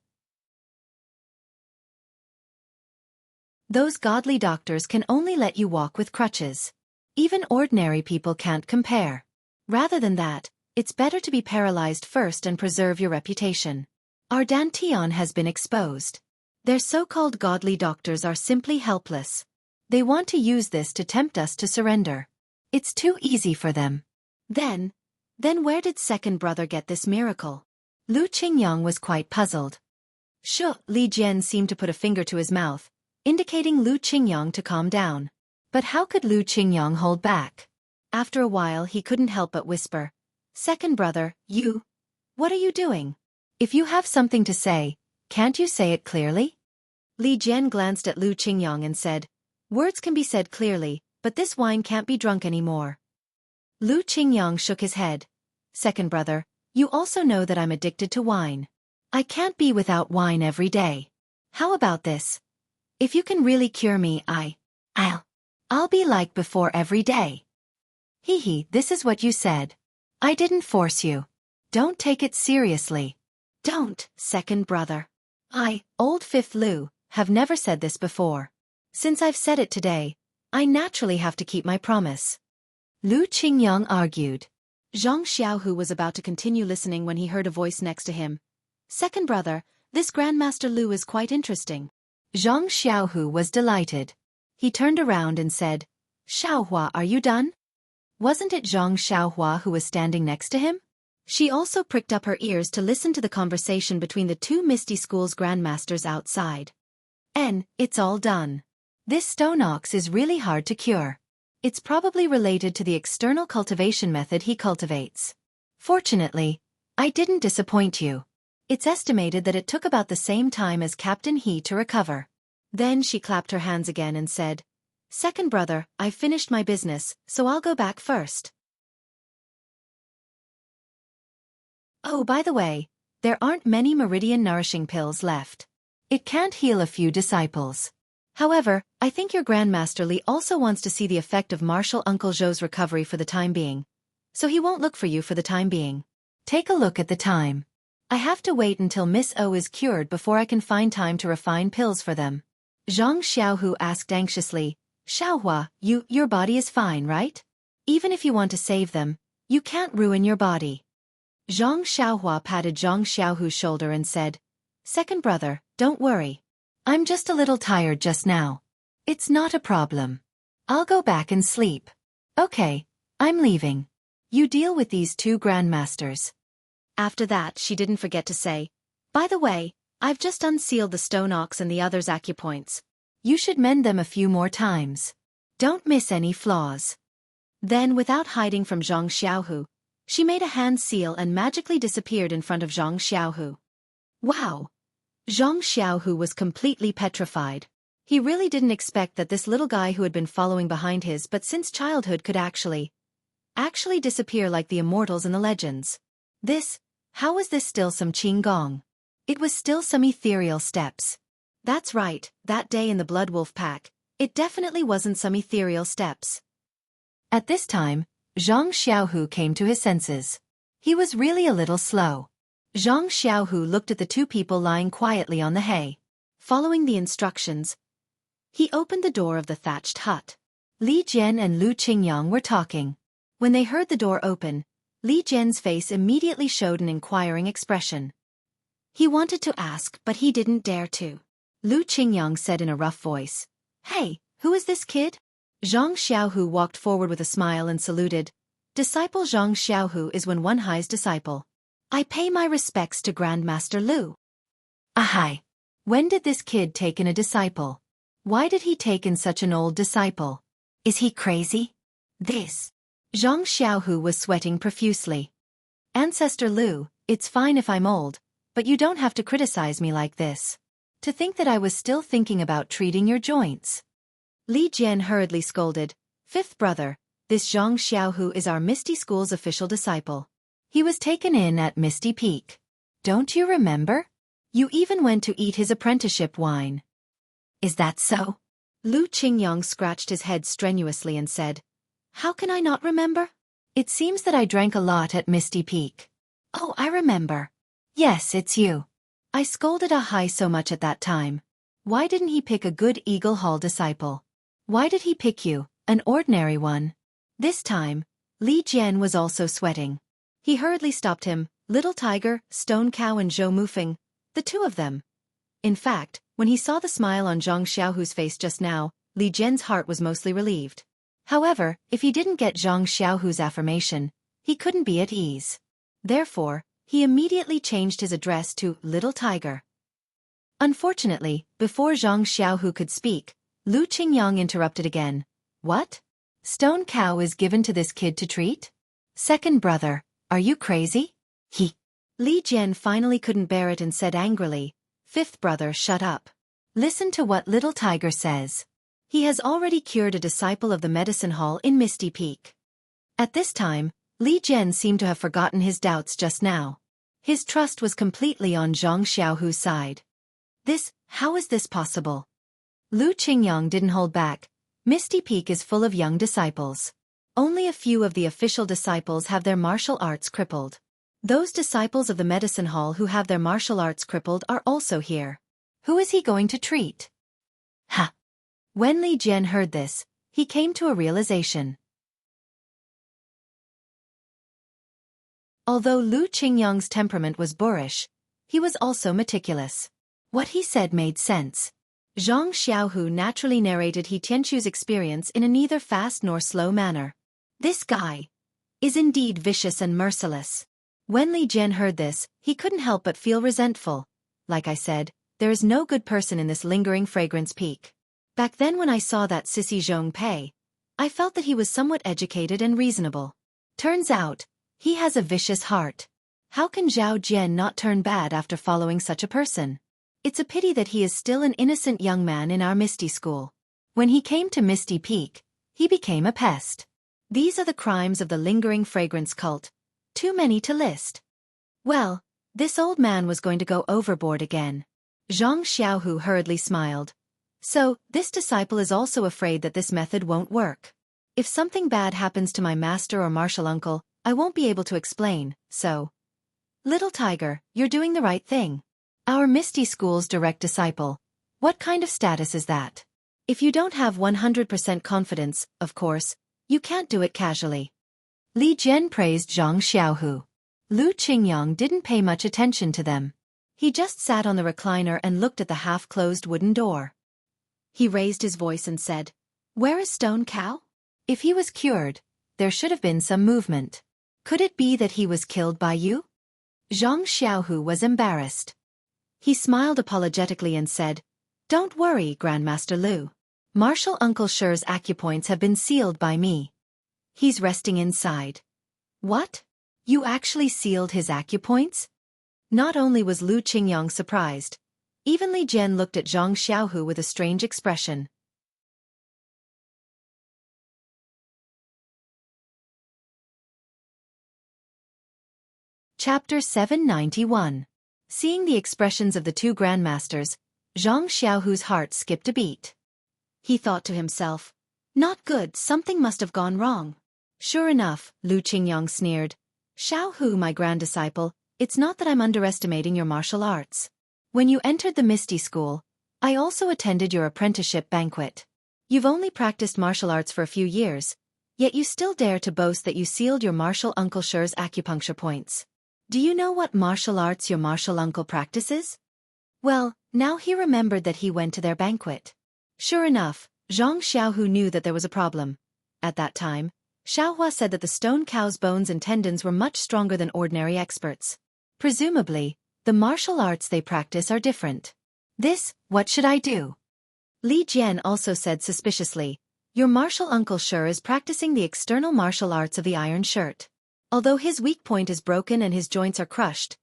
Those godly doctors can only let you walk with crutches. Even ordinary people can't compare. Rather than that, it's better to be paralyzed first and preserve your reputation. Our Dantian has been exposed. Their so-called godly doctors are simply helpless. They want to use this to tempt us to surrender. It's too easy for them. Then where did second brother get this miracle? Lu Qingyang was quite puzzled. Li Jian seemed to put a finger to his mouth, indicating Lu Qingyang to calm down. But how could Lu Qingyang hold back? After a while he couldn't help but whisper, Second brother, what are you doing? If you have something to say, can't you say it clearly? Li Jian glanced at Lu Qingyang and said, Words can be said clearly, but this wine can't be drunk anymore. Lu Qingyang shook his head. Second brother, you also know that I'm addicted to wine. I can't be without wine every day. How about this? If you can really cure me, I'll be like before every day. This is what you said. I didn't force you. Don't take it seriously. Don't, second brother. Old Fifth Lu, have never said this before. Since I've said it today, I naturally have to keep my promise. Lu Qingyang argued. Zhang Xiaohu was about to continue listening when he heard a voice next to him. Second brother, this Grandmaster Lu is quite interesting. Zhang Xiaohu was delighted. He turned around and said, Xiaohua, are you done? Wasn't it Zhang Xiaohua who was standing next to him? She also pricked up her ears to listen to the conversation between the two Misty School's grandmasters outside. It's all done. This stone ox is really hard to cure. It's probably related to the external cultivation method he cultivates. Fortunately, I didn't disappoint you. It's estimated that it took about the same time as Captain He to recover. Then she clapped her hands again and said, Second brother, I've finished my business, so I'll go back first. Oh, by the way, there aren't many meridian nourishing pills left. It can't heal a few disciples. However, I think your Grandmaster Li also wants to see the effect of Martial Uncle Zhou's recovery for the time being. So he won't look for you for the time being. Take a look at the time. I have to wait until Miss O is cured before I can find time to refine pills for them. Zhang Xiaohu asked anxiously, Xiaohua, your body is fine, right? Even if you want to save them, you can't ruin your body. Zhang Xiaohua patted Zhang Xiaohu's shoulder and said, Second brother, don't worry. I'm just a little tired just now. It's not a problem. I'll go back and sleep. Okay, I'm leaving. You deal with these two grandmasters. After that, she didn't forget to say, By the way, I've just unsealed the stone ox and the others' acupoints. You should mend them a few more times. Don't miss any flaws. Then, without hiding from Zhang Xiaohu, she made a hand seal and magically disappeared in front of Zhang Xiaohu. Wow! Zhang Xiaohu was completely petrified. He really didn't expect that this little guy who had been following behind his but since childhood could actually disappear like the Immortals in the legends. How was this still some Qing Gong? It was still some ethereal steps. That's right, that day in the Blood Wolf Pack, it definitely wasn't some ethereal steps. At this time, Zhang Xiaohu came to his senses. He was really a little slow. Zhang Xiaohu looked at the two people lying quietly on the hay. Following the instructions, he opened the door of the thatched hut. Li Jian and Lu Qingyang were talking. When they heard the door open, Li Jian's face immediately showed an inquiring expression. He wanted to ask, but he didn't dare to. Lu Qingyang said in a rough voice, Hey, who is this kid? Zhang Xiaohu walked forward with a smile and saluted. Disciple Zhang Xiaohu is Wen Wenhai's disciple. I pay my respects to Grandmaster Lu. Ahai. When did this kid take in a disciple? Why did he take in such an old disciple? Is he crazy? Zhang Xiaohu was sweating profusely. Ancestor Lu, it's fine if I'm old, but you don't have to criticize me like this. To think that I was still thinking about treating your joints. Li Jian hurriedly scolded, Fifth brother, this Zhang Xiaohu is our Misty School's official disciple. He was taken in at Misty Peak. Don't you remember? You even went to eat his apprenticeship wine. Is that so? Lu Qingyang scratched his head strenuously and said, How can I not remember? It seems that I drank a lot at Misty Peak. Oh, I remember. Yes, it's you. I scolded Ahai so much at that time. Why didn't he pick a good Eagle Hall disciple? Why did he pick you, an ordinary one? This time, Li Jian was also sweating. He hurriedly stopped him, Little Tiger, Stone Cow and Zhou Mufeng, the two of them. In fact, when he saw the smile on Zhang Xiaohu's face just now, Li Jian's heart was mostly relieved. However, if he didn't get Zhang Xiaohu's affirmation, he couldn't be at ease. Therefore, he immediately changed his address to Little Tiger. Unfortunately, before Zhang Xiaohu could speak, Lu Qingyang interrupted again. What? Stone Cow is given to this kid to treat? Second brother, are you crazy? Li Jian finally couldn't bear it and said angrily, Fifth brother, shut up. Listen to what Little Tiger says. He has already cured a disciple of the medicine hall in Misty Peak. At this time, Li Jian seemed to have forgotten his doubts just now. His trust was completely on Zhang Xiaohu's side. How is this possible? Lu Qingyang didn't hold back. Misty Peak is full of young disciples. Only a few of the official disciples have their martial arts crippled. Those disciples of the medicine hall who have their martial arts crippled are also here. Who is he going to treat? Ha! When Li Jian heard this, he came to a realization. Although Lu Qingyang's temperament was boorish, he was also meticulous. What he said made sense. Zhang Xiaohu naturally narrated He Tianqu's experience in a neither fast nor slow manner. This guy is indeed vicious and merciless. When Li Jian heard this, he couldn't help but feel resentful. Like I said, there is no good person in this lingering fragrance peak. Back then when I saw that sissy Zhong Pei, I felt that he was somewhat educated and reasonable. Turns out, he has a vicious heart. How can Zhao Jian not turn bad after following such a person? It's a pity that he is still an innocent young man in our Misty School. When he came to Misty Peak, he became a pest. These are the crimes of the lingering fragrance cult. Too many to list. Well, this old man was going to go overboard again. Zhang Xiaohu hurriedly smiled. So, this disciple is also afraid that this method won't work. If something bad happens to my master or martial uncle, I won't be able to explain, so. Little tiger, you're doing the right thing. Our Misty School's direct disciple. What kind of status is that? If you don't have 100% confidence, of course, you can't do it casually. Li Jian praised Zhang Xiaohu. Lu Qingyang didn't pay much attention to them. He just sat on the recliner and looked at the half-closed wooden door. He raised his voice and said, "Where is Stone Cow?" If he was cured, there should have been some movement. Could it be that he was killed by you? Zhang Xiaohu was embarrassed. He smiled apologetically and said, "Don't worry, Grandmaster Lu. Martial Uncle Shi's acupoints have been sealed by me. He's resting inside." What? You actually sealed his acupoints? Not only was Lu Qingyang surprised, even Li Jian looked at Zhang Xiaohu with a strange expression. Chapter 791. Seeing the expressions of the two grandmasters, Zhang Xiaohu's heart skipped a beat. He thought to himself, "Not good, something must have gone wrong." Sure enough, Lu Qingyang sneered. "Xiaohu, my grand disciple, it's not that I'm underestimating your martial arts. When you entered the Misty School, I also attended your apprenticeship banquet. You've only practiced martial arts for a few years, yet you still dare to boast that you sealed your martial uncle Shi's acupuncture points. Do you know what martial arts your martial uncle practices?" Well, now he remembered that he went to their banquet. Sure enough, Zhang Xiaohu knew that there was a problem. At that time, Xiaohua said that the stone cow's bones and tendons were much stronger than ordinary experts. Presumably, the martial arts they practice are different. What should I do? Li Jian also said suspiciously, "Your martial uncle Shi is practicing the external martial arts of the iron shirt. Although his weak point is broken and his joints are crushed,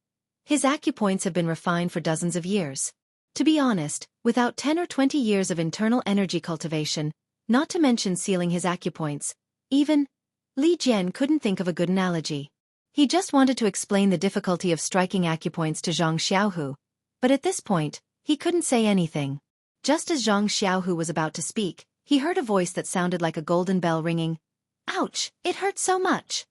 his acupoints have been refined for dozens of years. To be honest, without 10 or 20 years of internal energy cultivation, not to mention sealing his acupoints, even Li Jian couldn't think of a good analogy. He just wanted to explain the difficulty of striking acupoints to Zhang Xiaohu, but at this point, he couldn't say anything. Just as Zhang Xiaohu was about to speak, he heard a voice that sounded like a golden bell ringing. "Ouch, it hurts so much."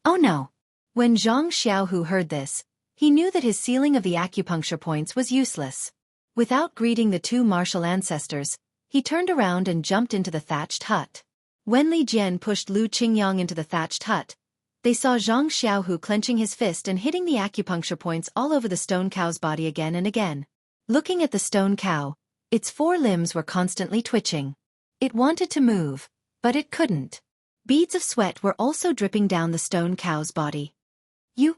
Oh no. When Zhang Xiaohu heard this, he knew that his sealing of the acupuncture points was useless. Without greeting the two martial ancestors, he turned around and jumped into the thatched hut. When Li Jian pushed Lu Qingyang into the thatched hut, they saw Zhang Xiaohu clenching his fist and hitting the acupuncture points all over the stone cow's body again and again. Looking at the stone cow, its 4 limbs were constantly twitching. It wanted to move, but it couldn't. Beads of sweat were also dripping down the stone cow's body.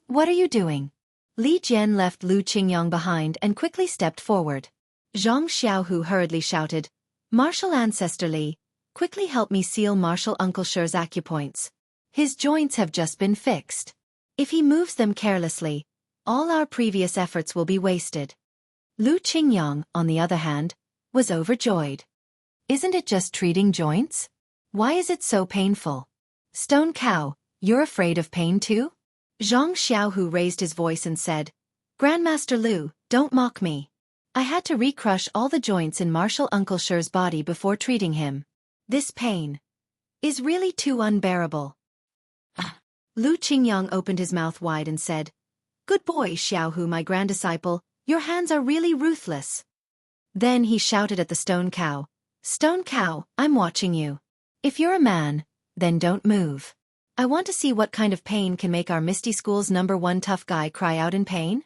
What are you doing?" Li Jian left Lu Qingyang behind and quickly stepped forward. Zhang Xiaohu hurriedly shouted, "Martial ancestor Li, quickly help me seal martial Uncle Shi's acupoints. His joints have just been fixed. If he moves them carelessly, all our previous efforts will be wasted." Lu Qingyang, on the other hand, was overjoyed. "Isn't it just treating joints? Why is it so painful? Stone cow, you're afraid of pain too?" Zhang Xiaohu raised his voice and said, "Grandmaster Lu, don't mock me. I had to recrush all the joints in martial Uncle Shi's body before treating him. This pain is really too unbearable." Lu Qingyang opened his mouth wide and said, "Good boy, Xiaohu, my grand disciple, your hands are really ruthless." Then he shouted at the stone cow, "Stone cow, I'm watching you. If you're a man, then don't move. I want to see what kind of pain can make our Misty School's #1 tough guy cry out in pain."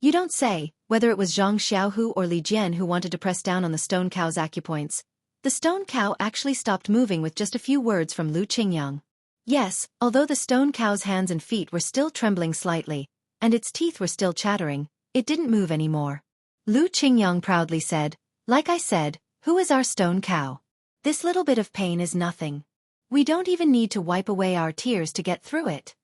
You don't say. Whether it was Zhang Xiaohu or Li Jian who wanted to press down on the stone cow's acupoints, the stone cow actually stopped moving with just a few words from Lu Qingyang. Yes, although the stone cow's hands and feet were still trembling slightly, and its teeth were still chattering, it didn't move anymore. Lu Qingyang proudly said, "Like I said, who is our stone cow? This little bit of pain is nothing. We don't even need to wipe away our tears to get through it.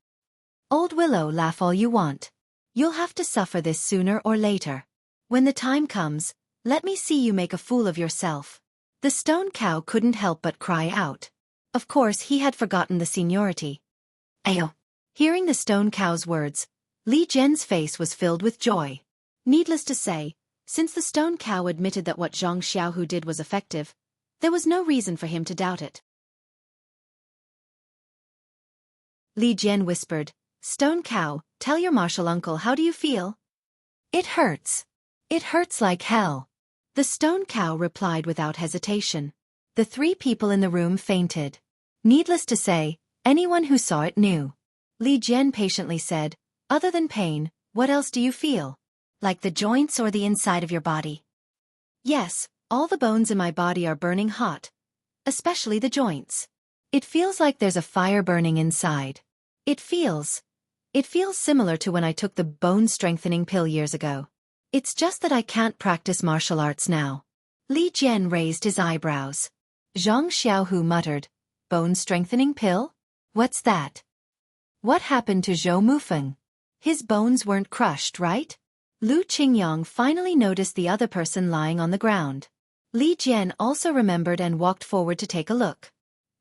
Old Willow, laugh all you want. You'll have to suffer this sooner or later. When the time comes, let me see you make a fool of yourself." The stone cow couldn't help but cry out. Of course he had forgotten the seniority. Ayo! Hearing the stone cow's words, Li Jian's face was filled with joy. Needless to say, Since the stone cow admitted that what Zhang Xiaohu did was effective, there was no reason for him to doubt it. Li Jian whispered, "Stone cow, tell your martial uncle, how do you feel?" "It hurts. It hurts like hell," the stone cow replied without hesitation. The 3 people in the room fainted. Needless to say, anyone who saw it knew. Li Jian patiently said, "Other than pain, what else do you feel? Like the joints or the inside of your body?" "Yes, all the bones in my body are burning hot. Especially the joints. It feels like there's a fire burning inside. It feels similar to when I took the bone-strengthening pill years ago. It's just that I can't practice martial arts now." Li Jian raised his eyebrows. Zhang Xiaohu muttered, "Bone-strengthening pill? What's that? What happened to Zhou Mufeng? His bones weren't crushed, right?" Lu Qingyang finally noticed the other person lying on the ground. Li Jian also remembered and walked forward to take a look.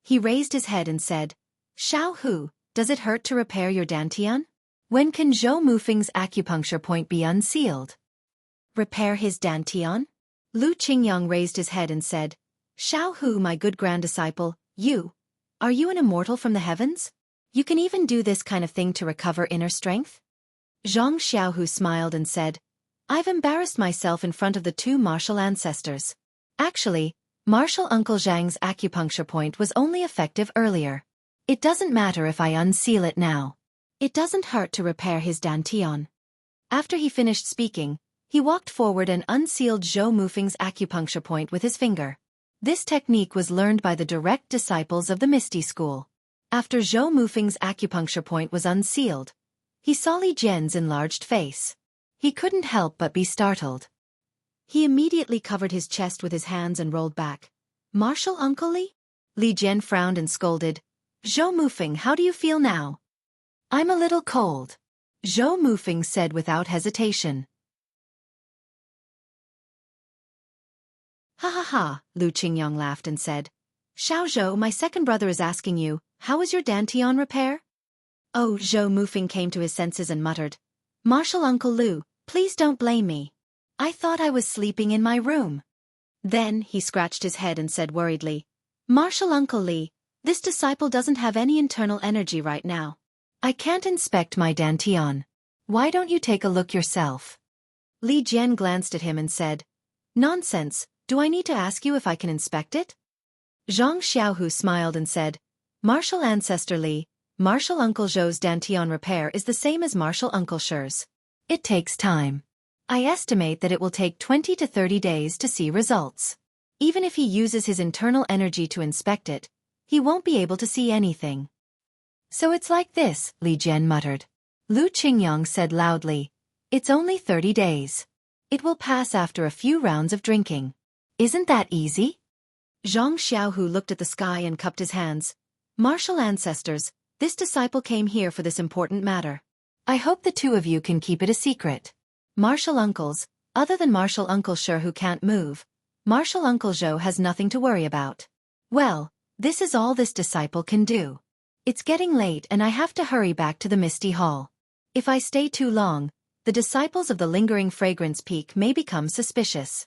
He raised his head and said, "Xiaohu, does it hurt to repair your dantian? When can Zhou Mufeng's acupuncture point be unsealed?" "Repair his dantian?" Lu Qingyang raised his head and said, "Xiaohu, my good grand disciple, are you an immortal from the heavens? You can even do this kind of thing to recover inner strength?" Zhang Xiaohu smiled and said, "I've embarrassed myself in front of the 2 martial ancestors. Actually, Martial Uncle Zhang's acupuncture point was only effective earlier. It doesn't matter if I unseal it now. It doesn't hurt to repair his dantian." After he finished speaking, he walked forward and unsealed Zhou Mufeng's acupuncture point with his finger. This technique was learned by the direct disciples of the Misty School. After Zhou Mufeng's acupuncture point was unsealed, he saw Li Jian's enlarged face. He couldn't help but be startled. He immediately covered his chest with his hands and rolled back. "Martial Uncle Li?" Li Jian frowned and scolded, "Zhou Mufeng, how do you feel now?" "I'm a little cold," Zhou Mufeng said without hesitation. "Ha ha ha," Lu Qingyang laughed and said, "Xiao Zhou, my second brother is asking you, how is your dantian repair?" Oh, Zhou Mufeng came to his senses and muttered, "Martial Uncle Lu, please don't blame me. I thought I was sleeping in my room." Then he scratched his head and said worriedly, "Martial Uncle Li, this disciple doesn't have any internal energy right now. I can't inspect my dantian. Why don't you take a look yourself?" Li Jian glanced at him and said, "Nonsense, do I need to ask you if I can inspect it?" Zhang Xiaohu smiled and said, "Martial Ancestor Li, Martial Uncle Zhou's dantian repair is the same as Martial Uncle Shi's. It takes time. I estimate that it will take 20 to 30 days to see results. Even if he uses his internal energy to inspect it, he won't be able to see anything." "So it's like this," Li Jian muttered. Lu Qingyang said loudly, "It's only 30 days. It will pass after a few rounds of drinking. Isn't that easy?" Zhang Xiaohu looked at the sky and cupped his hands. "Martial ancestors, this disciple came here for this important matter. I hope the 2 of you can keep it a secret. Martial uncles, other than Martial Uncle Shi who can't move, Martial Uncle Zhou has nothing to worry about. Well, this is all this disciple can do. It's getting late and I have to hurry back to the Misty Hall. If I stay too long, the disciples of the Lingering Fragrance Peak may become suspicious.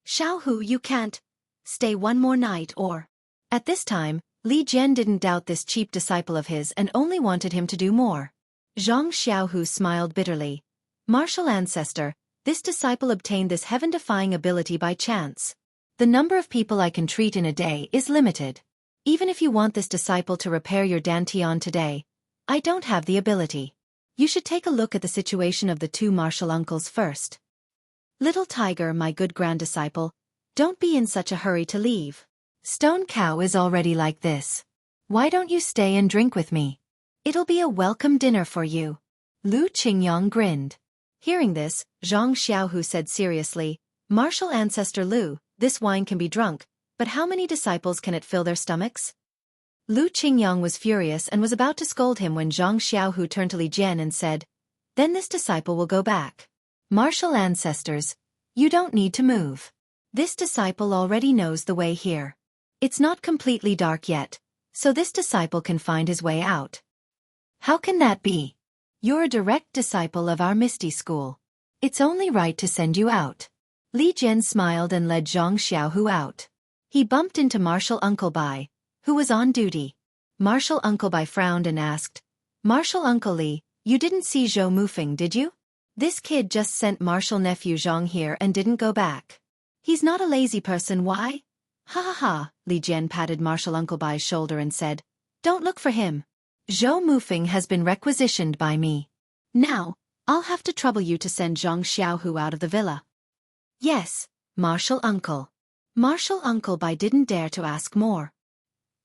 Xiaohu, you can't stay one more night or..." At this time, Li Jian didn't doubt this cheap disciple of his and only wanted him to do more. Zhang Xiaohu smiled bitterly. "Martial ancestor, this disciple obtained this heaven-defying ability by chance. The number of people I can treat in a day is limited. Even if you want this disciple to repair your dantian today, I don't have the ability. You should take a look at the situation of the 2 martial uncles first. Little Tiger, my good grand disciple, don't be in such a hurry to leave. Stone Cow is already like this. Why don't you stay and drink with me? It'll be a welcome dinner for you." Lu Qingyang grinned. Hearing this, Zhang Xiaohu said seriously, "Martial Ancestor Lu, this wine can be drunk, but how many disciples can it fill their stomachs?" Lu Qingyang was furious and was about to scold him when Zhang Xiaohu turned to Li Jian and said, "Then this disciple will go back. Martial ancestors, you don't need to move. This disciple already knows the way here. It's not completely dark yet, so this disciple can find his way out." "How can that be? "You're a direct disciple of our Misty School. It's only right to send you out." Li Jian smiled and led Zhang Xiaohu out. He bumped into Martial Uncle Bai, who was on duty. Martial Uncle Bai frowned and asked, "Martial Uncle Li, you didn't see Zhou Mufeng, did you? This kid just sent Martial Nephew Zhang here and didn't go back. He's not a lazy person, why?" "Ha ha ha," Li Jian patted Martial Uncle Bai's shoulder and said, "Don't look for him. Zhou Mufeng has been requisitioned by me. Now, I'll have to trouble you to send Zhang Xiaohu out of the villa." "Yes, Martial Uncle." Martial Uncle Bai didn't dare to ask more.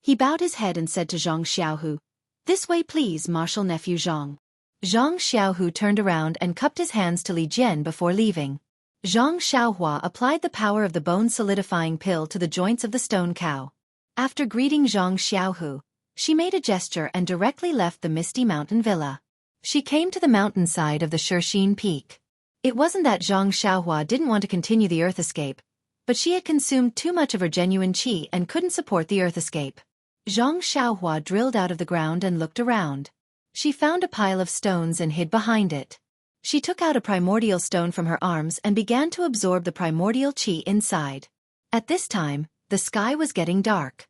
He bowed his head and said to Zhang Xiaohu, "This way please, Martial Nephew Zhang." Zhang Xiaohu turned around and cupped his hands to Li Jian before leaving. Zhang Xiaohua applied the power of the bone-solidifying pill to the joints of the stone cow. After greeting Zhang Xiaohu, she made a gesture and directly left the misty mountain villa. She came to the mountainside of the Shirxin Peak. It wasn't that Zhang Xiaohua didn't want to continue the earth escape, but she had consumed too much of her genuine qi and couldn't support the earth escape. Zhang Xiaohua drilled out of the ground and looked around. She found a pile of stones and hid behind it. She took out a primordial stone from her arms and began to absorb the primordial qi inside. At this time, the sky was getting dark.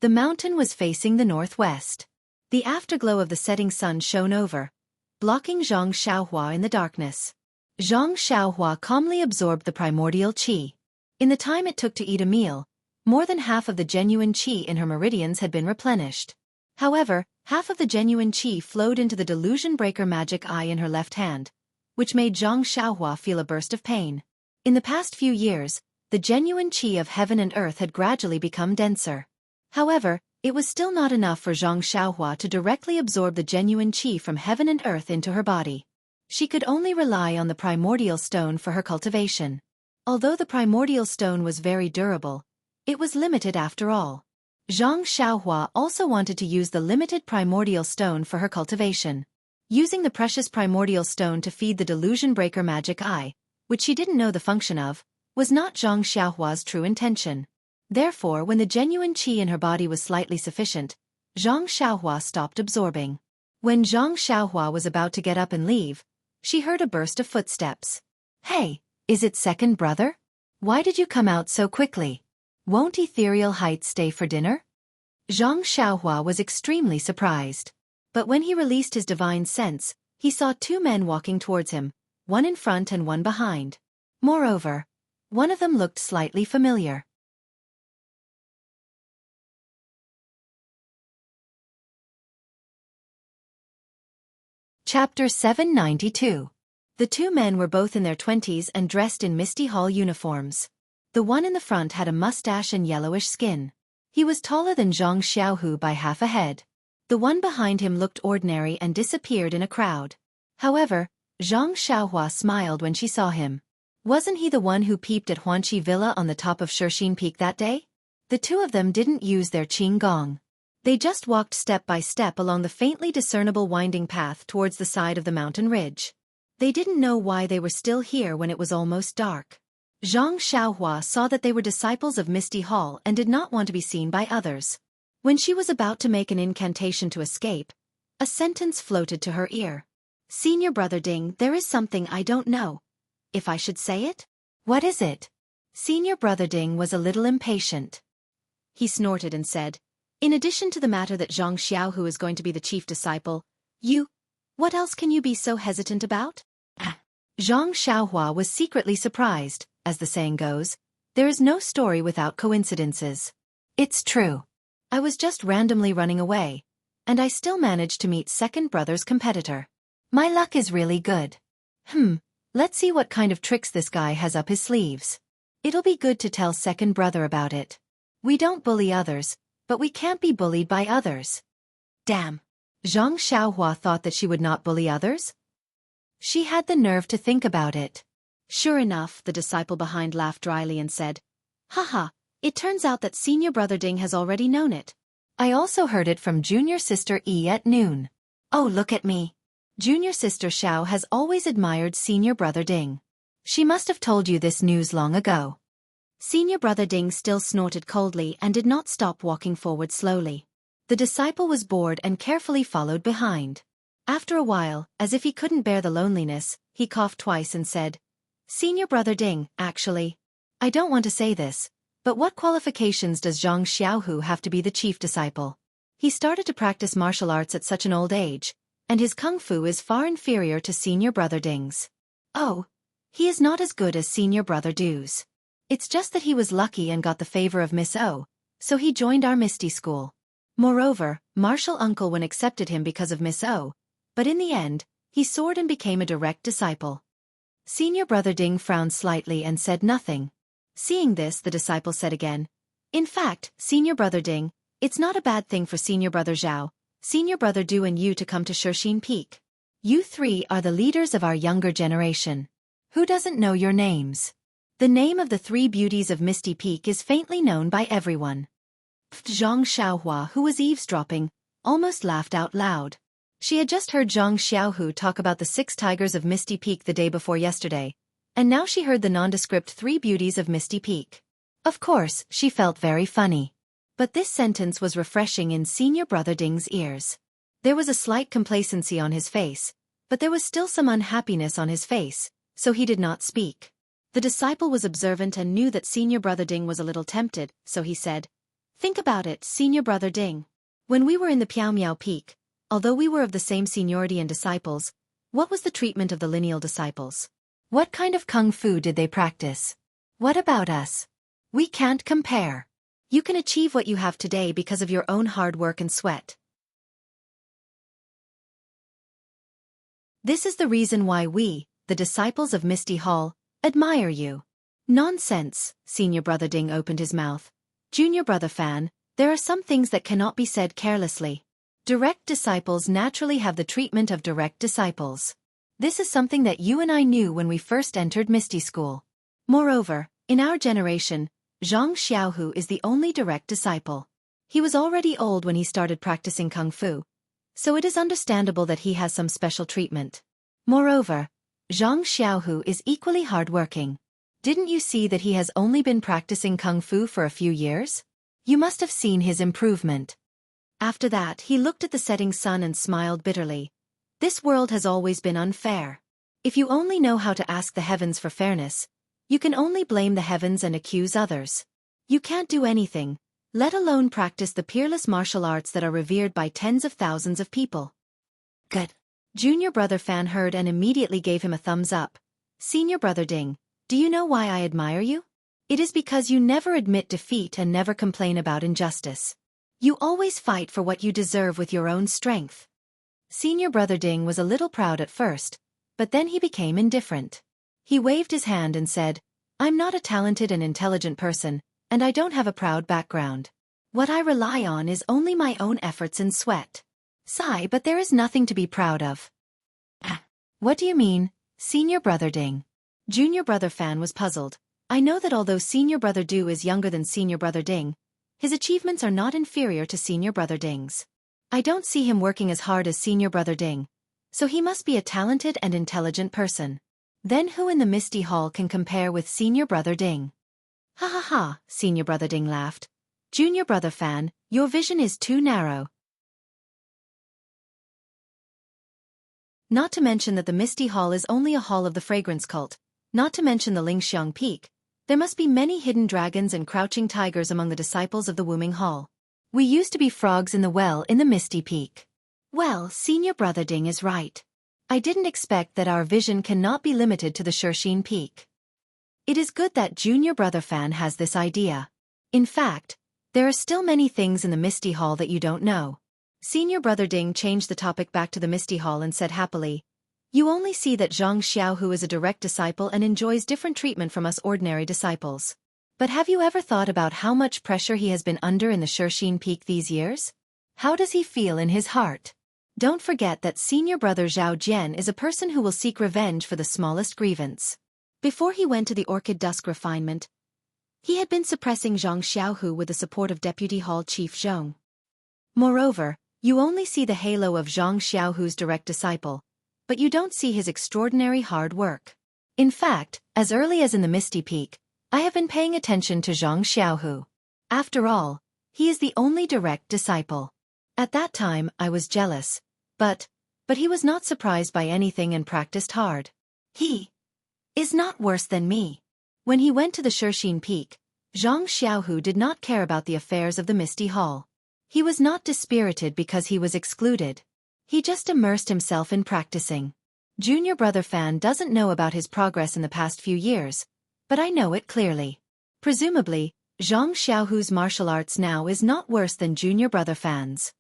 The mountain was facing the northwest. The afterglow of the setting sun shone over, blocking Zhang Xiaohua in the darkness. Zhang Xiaohua calmly absorbed the primordial qi. In the time it took to eat a meal, more than half of the genuine qi in her meridians had been replenished. However, half of the genuine qi flowed into the delusion breaker magic eye in her left hand, which made Zhang Xiaohua feel a burst of pain. In the past few years, the genuine qi of heaven and earth had gradually become denser. However, it was still not enough for Zhang Xiaohua to directly absorb the genuine qi from heaven and earth into her body. She could only rely on the primordial stone for her cultivation. Although the primordial stone was very durable, it was limited after all. Zhang Xiaohua also wanted to use the limited primordial stone for her cultivation. Using the precious primordial stone to feed the delusion breaker magic eye, which she didn't know the function of, was not Zhang Xiaohua's true intention. Therefore, when the genuine qi in her body was slightly sufficient, Zhang Xiaohua stopped absorbing. When Zhang Xiaohua was about to get up and leave, she heard a burst of footsteps. "Hey, is it second brother? Why did you come out so quickly? Won't Ethereal Heights stay for dinner?" Zhang Xiaohua was extremely surprised. But when he released his divine sense, he saw two men walking towards him, one in front and one behind. Moreover, one of them looked slightly familiar. Chapter 792. The two men were both in their 20s and dressed in Misty Hall uniforms. The one in the front had a mustache and yellowish skin. He was taller than Zhang Xiaohu by half a head. The one behind him looked ordinary and disappeared in a crowd. However, Zhang Xiaohua smiled when she saw him. Wasn't he the one who peeped at Huanqi Villa on the top of Shirxin Peak that day? The two of them didn't use their qing gong. They just walked step by step along the faintly discernible winding path towards the side of the mountain ridge. They didn't know why they were still here when it was almost dark. Zhang Xiaohua saw that they were disciples of Misty Hall and did not want to be seen by others. When she was about to make an incantation to escape, a sentence floated to her ear. "Senior Brother Ding, there is something I don't know. If I should say it?" "What is it?" Senior Brother Ding was a little impatient. He snorted and said, "In addition to the matter that Zhang Xiaohu is going to be the chief disciple, what else can you be so hesitant about?" Zhang Xiaohua was secretly surprised. As the saying goes, there is no story without coincidences. It's true. I was just randomly running away, and I still managed to meet second brother's competitor. My luck is really good. Let's see what kind of tricks this guy has up his sleeves. It'll be good to tell second brother about it. We don't bully others, but we can't be bullied by others. Damn. Zhang Xiaohua thought that she would not bully others? She had the nerve to think about it. Sure enough, the disciple behind laughed dryly and said, "Haha, it turns out that Senior Brother Ding has already known it. I also heard it from Junior Sister E at noon. Oh, look at me. Junior Sister Xiao has always admired Senior Brother Ding. She must have told you this news long ago." Senior Brother Ding still snorted coldly and did not stop walking forward slowly. The disciple was bored and carefully followed behind. After a while, as if he couldn't bear the loneliness, he coughed twice and said, Senior Brother Ding, actually. I don't want to say this, but what qualifications does Zhang Xiaohu have to be the chief disciple? He started to practice martial arts at such an old age, and his kung fu is far inferior to Senior Brother Ding's. Oh, he is not as good as Senior Brother Du's. It's just that he was lucky and got the favor of Miss O, so he joined our Misty School. Moreover, Martial Uncle Wen accepted him because of Miss O, but in the end, he soared and became a direct disciple. Senior Brother Ding frowned slightly and said nothing. Seeing this, the disciple said again, In fact, Senior Brother Ding, it's not a bad thing for Senior Brother Zhao, Senior Brother Du and you to come to Shixin Peak. You three are the leaders of our younger generation. Who doesn't know your names? The name of the three beauties of Misty Peak is faintly known by everyone. Zhang Xiaohua, who was eavesdropping, almost laughed out loud. She had just heard Zhang Xiaohu talk about the 6 tigers of Misty Peak the day before yesterday, and now she heard the nondescript 3 beauties of Misty Peak. Of course, she felt very funny. But this sentence was refreshing in Senior Brother Ding's ears. There was a slight complacency on his face, but there was still some unhappiness on his face, so he did not speak. The disciple was observant and knew that Senior Brother Ding was a little tempted, so he said, Think about it, Senior Brother Ding. When we were in the Piao Miao Peak, although we were of the same seniority and disciples, what was the treatment of the lineal disciples? What kind of kung fu did they practice? What about us? We can't compare. You can achieve what you have today because of your own hard work and sweat. This is the reason why we, the disciples of Misty Hall, admire you. Nonsense, Senior Brother Ding opened his mouth. Junior Brother Fan, there are some things that cannot be said carelessly. Direct disciples naturally have the treatment of direct disciples. This is something that you and I knew when we first entered Misty School. Moreover, in our generation, Zhang Xiaohu is the only direct disciple. He was already old when he started practicing kung fu, so it is understandable that he has some special treatment. Moreover, Zhang Xiaohu is equally hardworking. Didn't you see that he has only been practicing kung fu for a few years? You must have seen his improvement. After that, he looked at the setting sun and smiled bitterly. This world has always been unfair. If you only know how to ask the heavens for fairness, you can only blame the heavens and accuse others. You can't do anything, let alone practice the peerless martial arts that are revered by tens of thousands of people. Good. Junior Brother Fan heard and immediately gave him a thumbs up. Senior Brother Ding, do you know why I admire you? It is because you never admit defeat and never complain about injustice. You always fight for what you deserve with your own strength. Senior Brother Ding was a little proud at first, but then he became indifferent. He waved his hand and said, I'm not a talented and intelligent person, and I don't have a proud background. What I rely on is only my own efforts and sweat. Sigh, but there is nothing to be proud of. What do you mean, Senior Brother Ding? Junior Brother Fan was puzzled. I know that although Senior Brother Du is younger than Senior Brother Ding, his achievements are not inferior to Senior Brother Ding's. I don't see him working as hard as Senior Brother Ding, so he must be a talented and intelligent person. Then who in the Misty Hall can compare with Senior Brother Ding? Ha ha ha, Senior Brother Ding laughed. Junior Brother Fan, your vision is too narrow. Not to mention that the Misty Hall is only a hall of the fragrance cult, not to mention the Lingxiang Peak. There must be many hidden dragons and crouching tigers among the disciples of the Wuming Hall. We used to be frogs in the well in the Misty Peak. Well, Senior Brother Ding is right. I didn't expect that our vision cannot be limited to the Shixin Peak. It is good that Junior Brother Fan has this idea. In fact, there are still many things in the Misty Hall that you don't know. Senior Brother Ding changed the topic back to the Misty Hall and said happily, You only see that Zhang Xiaohu is a direct disciple and enjoys different treatment from us ordinary disciples. But have you ever thought about how much pressure he has been under in the Shixin Peak these years? How does he feel in his heart? Don't forget that Senior Brother Zhao Jian is a person who will seek revenge for the smallest grievance. Before he went to the Orchid Dusk Refinement, he had been suppressing Zhang Xiaohu with the support of Deputy Hall Chief Zhong. Moreover, you only see the halo of Zhang Xiaohu's direct disciple, but you don't see his extraordinary hard work. In fact, as early as in the Misty Peak, I have been paying attention to Zhang Xiaohu. After all, he is the only direct disciple. At that time, I was jealous, but he was not surprised by anything and practiced hard. He is not worse than me. When he went to the Shixin Peak, Zhang Xiaohu did not care about the affairs of the Misty Hall. He was not dispirited because he was excluded. He just immersed himself in practicing. Junior brother Fan doesn't know about his progress in the past few years, but I know it clearly. Presumably, Zhang Xiaohu's martial arts now is not worse than junior brother Fan's.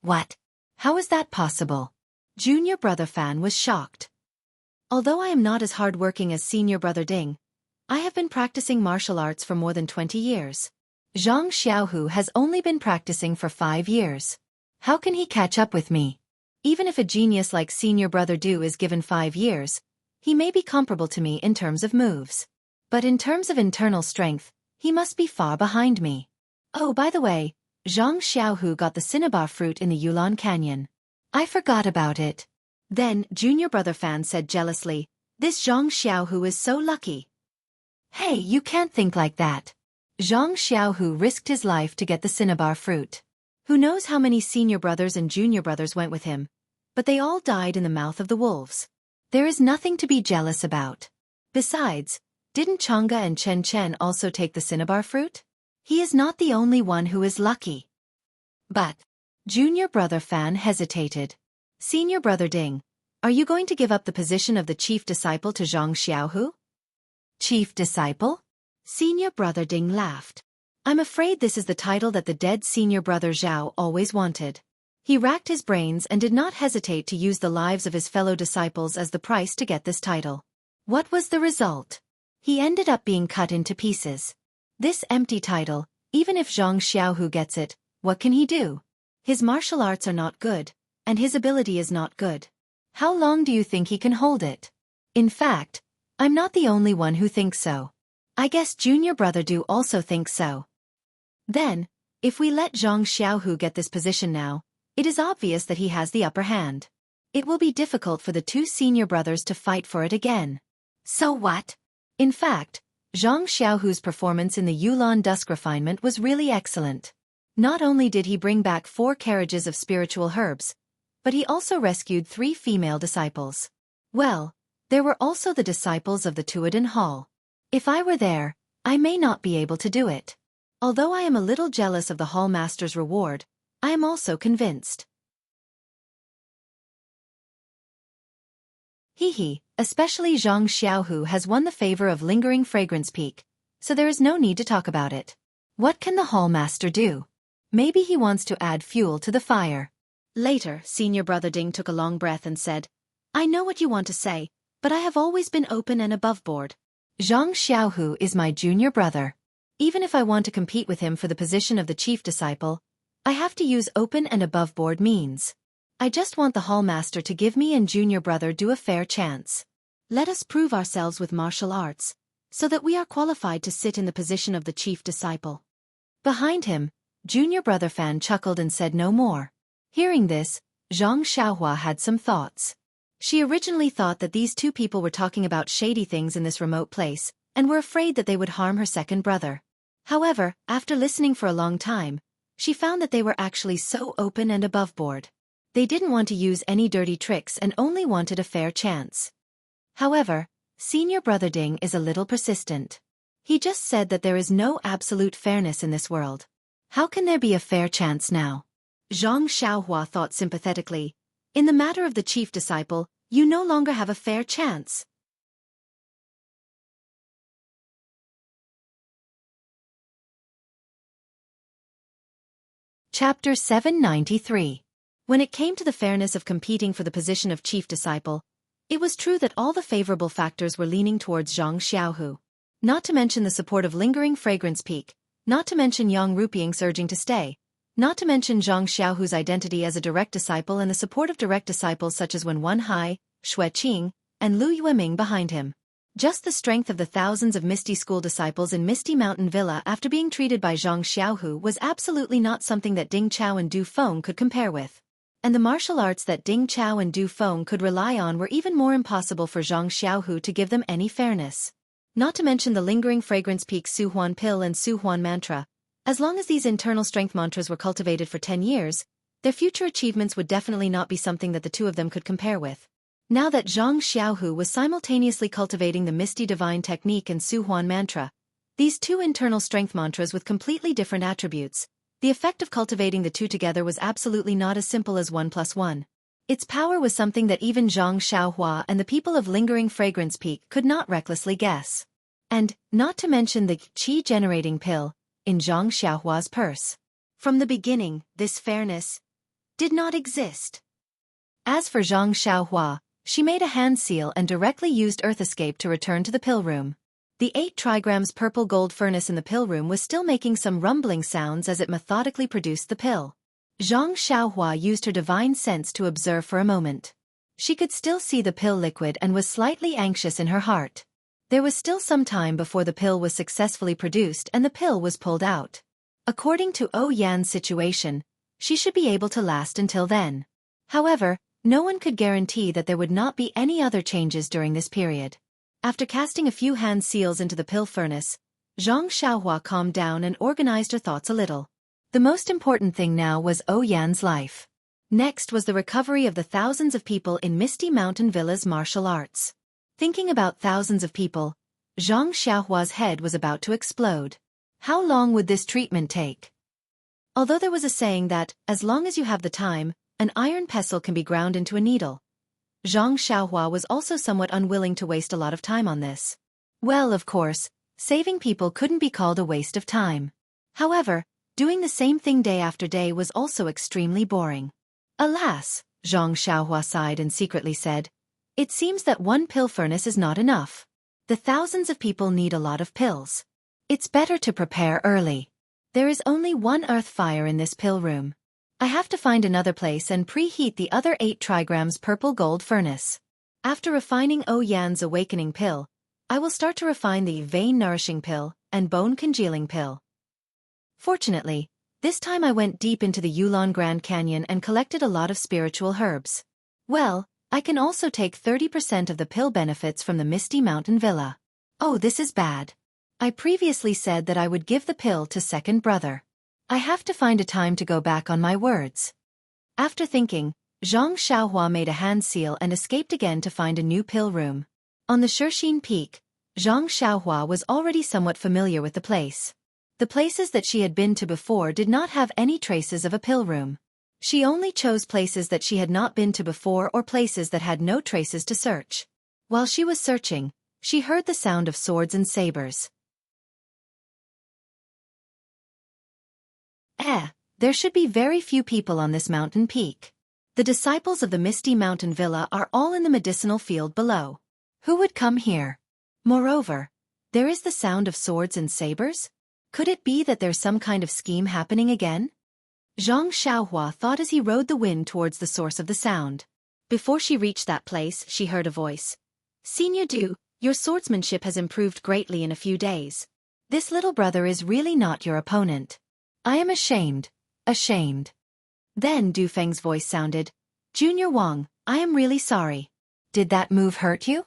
What? How is that possible? Junior brother Fan was shocked. Although I am not as hardworking as senior brother Ding, I have been practicing martial arts for more than 20 years. Zhang Xiaohu has only been practicing for 5 years. How can he catch up with me? Even if a genius like senior brother Du is given 5 years, he may be comparable to me in terms of moves. But in terms of internal strength, he must be far behind me. Oh, by the way, Zhang Xiaohu got the cinnabar fruit in the Yulon Canyon. I forgot about it. Then, junior brother Fan said jealously, this Zhang Xiaohu is so lucky. Hey, you can't think like that. Zhang Xiaohu risked his life to get the cinnabar fruit. Who knows how many senior brothers and junior brothers went with him, but they all died in the mouth of the wolves. There is nothing to be jealous about. Besides, didn't Chang'e and Chen Chen also take the cinnabar fruit? He is not the only one who is lucky. But, junior brother Fan hesitated. Senior brother Ding, are you going to give up the position of the chief disciple to Zhang Xiaohu? Chief disciple? Senior brother Ding laughed. I'm afraid this is the title that the dead senior brother Zhao always wanted. He racked his brains and did not hesitate to use the lives of his fellow disciples as the price to get this title. What was the result? He ended up being cut into pieces. This empty title, even if Zhang Xiaohu gets it, what can he do? His martial arts are not good, and his ability is not good. How long do you think he can hold it? In fact, I'm not the only one who thinks so. I guess junior brother Du also thinks so. Then, if we let Zhang Xiaohu get this position now, it is obvious that he has the upper hand. It will be difficult for the two senior brothers to fight for it again. So what? In fact, Zhang Xiaohu's performance in the Yulon Dusk Refinement was really excellent. Not only did he bring back 4 carriages of spiritual herbs, but he also rescued 3 female disciples. Well, there were also the disciples of the Tuodan Hall. If I were there, I may not be able to do it. Although I am a little jealous of the Hall Master's reward, I am also convinced. Especially Zhang Xiaohu has won the favor of Lingering Fragrance Peak, so there is no need to talk about it. What can the Hall Master do? Maybe he wants to add fuel to the fire. Later, senior brother Ding took a long breath and said, I know what you want to say, but I have always been open and above board. Zhang Xiaohu is my junior brother. Even if I want to compete with him for the position of the chief disciple, I have to use open and above board means. I just want the Hall Master to give me and junior brother Du a fair chance. Let us prove ourselves with martial arts, so that we are qualified to sit in the position of the chief disciple. Behind him, junior brother Fan chuckled and said no more. Hearing this, Zhang Xiaohua had some thoughts. She originally thought that these two people were talking about shady things in this remote place, and were afraid that they would harm her second brother. However, after listening for a long time, she found that they were actually so open and above board. They didn't want to use any dirty tricks and only wanted a fair chance. However, senior brother Ding is a little persistent. He just said that there is no absolute fairness in this world. How can there be a fair chance now? Zhang Xiaohua thought sympathetically. In the matter of the chief disciple, you no longer have a fair chance. Chapter 793. When it came to the fairness of competing for the position of chief disciple, it was true that all the favorable factors were leaning towards Zhang Xiaohu. Not to mention the support of Lingering Fragrance Peak, not to mention Yang Rupiang's urging to stay, not to mention Zhang Xiaohu's identity as a direct disciple and the support of direct disciples such as Wen Wenhai, Xue Qing, and Lu Yueming behind him. Just the strength of the thousands of Misty School disciples in Misty Mountain Villa after being treated by Zhang Xiaohu was absolutely not something that Ding Chao and Du Feng could compare with. And the martial arts that Ding Chao and Du Feng could rely on were even more impossible for Zhang Xiaohu to give them any fairness. Not to mention the Lingering Fragrance Peak Su Huan Pill and Su Huan Mantra. As long as these internal strength mantras were cultivated for 10 years, their future achievements would definitely not be something that the two of them could compare with. Now that Zhang Xiaohu was simultaneously cultivating the Misty Divine Technique and Su Huan Mantra, these two internal strength mantras with completely different attributes, the effect of cultivating the two together was absolutely not as simple as 1 plus 1. Its power was something that even Zhang Xiaohua and the people of Lingering Fragrance Peak could not recklessly guess. And, not to mention the qi-generating pill in Zhang Xiaohua's purse. From the beginning, this fairness did not exist. As for Zhang Xiaohua, she made a hand seal and directly used Earth Escape to return to the pill room. The 8 trigrams purple gold furnace in the pill room was still making some rumbling sounds as it methodically produced the pill. Zhang Xiaohua used her divine sense to observe for a moment. She could still see the pill liquid and was slightly anxious in her heart. There was still some time before the pill was successfully produced and the pill was pulled out. According to Yan's situation, she should be able to last until then. However, no one could guarantee that there would not be any other changes during this period. After casting a few hand seals into the pill furnace, Zhang Xiaohua calmed down and organized her thoughts a little. The most important thing now was Yan's life. Next was the recovery of the thousands of people in Misty Mountain Villa's martial arts. Thinking about thousands of people, Zhang Xiaohua's head was about to explode. How long would this treatment take? Although there was a saying that, as long as you have the time, an iron pestle can be ground into a needle, Zhang Xiaohua was also somewhat unwilling to waste a lot of time on this. Well, of course, saving people couldn't be called a waste of time. However, doing the same thing day after day was also extremely boring. Alas, Zhang Xiaohua sighed and secretly said, it seems that one pill furnace is not enough. The thousands of people need a lot of pills. It's better to prepare early. There is only one earth fire in this pill room. I have to find another place and preheat the other 8 trigrams purple gold furnace. After refining Yan's awakening pill, I will start to refine the vein nourishing pill and bone congealing pill. Fortunately, this time I went deep into the Yulon Grand Canyon and collected a lot of spiritual herbs. Well, I can also take 30% of the pill benefits from the Misty Mountain Villa. Oh, this is bad. I previously said that I would give the pill to second brother. I have to find a time to go back on my words. After thinking, Zhang Xiaohua made a hand seal and escaped again to find a new pill room. On the Shixin Peak, Zhang Xiaohua was already somewhat familiar with the place. The places that she had been to before did not have any traces of a pill room. She only chose places that she had not been to before or places that had no traces to search. While she was searching, she heard the sound of swords and sabers. There should be very few people on this mountain peak. The disciples of the Misty Mountain Villa are all in the medicinal field below. Who would come here? Moreover, there is the sound of swords and sabers? Could it be that there's some kind of scheme happening again? Zhang Xiaohua thought as he rode the wind towards the source of the sound. Before she reached that place, she heard a voice. Senior Du, your swordsmanship has improved greatly in a few days. This little brother is really not your opponent. I am ashamed. Then Du Feng's voice sounded. Junior Wang, I am really sorry. Did that move hurt you?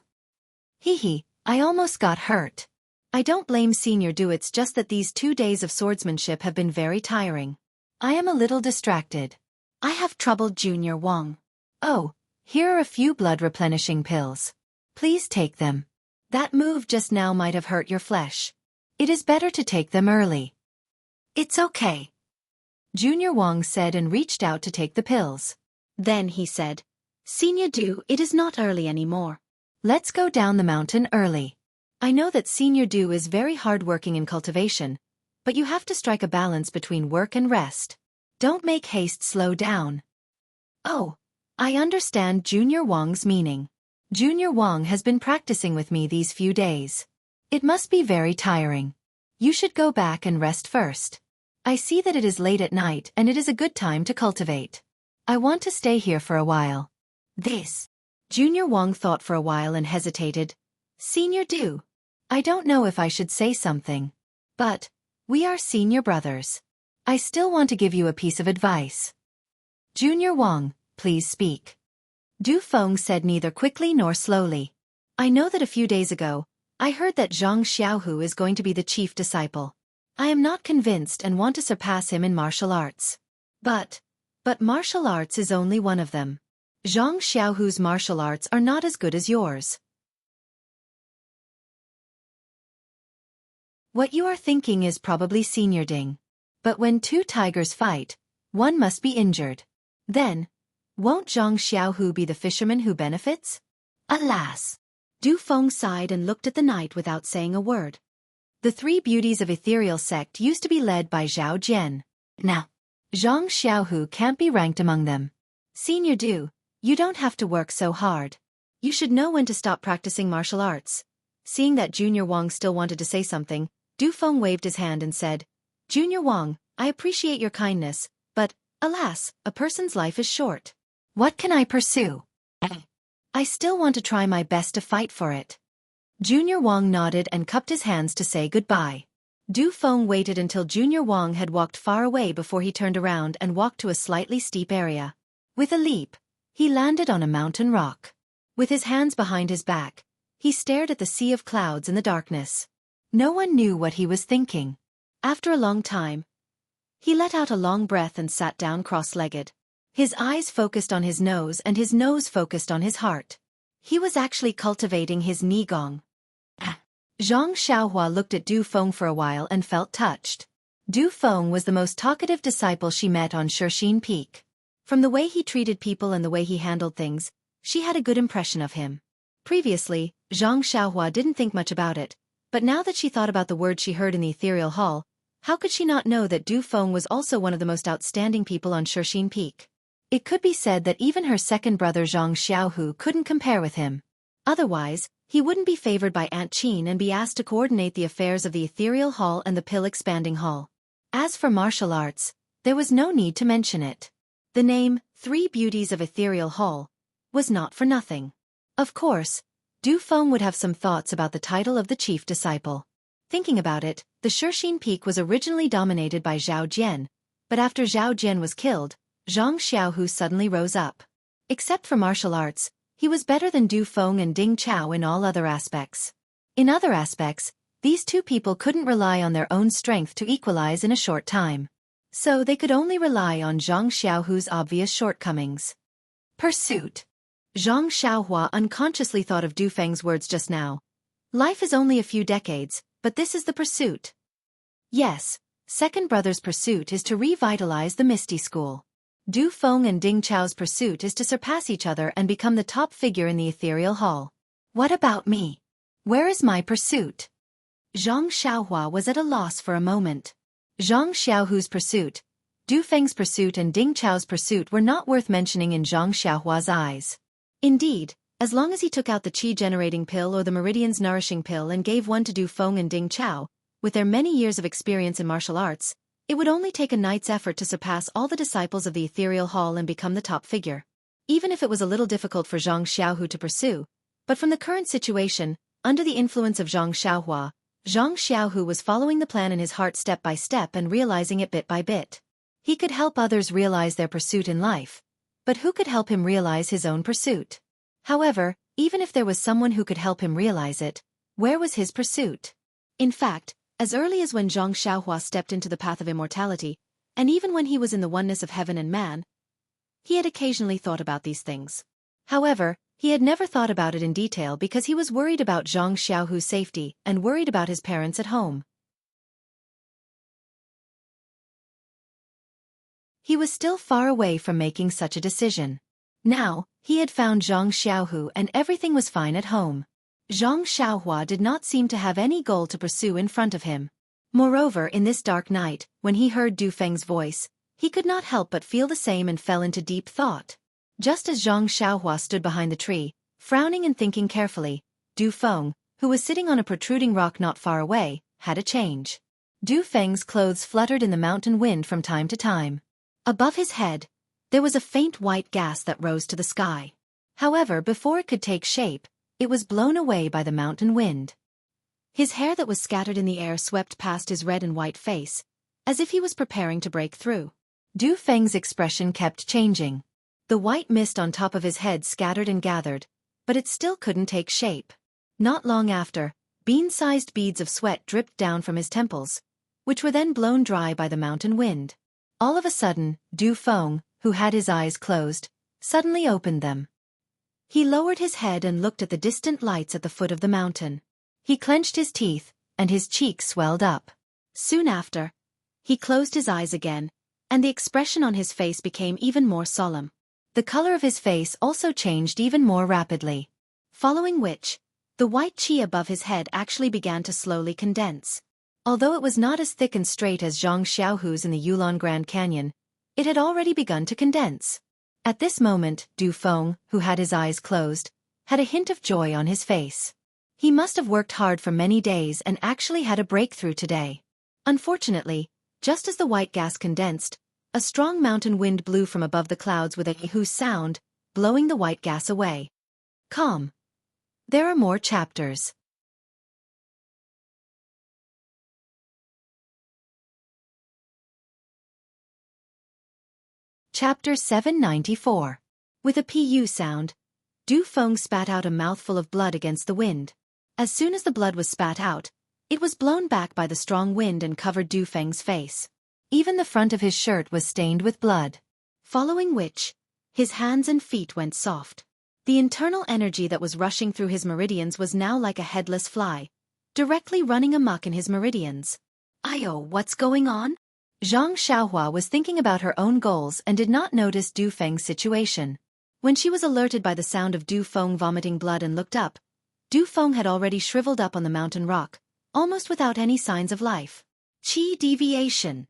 I almost got hurt. I don't blame Senior Du, it's just that these 2 days of swordsmanship have been very tiring. I am a little distracted. I have trouble, Junior Wang. Oh, here are a few blood replenishing pills. Please take them. That move just now might have hurt your flesh. It is better to take them early. It's okay. Junior Wang said and reached out to take the pills. Then he said, Senior Du, it is not early anymore. Let's go down the mountain early. I know that Senior Du is very hard-working in cultivation, but you have to strike a balance between work and rest. Don't make haste, slow down. Oh, I understand Junior Wang's meaning. Junior Wang has been practicing with me these few days. It must be very tiring. You should go back and rest first. I see that it is late at night and it is a good time to cultivate. I want to stay here for a while. Junior Wang thought for a while and hesitated. Senior Du, I don't know if I should say something. But, we are senior brothers. I still want to give you a piece of advice. Junior Wang, please speak. Du Feng said neither quickly nor slowly. I know that a few days ago, I heard that Zhang Xiaohu is going to be the chief disciple. I am not convinced and want to surpass him in martial arts. But martial arts is only one of them. Zhang Xiaohu's martial arts are not as good as yours. What you are thinking is probably Senior Ding. But when two tigers fight, one must be injured. Then, won't Zhang Xiaohu be the fisherman who benefits? Alas! Du Feng sighed and looked at the knight without saying a word. The three beauties of ethereal sect used to be led by Zhao Jian. Now, Zhang Xiaohu can't be ranked among them. Senior Du, you don't have to work so hard. You should know when to stop practicing martial arts. Seeing that Junior Wang still wanted to say something, Du Feng waved his hand and said, Junior Wang, I appreciate your kindness, but, alas, a person's life is short. What can I pursue? I still want to try my best to fight for it. Junior Wang nodded and cupped his hands to say goodbye. Du Feng waited until Junior Wang had walked far away before he turned around and walked to a slightly steep area. With a leap, he landed on a mountain rock. With his hands behind his back, he stared at the sea of clouds in the darkness. No one knew what he was thinking. After a long time, he let out a long breath and sat down cross-legged. His eyes focused on his nose and his nose focused on his heart. He was actually cultivating his Nigong. Zhang Xiaohua looked at Du Feng for a while and felt touched. Du Feng was the most talkative disciple she met on Shixin Peak. From the way he treated people and the way he handled things, she had a good impression of him. Previously, Zhang Xiaohua didn't think much about it, but now that she thought about the words she heard in the ethereal hall, how could she not know that Du Feng was also one of the most outstanding people on Shixin Peak? It could be said that even her second brother Zhang Xiaohu couldn't compare with him. Otherwise, he wouldn't be favored by Aunt Qin and be asked to coordinate the affairs of the ethereal hall and the pill expanding hall. As for martial arts, there was no need to mention it. The name, Three Beauties of Ethereal Hall, was not for nothing. Of course, Du Feng would have some thoughts about the title of the chief disciple. Thinking about it, the Shixin Peak was originally dominated by Zhao Jian, but after Zhao Jian was killed, Zhang Xiaohu suddenly rose up. Except for martial arts, he was better than Du Feng and Ding Chao in all other aspects. In other aspects, these two people couldn't rely on their own strength to equalize in a short time. So they could only rely on Zhang Xiaohu's obvious shortcomings. Pursuit. Zhang Xiaohua unconsciously thought of Du Feng's words just now. Life is only a few decades, but this is the pursuit. Yes, second brother's pursuit is to revitalize the Misty School. Du Feng and Ding Chao's pursuit is to surpass each other and become the top figure in the ethereal hall. What about me? Where is my pursuit? Zhang Xiaohua was at a loss for a moment. Zhang Xiaohu's pursuit, Du Feng's pursuit and Ding Chao's pursuit were not worth mentioning in Zhang Xiaohua's eyes. Indeed, as long as he took out the qi-generating pill or the meridians nourishing pill and gave one to Du Feng and Ding Chao, with their many years of experience in martial arts, it would only take a night's effort to surpass all the disciples of the ethereal hall and become the top figure. Even if it was a little difficult for Zhang Xiaohu to pursue, but from the current situation, under the influence of Zhang Xiaohua, Zhang Xiaohu was following the plan in his heart step by step and realizing it bit by bit. He could help others realize their pursuit in life, but who could help him realize his own pursuit? However, even if there was someone who could help him realize it, where was his pursuit? In fact, as early as when Zhang Xiaohua stepped into the path of immortality, and even when he was in the oneness of heaven and man, he had occasionally thought about these things. However, he had never thought about it in detail because he was worried about Zhang Xiaohu's safety and worried about his parents at home. He was still far away from making such a decision. Now, he had found Zhang Xiaohu and everything was fine at home. Zhang Xiaohua did not seem to have any goal to pursue in front of him. Moreover, in this dark night, when he heard Du Feng's voice, he could not help but feel the same and fell into deep thought. Just as Zhang Xiaohua stood behind the tree, frowning and thinking carefully, Du Feng, who was sitting on a protruding rock not far away, had a change. Du Feng's clothes fluttered in the mountain wind from time to time. Above his head, there was a faint white gas that rose to the sky. However, before it could take shape, it was blown away by the mountain wind. His hair that was scattered in the air swept past his red and white face, as if he was preparing to break through. Du Feng's expression kept changing. The white mist on top of his head scattered and gathered, but it still couldn't take shape. Not long after, bean-sized beads of sweat dripped down from his temples, which were then blown dry by the mountain wind. All of a sudden, Du Feng, who had his eyes closed, suddenly opened them. He lowered his head and looked at the distant lights at the foot of the mountain. He clenched his teeth, and his cheeks swelled up. Soon after, he closed his eyes again, and the expression on his face became even more solemn. The color of his face also changed even more rapidly. Following which, the white qi above his head actually began to slowly condense. Although it was not as thick and straight as Xianxiaohu's in the Yulon Grand Canyon, it had already begun to condense. At this moment, Du Feng, who had his eyes closed, had a hint of joy on his face. He must have worked hard for many days and actually had a breakthrough today. Unfortunately, just as the white gas condensed, a strong mountain wind blew from above the clouds with a hoo sound, blowing the white gas away. Calm. There are more chapters. Chapter 794. With a pu sound, Du Feng spat out a mouthful of blood against the wind. As soon as the blood was spat out, it was blown back by the strong wind and covered Du Feng's face. Even the front of his shirt was stained with blood. Following which, his hands and feet went soft. The internal energy that was rushing through his meridians was now like a headless fly, directly running amok in his meridians. Ayo, what's going on? Xianxia was thinking about her own goals and did not notice Du Feng's situation. When she was alerted by the sound of Du Feng vomiting blood and looked up, Du Feng had already shriveled up on the mountain rock, almost without any signs of life. Qi deviation.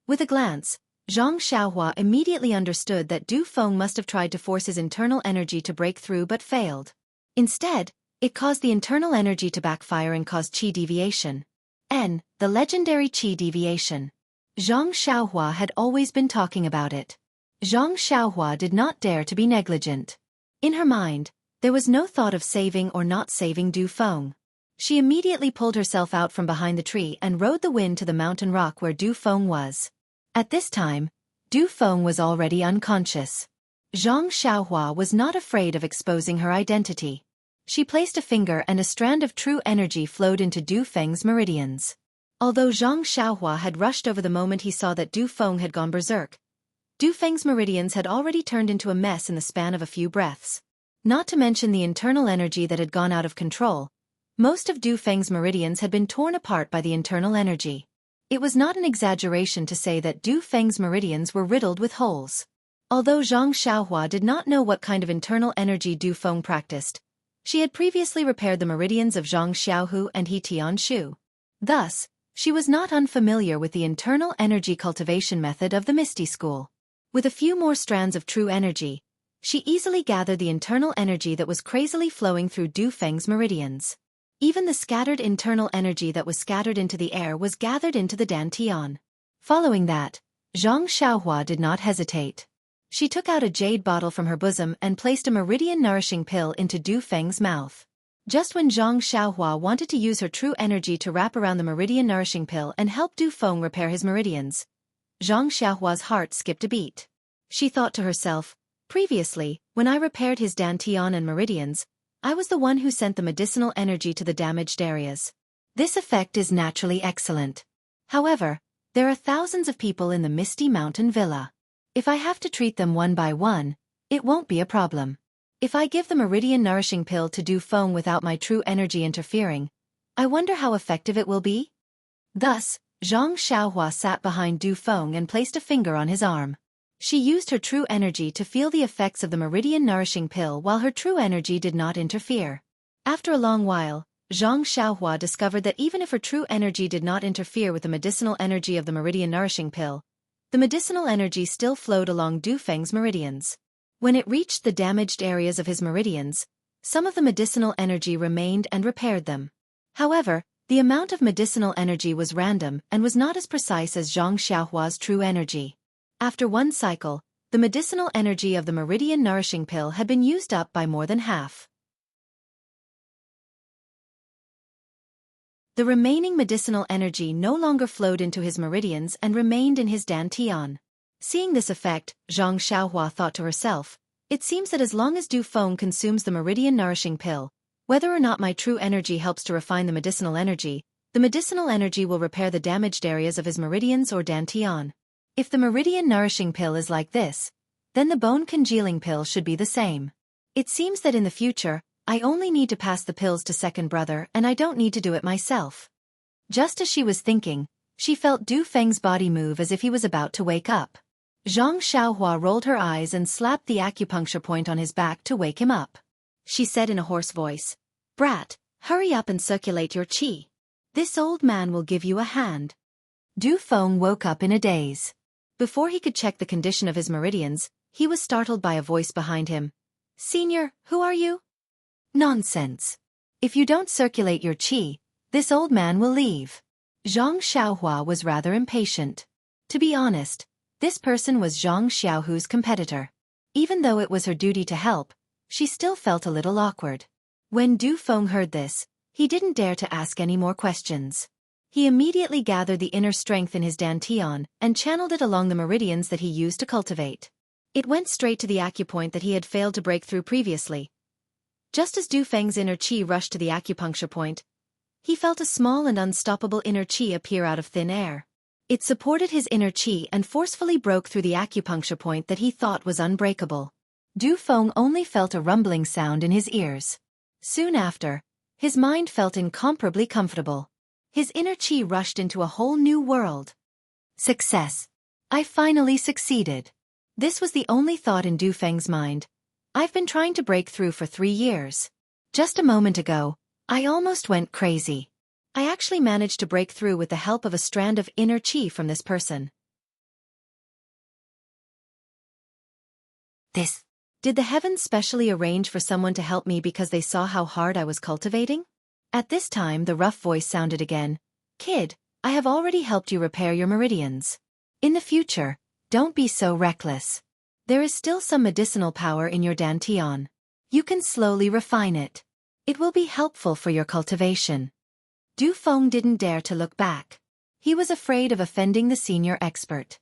With a glance, Xianxia immediately understood that Du Feng must have tried to force his internal energy to break through but failed. Instead, it caused the internal energy to backfire and caused qi deviation. The legendary qi deviation. Xianxia had always been talking about it. Xianxia did not dare to be negligent. In her mind, there was no thought of saving or not saving Du Feng. She immediately pulled herself out from behind the tree and rode the wind to the mountain rock where Du Feng was. At this time, Du Feng was already unconscious. Xianxia was not afraid of exposing her identity. She placed a finger and a strand of true energy flowed into Du Feng's meridians. Although Xianxia had rushed over the moment he saw that Du Feng had gone berserk, Du Feng's meridians had already turned into a mess in the span of a few breaths. Not to mention the internal energy that had gone out of control, most of Du Feng's meridians had been torn apart by the internal energy. It was not an exaggeration to say that Du Feng's meridians were riddled with holes. Although Xianxia did not know what kind of internal energy Du Feng practiced, she had previously repaired the meridians of Zhang Xiaohu and He Tianshu. Thus, she was not unfamiliar with the internal energy cultivation method of the Misty School. With a few more strands of true energy, she easily gathered the internal energy that was crazily flowing through Du Feng's meridians. Even the scattered internal energy that was scattered into the air was gathered into the dantian. Following that, Zhang Xiaohua did not hesitate. She took out a jade bottle from her bosom and placed a meridian-nourishing pill into Du Feng's mouth. Just when Zhang Xiaohua wanted to use her true energy to wrap around the meridian-nourishing pill and help Du Feng repair his meridians, Zhang Xiaohua's heart skipped a beat. She thought to herself, previously, when I repaired his dantian and meridians, I was the one who sent the medicinal energy to the damaged areas. This effect is naturally excellent. However, there are thousands of people in the Misty Mountain Villa. If I have to treat them one by one, it won't be a problem. If I give the meridian-nourishing pill to Du Feng without my true energy interfering, I wonder how effective it will be? Thus, Zhang Xiaohua sat behind Du Feng and placed a finger on his arm. She used her true energy to feel the effects of the meridian-nourishing pill while her true energy did not interfere. After a long while, Zhang Xiaohua discovered that even if her true energy did not interfere with the medicinal energy of the meridian-nourishing pill, the medicinal energy still flowed along Du Feng's meridians. When it reached the damaged areas of his meridians, some of the medicinal energy remained and repaired them. However, the amount of medicinal energy was random and was not as precise as Zhang Xiaohua's true energy. After one cycle, the medicinal energy of the meridian-nourishing pill had been used up by more than half. The remaining medicinal energy no longer flowed into his meridians and remained in his dantian. Seeing this effect, Zhang Xiaohua thought to herself, it seems that as long as Du Feng consumes the meridian-nourishing pill, whether or not my true energy helps to refine the medicinal energy will repair the damaged areas of his meridians or dantian. If the meridian-nourishing pill is like this, then the bone congealing pill should be the same. It seems that in the future, I only need to pass the pills to second brother and I don't need to do it myself. Just as she was thinking, she felt Du Feng's body move as if he was about to wake up. Zhang Xiaohua rolled her eyes and slapped the acupuncture point on his back to wake him up. She said in a hoarse voice, "Brat, hurry up and circulate your qi. This old man will give you a hand." Du Feng woke up in a daze. Before he could check the condition of his meridians, he was startled by a voice behind him. "Senior, who are you?" "Nonsense. If you don't circulate your qi, this old man will leave." Zhang Xiaohua was rather impatient. To be honest, this person was Zhang Xiaohu's competitor. Even though it was her duty to help, she still felt a little awkward. When Du Feng heard this, he didn't dare to ask any more questions. He immediately gathered the inner strength in his dantian and channeled it along the meridians that he used to cultivate. It went straight to the acupoint that he had failed to break through previously. Just as Du Feng's inner qi rushed to the acupuncture point, he felt a small and unstoppable inner qi appear out of thin air. It supported his inner qi and forcefully broke through the acupuncture point that he thought was unbreakable. Du Feng only felt a rumbling sound in his ears. Soon after, his mind felt incomparably comfortable. His inner qi rushed into a whole new world. Success. I finally succeeded. This was the only thought in Du Feng's mind. I've been trying to break through for 3 years. Just a moment ago, I almost went crazy. I actually managed to break through with the help of a strand of inner qi from this person. Did the heavens specially arrange for someone to help me because they saw how hard I was cultivating? At this time the rough voice sounded again. "Kid, I have already helped you repair your meridians. In the future, don't be so reckless. There is still some medicinal power in your dantian. You can slowly refine it. It will be helpful for your cultivation." Du Feng didn't dare to look back. He was afraid of offending the senior expert.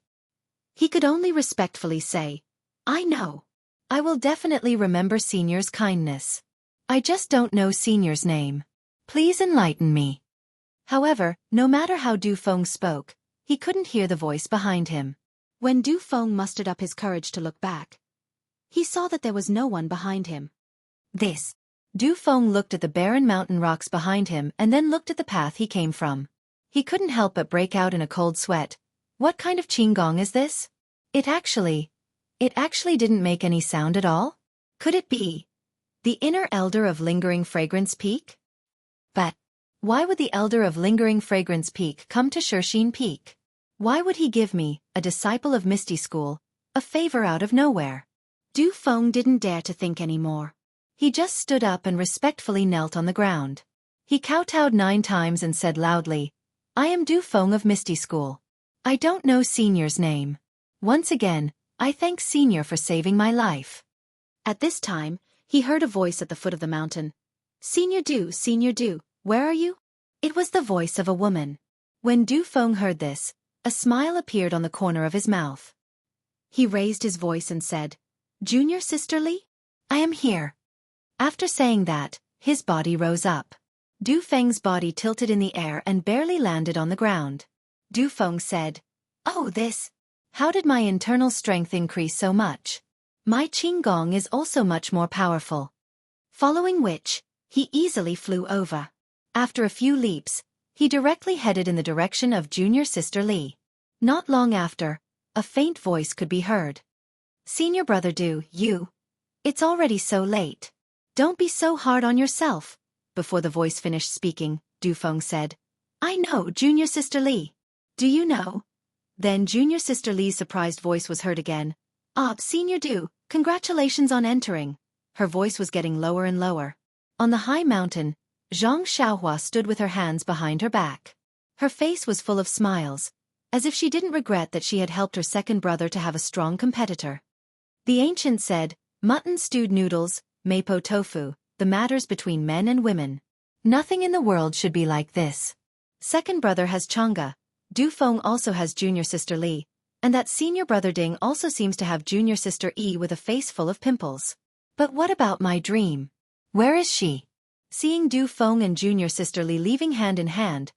He could only respectfully say, "I know. I will definitely remember Senior's kindness. I just don't know Senior's name. Please enlighten me." However, no matter how Du Feng spoke, he couldn't hear the voice behind him. When Du Feng mustered up his courage to look back, he saw that there was no one behind him. Du Feng looked at the barren mountain rocks behind him and then looked at the path he came from. He couldn't help but break out in a cold sweat. What kind of qigong is this? It actually didn't make any sound at all? Could it be the inner elder of Lingering Fragrance Peak? But why would the elder of Lingering Fragrance Peak come to Shirxin Peak? Why would he give me, a disciple of Misty School, a favor out of nowhere? Du Feng didn't dare to think anymore. He just stood up and respectfully knelt on the ground. He kowtowed 9 times and said loudly, "I am Du Feng of Misty School. I don't know Senior's name. Once again, I thank Senior for saving my life." At this time, he heard a voice at the foot of the mountain. Senior Du, where are you?" It was the voice of a woman. When Du Feng heard this, a smile appeared on the corner of his mouth. He raised his voice and said, "Junior Sister Li? I am here." After saying that, his body rose up. Du Feng's body tilted in the air and barely landed on the ground. Du Feng said, "Oh, how did my internal strength increase so much? My qigong is also much more powerful." Following which, he easily flew over. After a few leaps, he directly headed in the direction of Junior Sister Li. Not long after, a faint voice could be heard. "Senior brother Du, it's already so late. Don't be so hard on yourself." Before the voice finished speaking, Du Feng said, "I know Junior Sister Li. Do you know?" Then Junior Sister Li's surprised voice was heard again. Senior Du, congratulations on entering." Her voice was getting lower and lower. On the high mountain, Zhang Xiaohua stood with her hands behind her back. Her face was full of smiles, as if she didn't regret that she had helped her second brother to have a strong competitor. The ancient said, "Mutton stewed noodles, mapo tofu, the matters between men and women. Nothing in the world should be like this." Second brother has Chang'e, Du Feng also has Junior Sister Li, and that senior brother Ding also seems to have Junior Sister Yi with a face full of pimples. But what about my dream? Where is she? Seeing Du Feng and Junior Sister Li leaving hand in hand,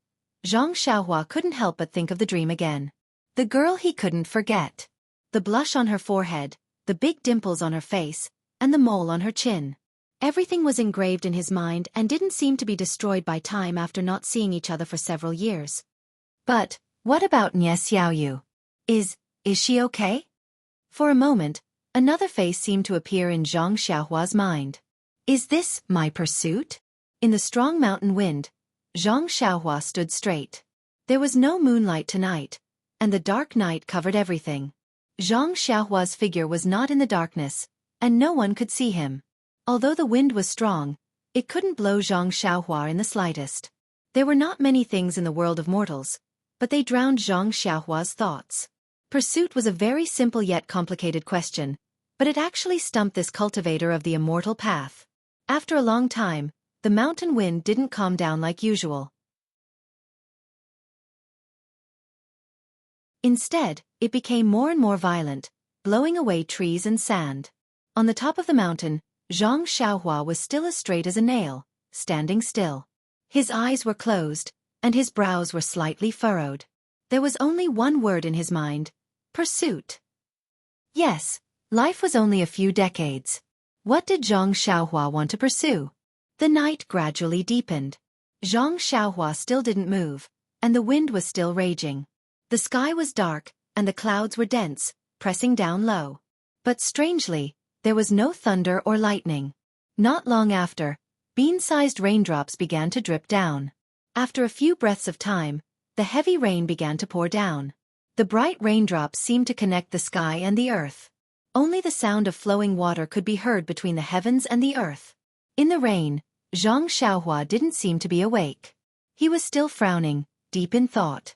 Zhang Xiaohua couldn't help but think of the dream again. The girl he couldn't forget. The blush on her forehead, the big dimples on her face, and the mole on her chin. Everything was engraved in his mind and didn't seem to be destroyed by time after not seeing each other for several years. But, what about Nie Xiaoyu? Is she okay? For a moment, another face seemed to appear in Zhang Xiaohua's mind. Is this my pursuit? In the strong mountain wind, Zhang Xiaohua stood straight. There was no moonlight tonight, and the dark night covered everything. Zhang Xiaohua's figure was not in the darkness, and no one could see him. Although the wind was strong, it couldn't blow Zhang Xiaohua in the slightest. There were not many things in the world of mortals, but they drowned Zhang Xiaohua's thoughts. Pursuit was a very simple yet complicated question, but it actually stumped this cultivator of the immortal path. After a long time, the mountain wind didn't calm down like usual. Instead, it became more and more violent, blowing away trees and sand. On the top of the mountain, Zhang Xiaohua was still as straight as a nail, standing still. His eyes were closed, and his brows were slightly furrowed. There was only one word in his mind: pursuit. Yes, life was only a few decades. What did Zhang Xiaohua want to pursue? The night gradually deepened. Zhang Xiaohua still didn't move, and the wind was still raging. The sky was dark, and the clouds were dense, pressing down low. But strangely, there was no thunder or lightning. Not long after, bean-sized raindrops began to drip down. After a few breaths of time, the heavy rain began to pour down. The bright raindrops seemed to connect the sky and the earth. Only the sound of flowing water could be heard between the heavens and the earth. In the rain, Zhang Xiaohua didn't seem to be awake. He was still frowning, deep in thought.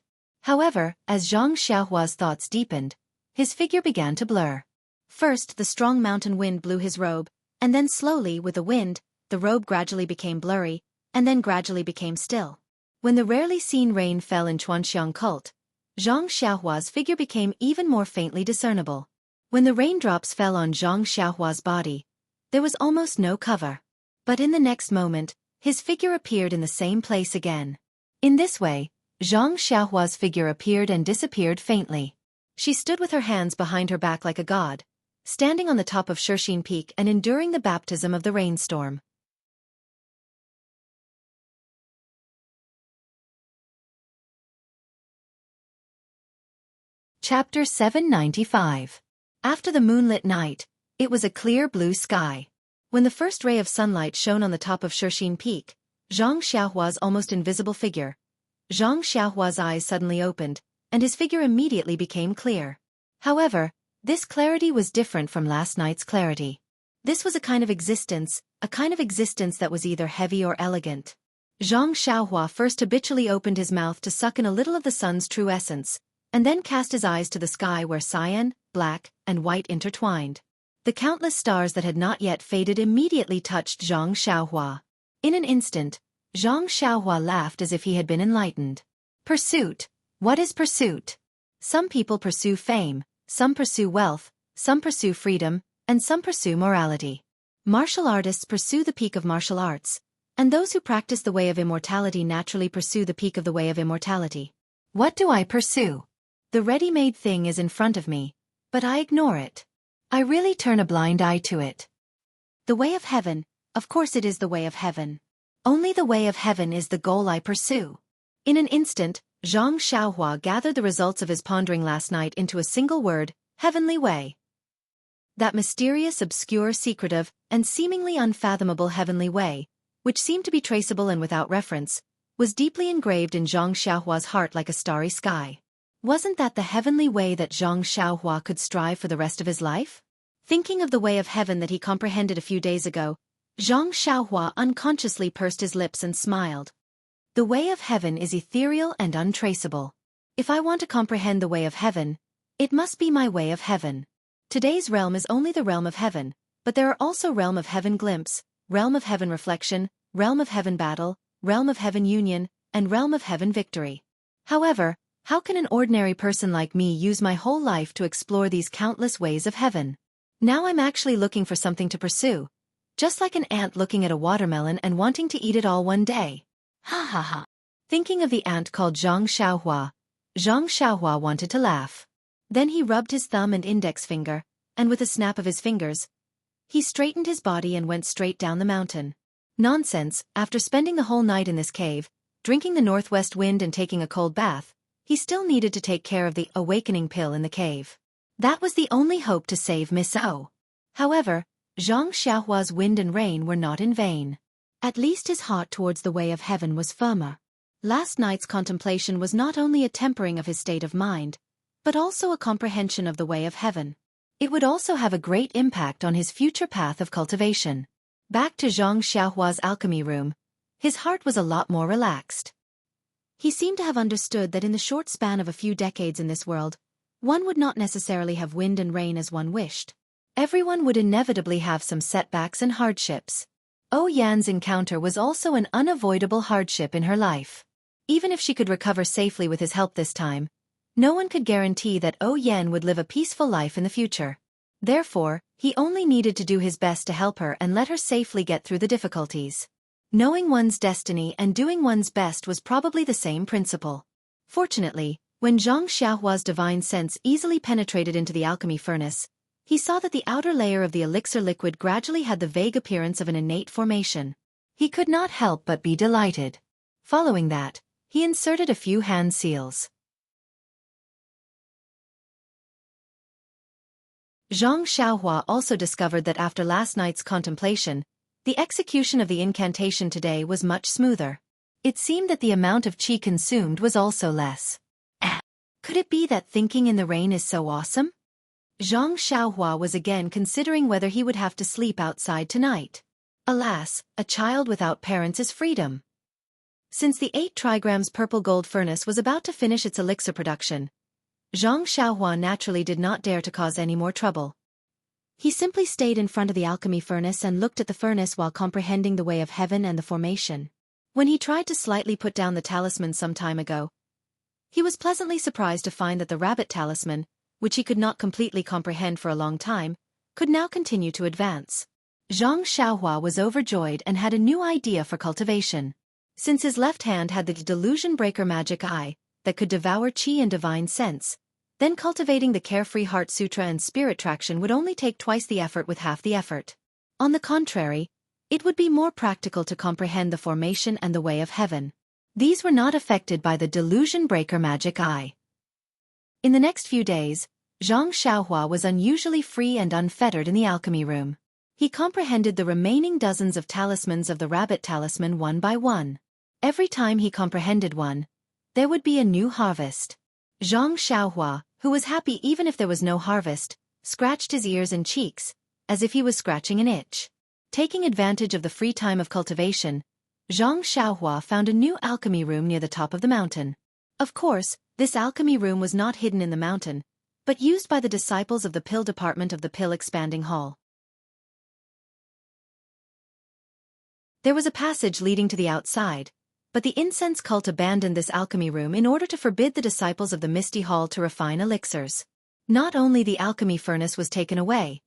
However, as Zhang Xiaohua's thoughts deepened, his figure began to blur. First, the strong mountain wind blew his robe, and then slowly, with the wind, the robe gradually became blurry, and then gradually became still. When the rarely seen rain fell in Chuanxiang cult, Zhang Xiaohua's figure became even more faintly discernible. When the raindrops fell on Zhang Xiaohua's body, there was almost no cover. But in the next moment, his figure appeared in the same place again. In this way, Zhang Xiaohua's figure appeared and disappeared faintly. She stood with her hands behind her back like a god, standing on the top of Shixin Peak and enduring the baptism of the rainstorm. Chapter 795. After the moonlit night, it was a clear blue sky. When the first ray of sunlight shone on the top of Shixin Peak, Zhang Xiaohua's almost invisible figure, Zhang Xiaohua's eyes suddenly opened, and his figure immediately became clear. However, this clarity was different from last night's clarity. This was a kind of existence that was either heavy or elegant. Zhang Xiaohua first habitually opened his mouth to suck in a little of the sun's true essence, and then cast his eyes to the sky where cyan, black, and white intertwined. The countless stars that had not yet faded immediately touched Zhang Xiaohua. In an instant, Zhang Xiaohua laughed as if he had been enlightened. Pursuit. What is pursuit? Some people pursue fame, some pursue wealth, some pursue freedom, and some pursue morality. Martial artists pursue the peak of martial arts, and those who practice the way of immortality naturally pursue the peak of the way of immortality. What do I pursue? The ready-made thing is in front of me, but I ignore it. I really turn a blind eye to it. The way of heaven, of course it is the way of heaven. Only the way of heaven is the goal I pursue. In an instant, Zhang Xiaohua gathered the results of his pondering last night into a single word: heavenly way. That mysterious, obscure, secretive, and seemingly unfathomable heavenly way, which seemed to be traceable and without reference, was deeply engraved in Zhang Xiaohua's heart like a starry sky. Wasn't that the heavenly way that Zhang Xiaohua could strive for the rest of his life? Thinking of the way of heaven that he comprehended a few days ago, Zhang Xiaohua unconsciously pursed his lips and smiled. The way of heaven is ethereal and untraceable. If I want to comprehend the way of heaven, it must be my way of heaven. Today's realm is only the realm of heaven, but there are also realm of heaven glimpse, realm of heaven reflection, realm of heaven battle, realm of heaven union, and realm of heaven victory. However, how can an ordinary person like me use my whole life to explore these countless ways of heaven? Now I'm actually looking for something to pursue. Just like an ant looking at a watermelon and wanting to eat it all one day. Ha ha ha. Thinking of the ant called Zhang Xiaohua, Zhang Xiaohua wanted to laugh. Then he rubbed his thumb and index finger, and with a snap of his fingers, he straightened his body and went straight down the mountain. Nonsense, after spending the whole night in this cave, drinking the northwest wind and taking a cold bath, he still needed to take care of the awakening pill in the cave. That was the only hope to save Miss O. However, Xiangxia's wind and rain were not in vain. At least his heart towards the way of heaven was firmer. Last night's contemplation was not only a tempering of his state of mind, but also a comprehension of the way of heaven. It would also have a great impact on his future path of cultivation. Back to Xiangxia's alchemy room, his heart was a lot more relaxed. He seemed to have understood that in the short span of a few decades in this world, one would not necessarily have wind and rain as one wished. Everyone would inevitably have some setbacks and hardships. Yan's encounter was also an unavoidable hardship in her life. Even if she could recover safely with his help this time, no one could guarantee that Yan would live a peaceful life in the future. Therefore, he only needed to do his best to help her and let her safely get through the difficulties. Knowing one's destiny and doing one's best was probably the same principle. Fortunately, when Xiangxia's divine sense easily penetrated into the alchemy furnace, he saw that the outer layer of the elixir liquid gradually had the vague appearance of an innate formation. He could not help but be delighted. Following that, he inserted a few hand seals. Xianxia also discovered that after last night's contemplation, the execution of the incantation today was much smoother. It seemed that the amount of qi consumed was also less. Could it be that thinking in the rain is so awesome? Xianxia was again considering whether he would have to sleep outside tonight. Alas, a child without parents is freedom. Since the 8 trigrams purple gold furnace was about to finish its elixir production, Xianxia naturally did not dare to cause any more trouble. He simply stayed in front of the alchemy furnace and looked at the furnace while comprehending the way of heaven and the formation. When he tried to slightly put down the talisman some time ago, he was pleasantly surprised to find that the rabbit talisman, which he could not completely comprehend for a long time, could now continue to advance. Xianxia was overjoyed and had a new idea for cultivation. Since his left hand had the delusion breaker magic eye that could devour qi and divine sense, then cultivating the carefree heart sutra and spirit traction would only take twice the effort with half the effort. On the contrary, it would be more practical to comprehend the formation and the way of heaven. These were not affected by the delusion breaker magic eye. In the next few days, Xianxia was unusually free and unfettered in the alchemy room. He comprehended the remaining dozens of talismans of the rabbit talisman one by one. Every time he comprehended one, there would be a new harvest. Xianxia, who was happy even if there was no harvest, scratched his ears and cheeks, as if he was scratching an itch. Taking advantage of the free time of cultivation, Xianxia found a new alchemy room near the top of the mountain. Of course, this alchemy room was not hidden in the mountain, but used by the disciples of the pill department of the pill expanding hall. There was a passage leading to the outside, but the incense cult abandoned this alchemy room in order to forbid the disciples of the Misty Hall to refine elixirs. Not only the alchemy furnace was taken away,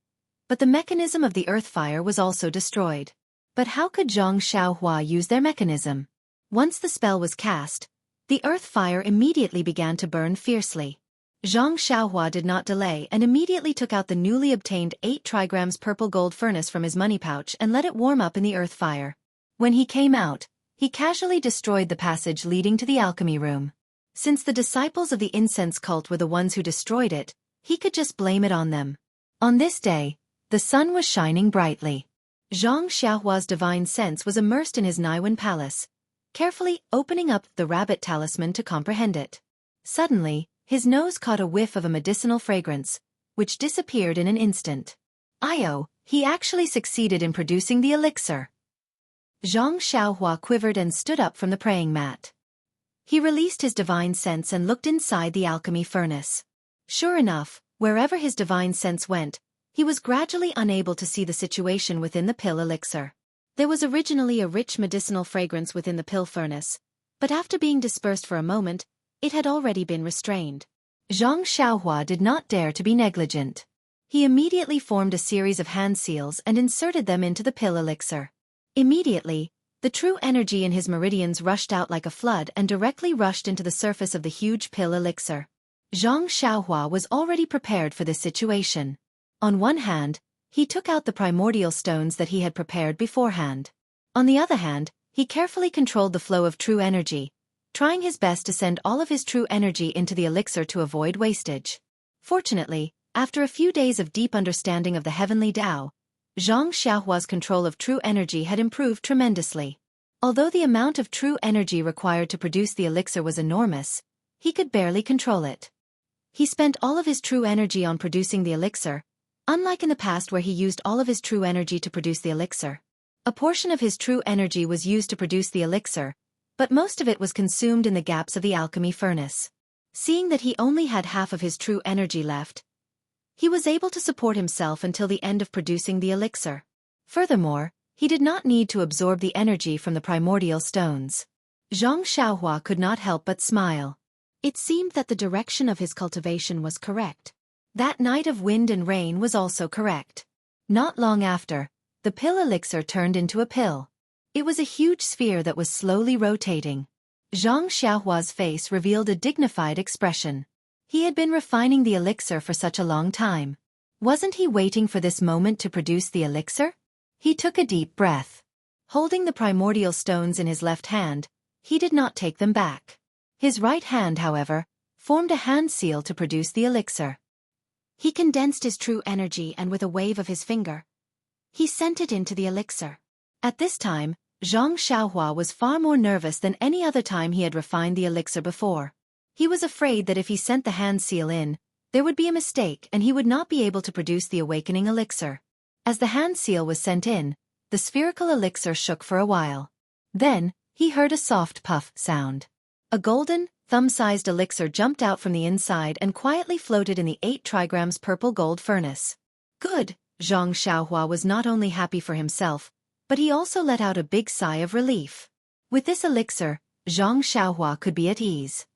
but the mechanism of the earth fire was also destroyed. But how could Xianxia use their mechanism? Once the spell was cast, the earth fire immediately began to burn fiercely. Xianxia did not delay and immediately took out the newly obtained 8 trigrams purple gold furnace from his money pouch and let it warm up in the earth fire. When he came out, he casually destroyed the passage leading to the alchemy room. Since the disciples of the incense cult were the ones who destroyed it, he could just blame it on them. On this day, the sun was shining brightly. Xianxia's divine sense was immersed in his Naiwan palace, carefully opening up the rabbit talisman to comprehend it. Suddenly, his nose caught a whiff of a medicinal fragrance, which disappeared in an instant. He actually succeeded in producing the elixir. Xianxia quivered and stood up from the praying mat. He released his divine sense and looked inside the alchemy furnace. Sure enough, wherever his divine sense went, he was gradually unable to see the situation within the pill elixir. There was originally a rich medicinal fragrance within the pill furnace, but after being dispersed for a moment, it had already been restrained. Xianxia did not dare to be negligent. He immediately formed a series of hand seals and inserted them into the pill elixir. Immediately, the true energy in his meridians rushed out like a flood and directly rushed into the surface of the huge pill elixir. Xianxia was already prepared for this situation. On one hand, he took out the primordial stones that he had prepared beforehand. On the other hand, he carefully controlled the flow of true energy, trying his best to send all of his true energy into the elixir to avoid wastage. Fortunately, after a few days of deep understanding of the heavenly Tao, Xianxia's control of true energy had improved tremendously. Although the amount of true energy required to produce the elixir was enormous, he could barely control it. He spent all of his true energy on producing the elixir, unlike in the past where he used all of his true energy to produce the elixir. A portion of his true energy was used to produce the elixir, but most of it was consumed in the gaps of the alchemy furnace. Seeing that he only had half of his true energy left, he was able to support himself until the end of producing the elixir. Furthermore, he did not need to absorb the energy from the primordial stones. Xianxia could not help but smile. It seemed that the direction of his cultivation was correct. That night of wind and rain was also correct. Not long after, the pill elixir turned into a pill. It was a huge sphere that was slowly rotating. Xianxia's face revealed a dignified expression. He had been refining the elixir for such a long time. Wasn't he waiting for this moment to produce the elixir? He took a deep breath. Holding the primordial stones in his left hand, he did not take them back. His right hand, however, formed a hand seal to produce the elixir. He condensed his true energy and with a wave of his finger, he sent it into the elixir. At this time, Xianxia was far more nervous than any other time he had refined the elixir before. He was afraid that if he sent the hand seal in, there would be a mistake and he would not be able to produce the awakening elixir. As the hand seal was sent in, the spherical elixir shook for a while. Then, he heard a soft puff sound. A golden, thumb-sized elixir jumped out from the inside and quietly floated in the 8 trigrams purple gold furnace. Good! Xianxia was not only happy for himself, but he also let out a big sigh of relief. With this elixir, Xianxia could be at ease.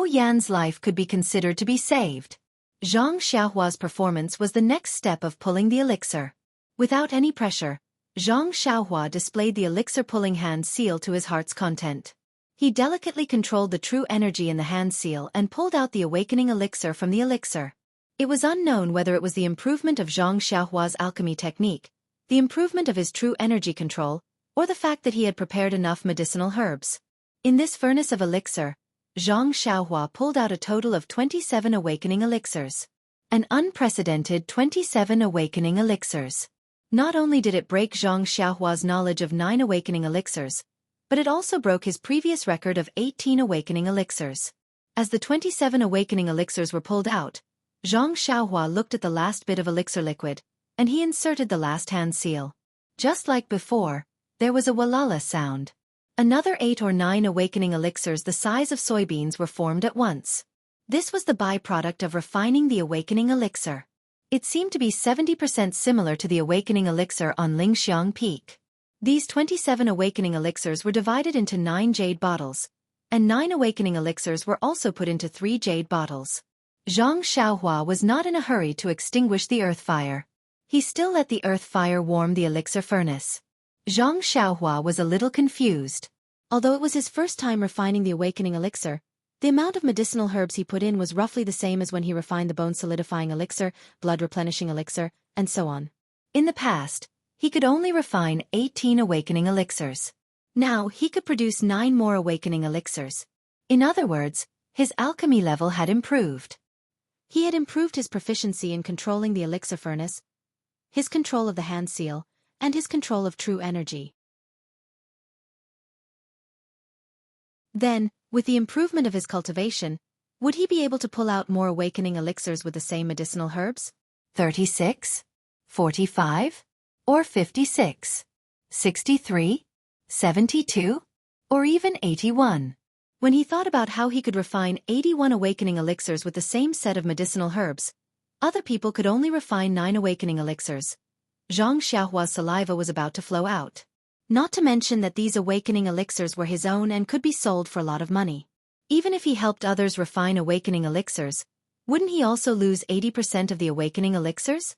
Yan's life could be considered to be saved. Xianxia's performance was the next step of pulling the elixir. Without any pressure, Xianxia displayed the elixir-pulling hand seal to his heart's content. He delicately controlled the true energy in the hand seal and pulled out the awakening elixir from the elixir. It was unknown whether it was the improvement of Xianxia's alchemy technique, the improvement of his true energy control, or the fact that he had prepared enough medicinal herbs. In this furnace of elixir, Xianxia pulled out a total of 27 awakening elixirs. An unprecedented 27 awakening elixirs. Not only did it break Xianxia's knowledge of 9 awakening elixirs, but it also broke his previous record of 18 awakening elixirs. As the 27 awakening elixirs were pulled out, Xianxia looked at the last bit of elixir liquid, and he inserted the last hand seal. Just like before, there was a walala sound. Another 8 or 9 awakening elixirs the size of soybeans were formed at once. This was the byproduct of refining the awakening elixir. It seemed to be 70% similar to the awakening elixir on Lingxiang Peak. These 27 awakening elixirs were divided into 9 jade bottles, and 9 awakening elixirs were also put into 3 jade bottles. Xianxia was not in a hurry to extinguish the earth fire. He still let the earth fire warm the elixir furnace. Xianxia was a little confused. Although it was his first time refining the awakening elixir, the amount of medicinal herbs he put in was roughly the same as when he refined the bone-solidifying elixir, blood-replenishing elixir, and so on. In the past, he could only refine 18 awakening elixirs. Now he could produce 9 more awakening elixirs. In other words, his alchemy level had improved. He had improved his proficiency in controlling the elixir furnace, his control of the hand seal, and his control of true energy. Then, with the improvement of his cultivation, would he be able to pull out more awakening elixirs with the same medicinal herbs? 36? 45? Or 56? 63? 72? Or even 81? When he thought about how he could refine 81 awakening elixirs with the same set of medicinal herbs, other people could only refine 9 awakening elixirs. Xianxia's saliva was about to flow out. Not to mention that these awakening elixirs were his own and could be sold for a lot of money. Even if he helped others refine awakening elixirs, wouldn't he also lose 80% of the awakening elixirs?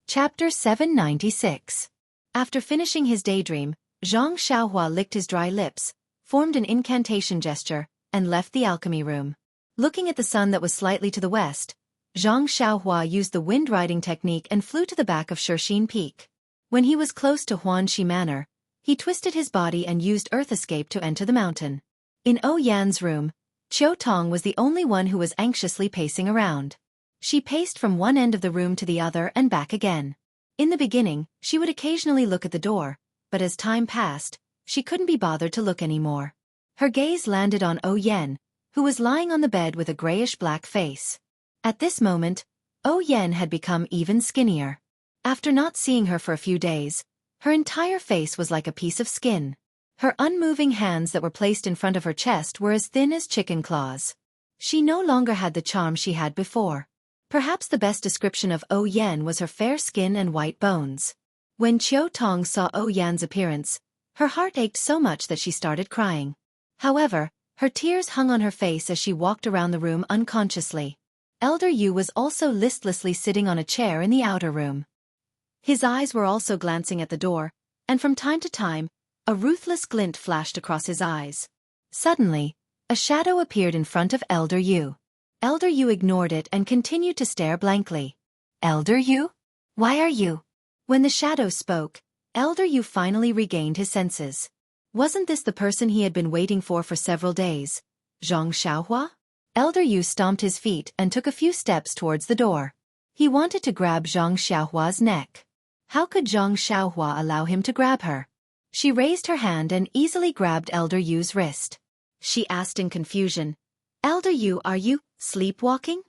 Chapter 796. After finishing his daydream, Zhang Xiaohua licked his dry lips, formed an incantation gesture, and left the alchemy room. Looking at the sun that was slightly to the west, Zhang Xiaohua used the wind-riding technique and flew to the back of Shixin Peak. When he was close to Huanxi Manor, he twisted his body and used Earth Escape to enter the mountain. In Yan's room, Qiu Tong was the only one who was anxiously pacing around. She paced from one end of the room to the other and back again. In the beginning, she would occasionally look at the door, but as time passed, she couldn't be bothered to look anymore. Her gaze landed on Yan, who was lying on the bed with a grayish-black face. At this moment, Yan had become even skinnier. After not seeing her for a few days, her entire face was like a piece of skin. Her unmoving hands that were placed in front of her chest were as thin as chicken claws. She no longer had the charm she had before. Perhaps the best description of Yan was her fair skin and white bones. When Qiu Tong saw Yan's appearance, her heart ached so much that she started crying. However, her tears hung on her face as she walked around the room unconsciously. Elder Yu was also listlessly sitting on a chair in the outer room. His eyes were also glancing at the door, and from time to time, a ruthless glint flashed across his eyes. Suddenly, a shadow appeared in front of Elder Yu. Elder Yu ignored it and continued to stare blankly. "Elder Yu? Why are you?" When the shadow spoke, Elder Yu finally regained his senses. Wasn't this the person he had been waiting for several days? Zhang Xiaohua? Elder Yu stomped his feet and took a few steps towards the door. He wanted to grab Zhang Xiaohua's neck. How could Zhang Xiaohua allow him to grab her? She raised her hand and easily grabbed Elder Yu's wrist. She asked in confusion, "Elder Yu, are you sleepwalking?"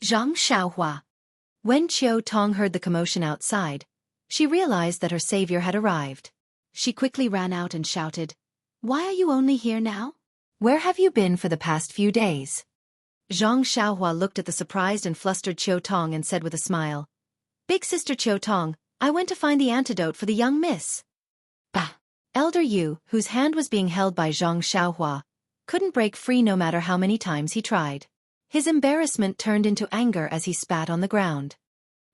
Zhang Xiaohua. When Qiu Tong heard the commotion outside, she realized that her savior had arrived. She quickly ran out and shouted, "Why are you only here now? Where have you been for the past few days?" Zhang Xiaohua looked at the surprised and flustered Qiu Tong and said with a smile, "Big sister Qiu Tong, I went to find the antidote for the young miss." Bah! Elder Yu, whose hand was being held by Zhang Xiaohua, couldn't break free no matter how many times he tried. His embarrassment turned into anger as he spat on the ground.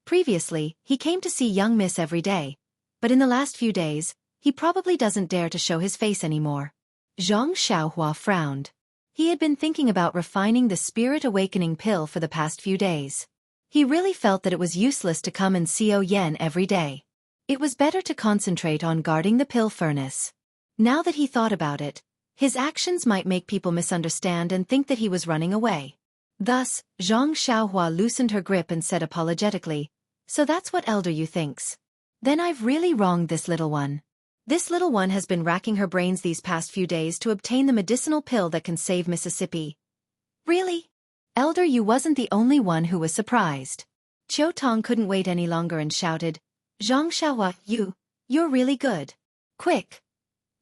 Previously, he came to see young miss every day, but in the last few days, he probably doesn't dare to show his face anymore. Zhang Xiaohua frowned. He had been thinking about refining the spirit awakening pill for the past few days. He really felt that it was useless to come and see Yan every day. It was better to concentrate on guarding the pill furnace. Now that he thought about it, his actions might make people misunderstand and think that he was running away. Thus, Zhang Xiaohua loosened her grip and said apologetically, "So that's what Elder Yu thinks. Then I've really wronged this little one. This little one has been racking her brains these past few days to obtain the medicinal pill that can save Mississippi." Really? Elder Yu wasn't the only one who was surprised. Qiu Tong couldn't wait any longer and shouted, "Zhang Xiaohua, you're really good. Quick!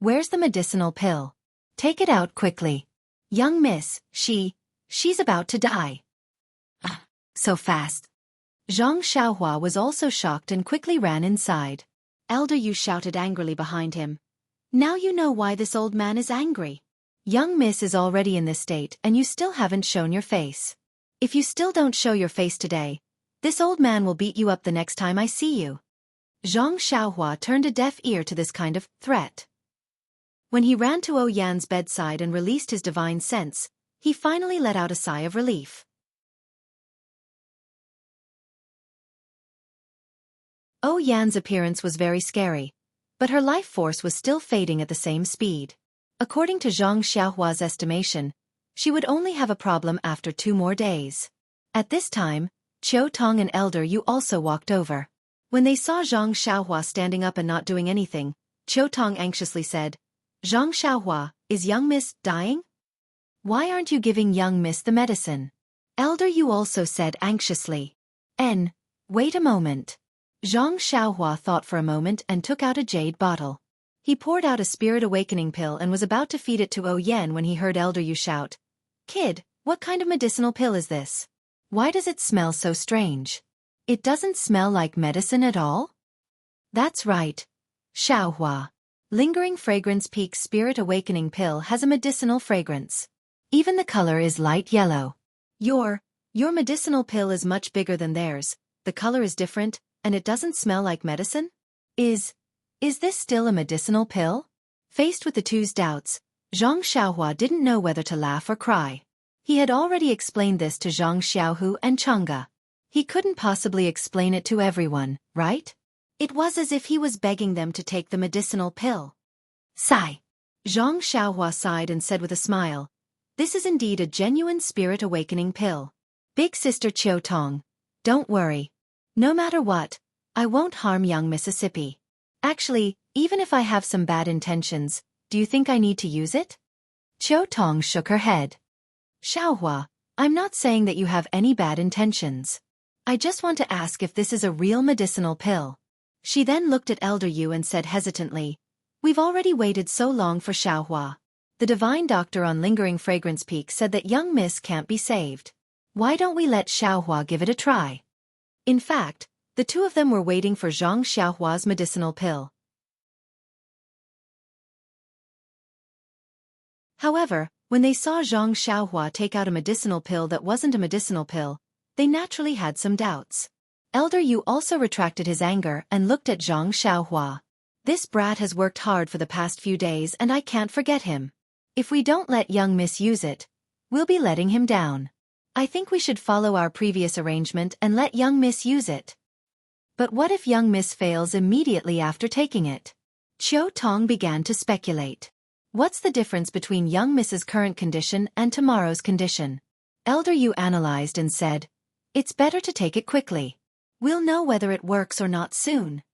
Where's the medicinal pill? Take it out quickly. Young miss, she's about to die." Ah, so fast. Zhang Xiaohua was also shocked and quickly ran inside. Elder Yu shouted angrily behind him, "Now you know why this old man is angry. Young miss is already in this state and you still haven't shown your face. If you still don't show your face today, this old man will beat you up the next time I see you." Zhang Xiaohua turned a deaf ear to this kind of threat. When he ran to Yan's bedside and released his divine sense, he finally let out a sigh of relief. Yan's appearance was very scary, but her life force was still fading at the same speed. According to Zhang Xiaohua's estimation, she would only have a problem after 2 more days. At this time, Qiu Tong and Elder Yu also walked over. When they saw Zhang Xiaohua standing up and not doing anything, Qiu Tong anxiously said, "Zhang Xiaohua, is young miss dying? Why aren't you giving young miss the medicine?" Elder Yu also said anxiously, Wait a moment." Zhang Xiaohua thought for a moment and took out a jade bottle. He poured out a spirit awakening pill and was about to feed it to Yan when he heard Elder Yu shout, "Kid, what kind of medicinal pill is this? Why does it smell so strange? It doesn't smell like medicine at all?" "That's right, Xiaohua. Lingering Fragrance Peak Spirit Awakening Pill has a medicinal fragrance. Even the color is light yellow. Your medicinal pill is much bigger than theirs, the color is different, and it doesn't smell like medicine? Is Is this still a medicinal pill? Faced with the two's doubts, Zhang Xiaohua didn't know whether to laugh or cry. He had already explained this to Zhang Xiaohu and Chang'e. He couldn't possibly explain it to everyone, right? It was as if he was begging them to take the medicinal pill. Sigh. Zhang Xiaohua sighed and said with a smile, "This is indeed a genuine spirit awakening pill. Big sister Chiu Tong, don't worry. No matter what, I won't harm young Mississippi. Actually, even if I have some bad intentions, do you think I need to use it?" Chiu Tong shook her head. "Xiaohua, I'm not saying that you have any bad intentions. I just want to ask if this is a real medicinal pill." She then looked at Elder Yu and said hesitantly, "We've already waited so long for Xiaohua. The divine doctor on Lingering Fragrance Peak said that young Miss can't be saved. Why don't we let Xiaohua give it a try?" In fact, the two of them were waiting for Zhang Xiaohua's medicinal pill. However, when they saw Zhang Xiaohua take out a medicinal pill that wasn't a medicinal pill, they naturally had some doubts. Elder Yu also retracted his anger and looked at Zhang Xiaohua. "This brat has worked hard for the past few days and I can't forget him. If we don't let young Miss use it, we'll be letting him down. I think we should follow our previous arrangement and let young Miss use it." But what if young Miss fails immediately after taking it? Chiu Tong began to speculate. What's the difference between young Miss's current condition and tomorrow's condition? Elder Yu analyzed and said, "It's better to take it quickly. We'll know whether it works or not soon."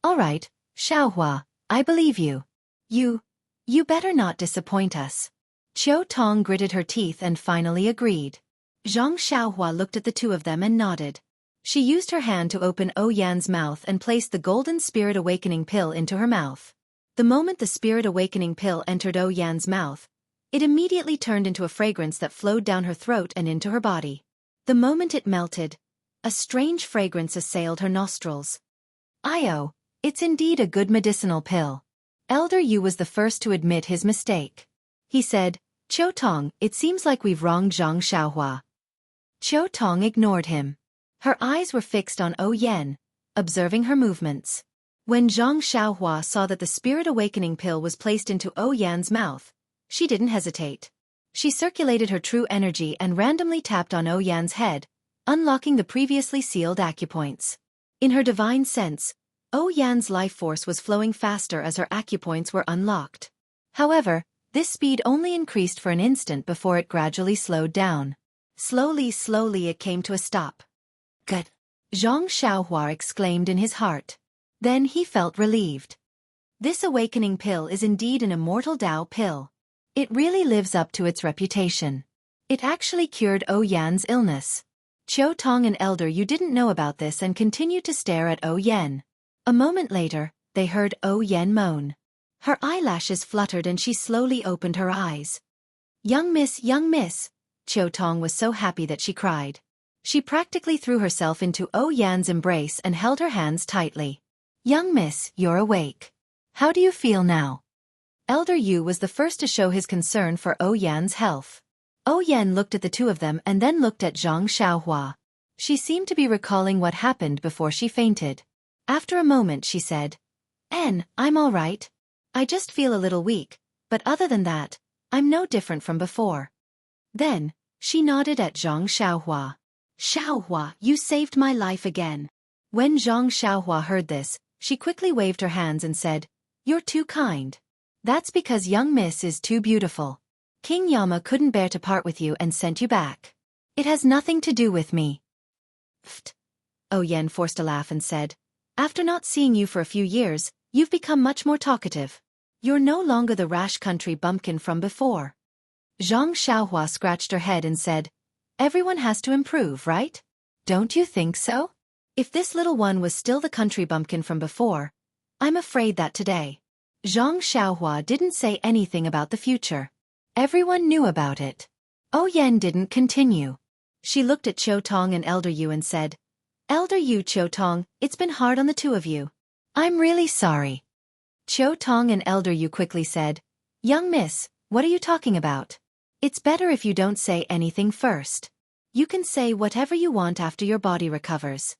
"All right, Xiaohua, I believe you. You better not disappoint us." Chiu Tong gritted her teeth and finally agreed. Zhang Xiaohua looked at the two of them and nodded. She used her hand to open Yan's mouth and placed the golden spirit awakening pill into her mouth. The moment the spirit awakening pill entered Yan's mouth, it immediately turned into a fragrance that flowed down her throat and into her body. The moment it melted, a strange fragrance assailed her nostrils. "Io, it's indeed a good medicinal pill." Elder Yu was the first to admit his mistake. He said, "Chiu Tong, it seems like we've wronged Zhang Xiaohua." Chiu Tong ignored him. Her eyes were fixed on Yan, observing her movements. When Zhang Xiaohua saw that the spirit awakening pill was placed into Yan's mouth, she didn't hesitate. She circulated her true energy and randomly tapped on Yan's head, unlocking the previously sealed acupoints. In her divine sense, Yan's life force was flowing faster as her acupoints were unlocked. However, this speed only increased for an instant before it gradually slowed down. Slowly it came to a stop. "Good," Zhang Xiaohua exclaimed in his heart. Then he felt relieved. This awakening pill is indeed an immortal Tao pill. It really lives up to its reputation. It actually cured Yan's illness. Chiu Tong and Elder Yu didn't know about this and continued to stare at Yan. A moment later, they heard Yan moan. Her eyelashes fluttered and she slowly opened her eyes. Young Miss, Chiu Tong was so happy that she cried. She practically threw herself into Yan's embrace and held her hands tightly. "Young Miss, you're awake. How do you feel now?" Elder Yu was the first to show his concern for Yan's health. Yan looked at the two of them and then looked at Zhang Xiaohua. She seemed to be recalling what happened before she fainted. After a moment she said, "I'm all right. I just feel a little weak, but other than that, I'm no different from before." Then, she nodded at Zhang Xiaohua. "Xiaohua, you saved my life again." When Zhang Xiaohua heard this, she quickly waved her hands and said, "You're too kind. That's because young Miss is too beautiful. King Yama couldn't bear to part with you and sent you back. It has nothing to do with me." Pfft. Yan forced a laugh and said, "After not seeing you for a few years, you've become much more talkative. You're no longer the rash country bumpkin from before." Zhang Xiaohua scratched her head and said, "Everyone has to improve, right? Don't you think so? If this little one was still the country bumpkin from before, I'm afraid that today." Zhang Xiaohua didn't say anything about the future. Everyone knew about it. Yan didn't continue. She looked at Chiu Tong and Elder Yu and said, "Elder Yu, Chiu Tong, it's been hard on the two of you. I'm really sorry." Chiu Tong and Elder Yu quickly said, "Young Miss, what are you talking about? It's better if you don't say anything first. You can say whatever you want after your body recovers."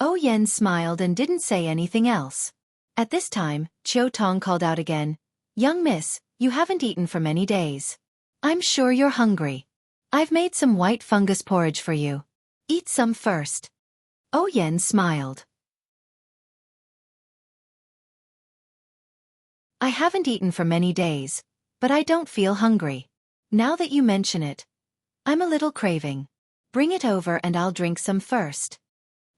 Yan smiled and didn't say anything else. At this time, Chiu Tong called out again, "Young miss, you haven't eaten for many days. I'm sure you're hungry. I've made some white fungus porridge for you. Eat some first." Oh Yen smiled. "I haven't eaten for many days, but I don't feel hungry. Now that you mention it, I'm a little craving. Bring it over and I'll drink some first."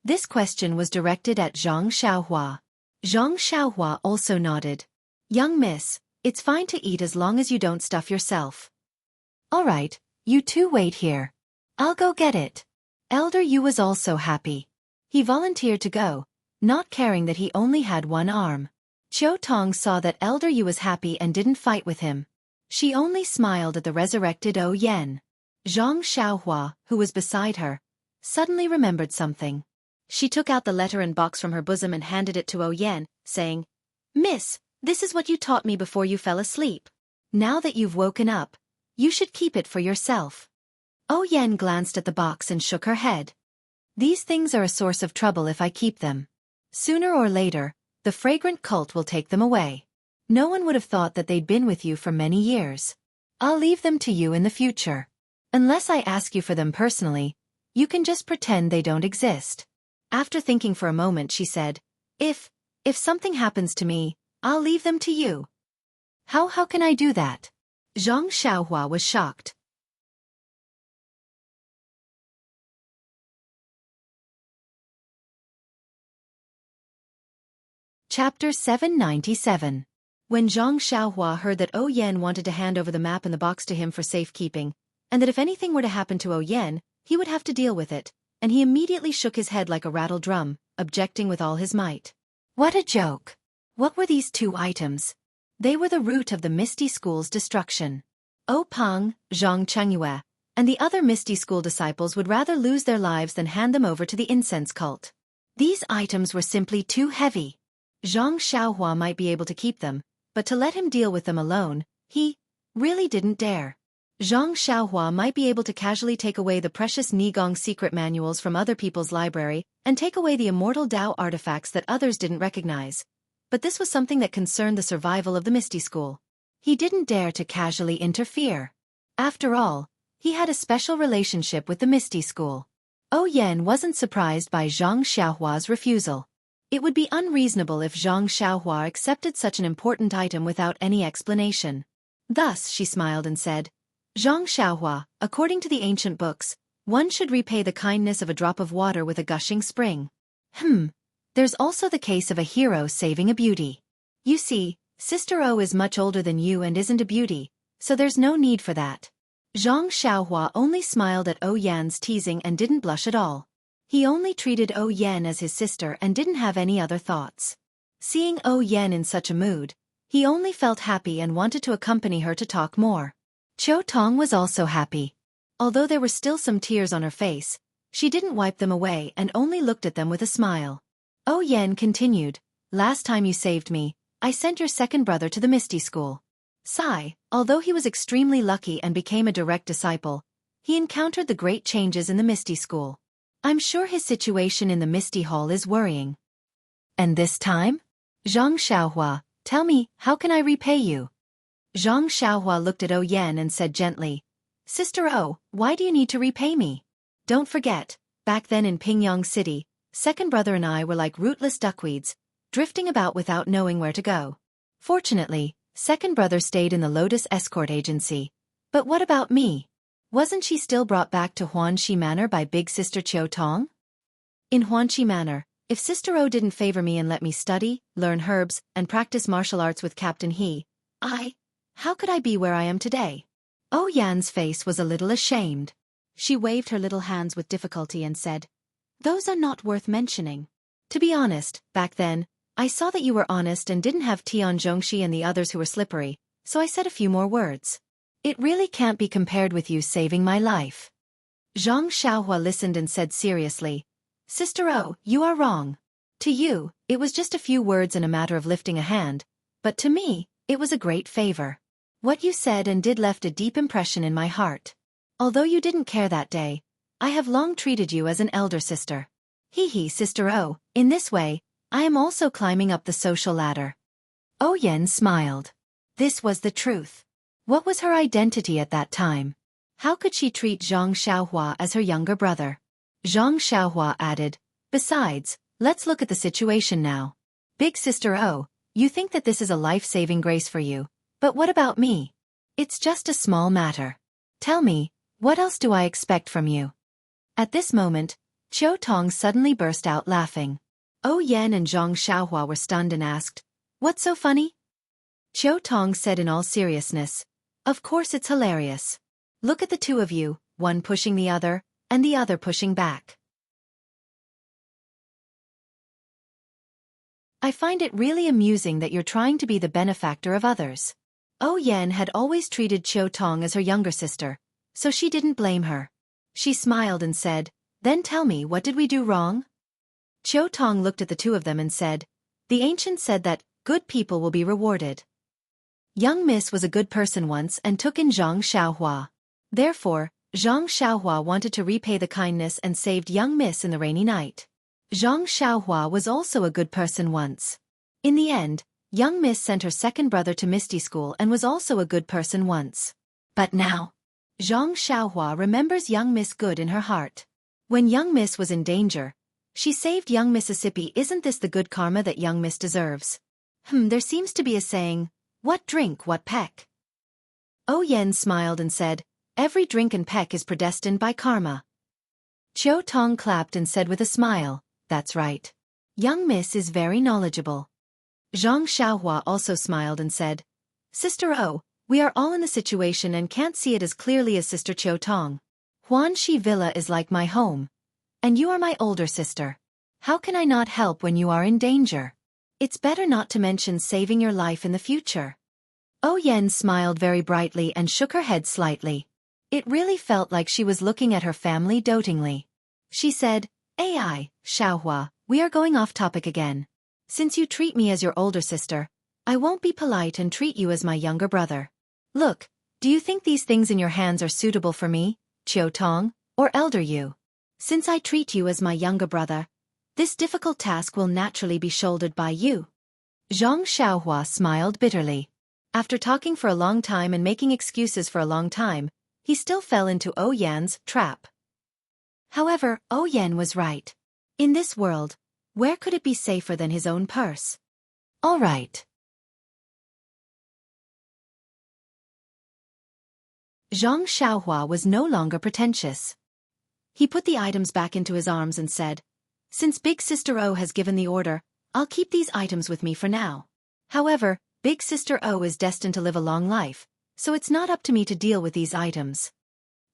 This question was directed at Zhang Xiaohua. Zhang Xiaohua also nodded. "Young miss, it's fine to eat as long as you don't stuff yourself." "All right, you two wait here. I'll go get it." Elder Yu was also happy. He volunteered to go, not caring that he only had one arm. Chiu Tong saw that Elder Yu was happy and didn't fight with him. She only smiled at the resurrected Oh Yen. Zhang Xiaohua, who was beside her, suddenly remembered something. She took out the letter and box from her bosom and handed it to Oh Yen, saying, "Miss, this is what you taught me before you fell asleep. Now that you've woken up, you should keep it for yourself." Oh Yen glanced at the box and shook her head. "These things are a source of trouble if I keep them. Sooner or later, the fragrant cult will take them away. No one would have thought that they'd been with you for many years. I'll leave them to you in the future. Unless I ask you for them personally, you can just pretend they don't exist." After thinking for a moment she said, If something happens to me, I'll leave them to you." How can I do that?" Zhang Xiaohua was shocked. Chapter 797. When Zhang Xiaohua heard that Oh Yen wanted to hand over the map and the box to him for safekeeping, and that if anything were to happen to Oh Yen, he would have to deal with it, and he immediately shook his head like a rattle drum, objecting with all his might. What a joke! What were these two items? They were the root of the Misty School's destruction. Oh Peng, Zhang Chengyue, and the other Misty School disciples would rather lose their lives than hand them over to the incense cult. These items were simply too heavy. Zhang Xiaohua might be able to keep them, but to let him deal with them alone, he really didn't dare. Zhang Xiaohua might be able to casually take away the precious Nigong secret manuals from other people's library and take away the immortal Dao artifacts that others didn't recognize. But this was something that concerned the survival of the Misty School. He didn't dare to casually interfere. After all, he had a special relationship with the Misty School. Oh Yen wasn't surprised by Zhang Xiaohua's refusal. It would be unreasonable if Zhang Xiaohua accepted such an important item without any explanation. Thus she smiled and said, "Zhang Xiaohua, according to the ancient books, one should repay the kindness of a drop of water with a gushing spring. There's also the case of a hero saving a beauty. You see, Sister O is much older than you and isn't a beauty, so there's no need for that." Zhang Xiaohua only smiled at Oh Yan's teasing and didn't blush at all. He only treated Oh Yen as his sister and didn't have any other thoughts. Seeing Oh Yen in such a mood, he only felt happy and wanted to accompany her to talk more. Chiu Tong was also happy. Although there were still some tears on her face, she didn't wipe them away and only looked at them with a smile. Oh Yen continued, "Last time you saved me, I sent your second brother to the Misty School. Sai, although he was extremely lucky and became a direct disciple, he encountered the great changes in the Misty School. I'm sure his situation in the Misty Hall is worrying." "And this time? Zhang Xiaohua, tell me, how can I repay you?" Zhang Xiaohua looked at Oh Yen and said gently, "Sister O, why do you need to repay me? Don't forget, back then in Pingyang City, second brother and I were like rootless duckweeds, drifting about without knowing where to go. Fortunately, second brother stayed in the Lotus Escort Agency. But what about me? Wasn't she still brought back to Huanxi Manor by big sister Chiu Tong? In Huanxi Manor, if Sister O didn't favor me and let me study, learn herbs, and practice martial arts with Captain He, how could I be where I am today?" Oh Yan's face was a little ashamed. She waved her little hands with difficulty and said, "Those are not worth mentioning. To be honest, back then, I saw that you were honest and didn't have Tian Zhongxi and the others who were slippery, so I said a few more words. It really can't be compared with you saving my life." Zhang Xiaohua listened and said seriously, "Sister O, you are wrong. To you, it was just a few words and a matter of lifting a hand, but to me, it was a great favor. What you said and did left a deep impression in my heart. Although you didn't care that day, I have long treated you as an elder sister. Sister O, in this way, I am also climbing up the social ladder. Oh Yen smiled. This was the truth. What was her identity at that time? How could she treat Zhang Xiaohua as her younger brother? Zhang Xiaohua added, besides, let's look at the situation now. Big sister Oh, you think that this is a life-saving grace for you, but what about me? It's just a small matter. Tell me, what else do I expect from you? At this moment, Qiu Tong suddenly burst out laughing. Oh Yen and Zhang Xiaohua were stunned and asked, what's so funny? Qiu Tong said in all seriousness, of course it's hilarious. Look at the two of you, one pushing the other, and the other pushing back. I find it really amusing that you're trying to be the benefactor of others. Oh Yen had always treated Qiu Tong as her younger sister, so she didn't blame her. She smiled and said, then tell me, what did we do wrong? Qiu Tong looked at the two of them and said, the ancient said that good people will be rewarded. Young Miss was a good person once and took in Zhang Xiaohua. Therefore, Zhang Xiaohua wanted to repay the kindness and saved young Miss in the rainy night. Zhang Xiaohua was also a good person once. In the end, young Miss sent her second brother to Misty School and was also a good person once. But now, Zhang Xiaohua remembers young Miss good in her heart. When young Miss was in danger, she saved young Mississippi. Isn't this the good karma that young Miss deserves? There seems to be a saying, what drink, what peck? Oh Yen smiled and said, every drink and peck is predestined by karma. Qiu Tong clapped and said with a smile, that's right. Young Miss is very knowledgeable. Zhang Xiaohua also smiled and said, Sister Oh, we are all in the situation and can't see it as clearly as Sister Qiu Tong. Huanxi Villa is like my home. And you are my older sister. How can I not help when you are in danger? It's better not to mention saving your life in the future. Oh Yen smiled very brightly and shook her head slightly. It really felt like she was looking at her family dotingly. She said, AI, Xiaohua, we are going off topic again. Since you treat me as your older sister, I won't be polite and treat you as my younger brother. Look, do you think these things in your hands are suitable for me, Qiu Tong, or elder you? Since I treat you as my younger brother, this difficult task will naturally be shouldered by you. Zhang Xiaohua smiled bitterly. After talking for a long time and making excuses for a long time, he still fell into Oh Yan's trap. However, Oh Yan was right. In this world, where could it be safer than his own purse? All right. Zhang Xiaohua was no longer pretentious. He put the items back into his arms and said, since Big Sister O has given the order, I'll keep these items with me for now. However, Big Sister O is destined to live a long life, so it's not up to me to deal with these items.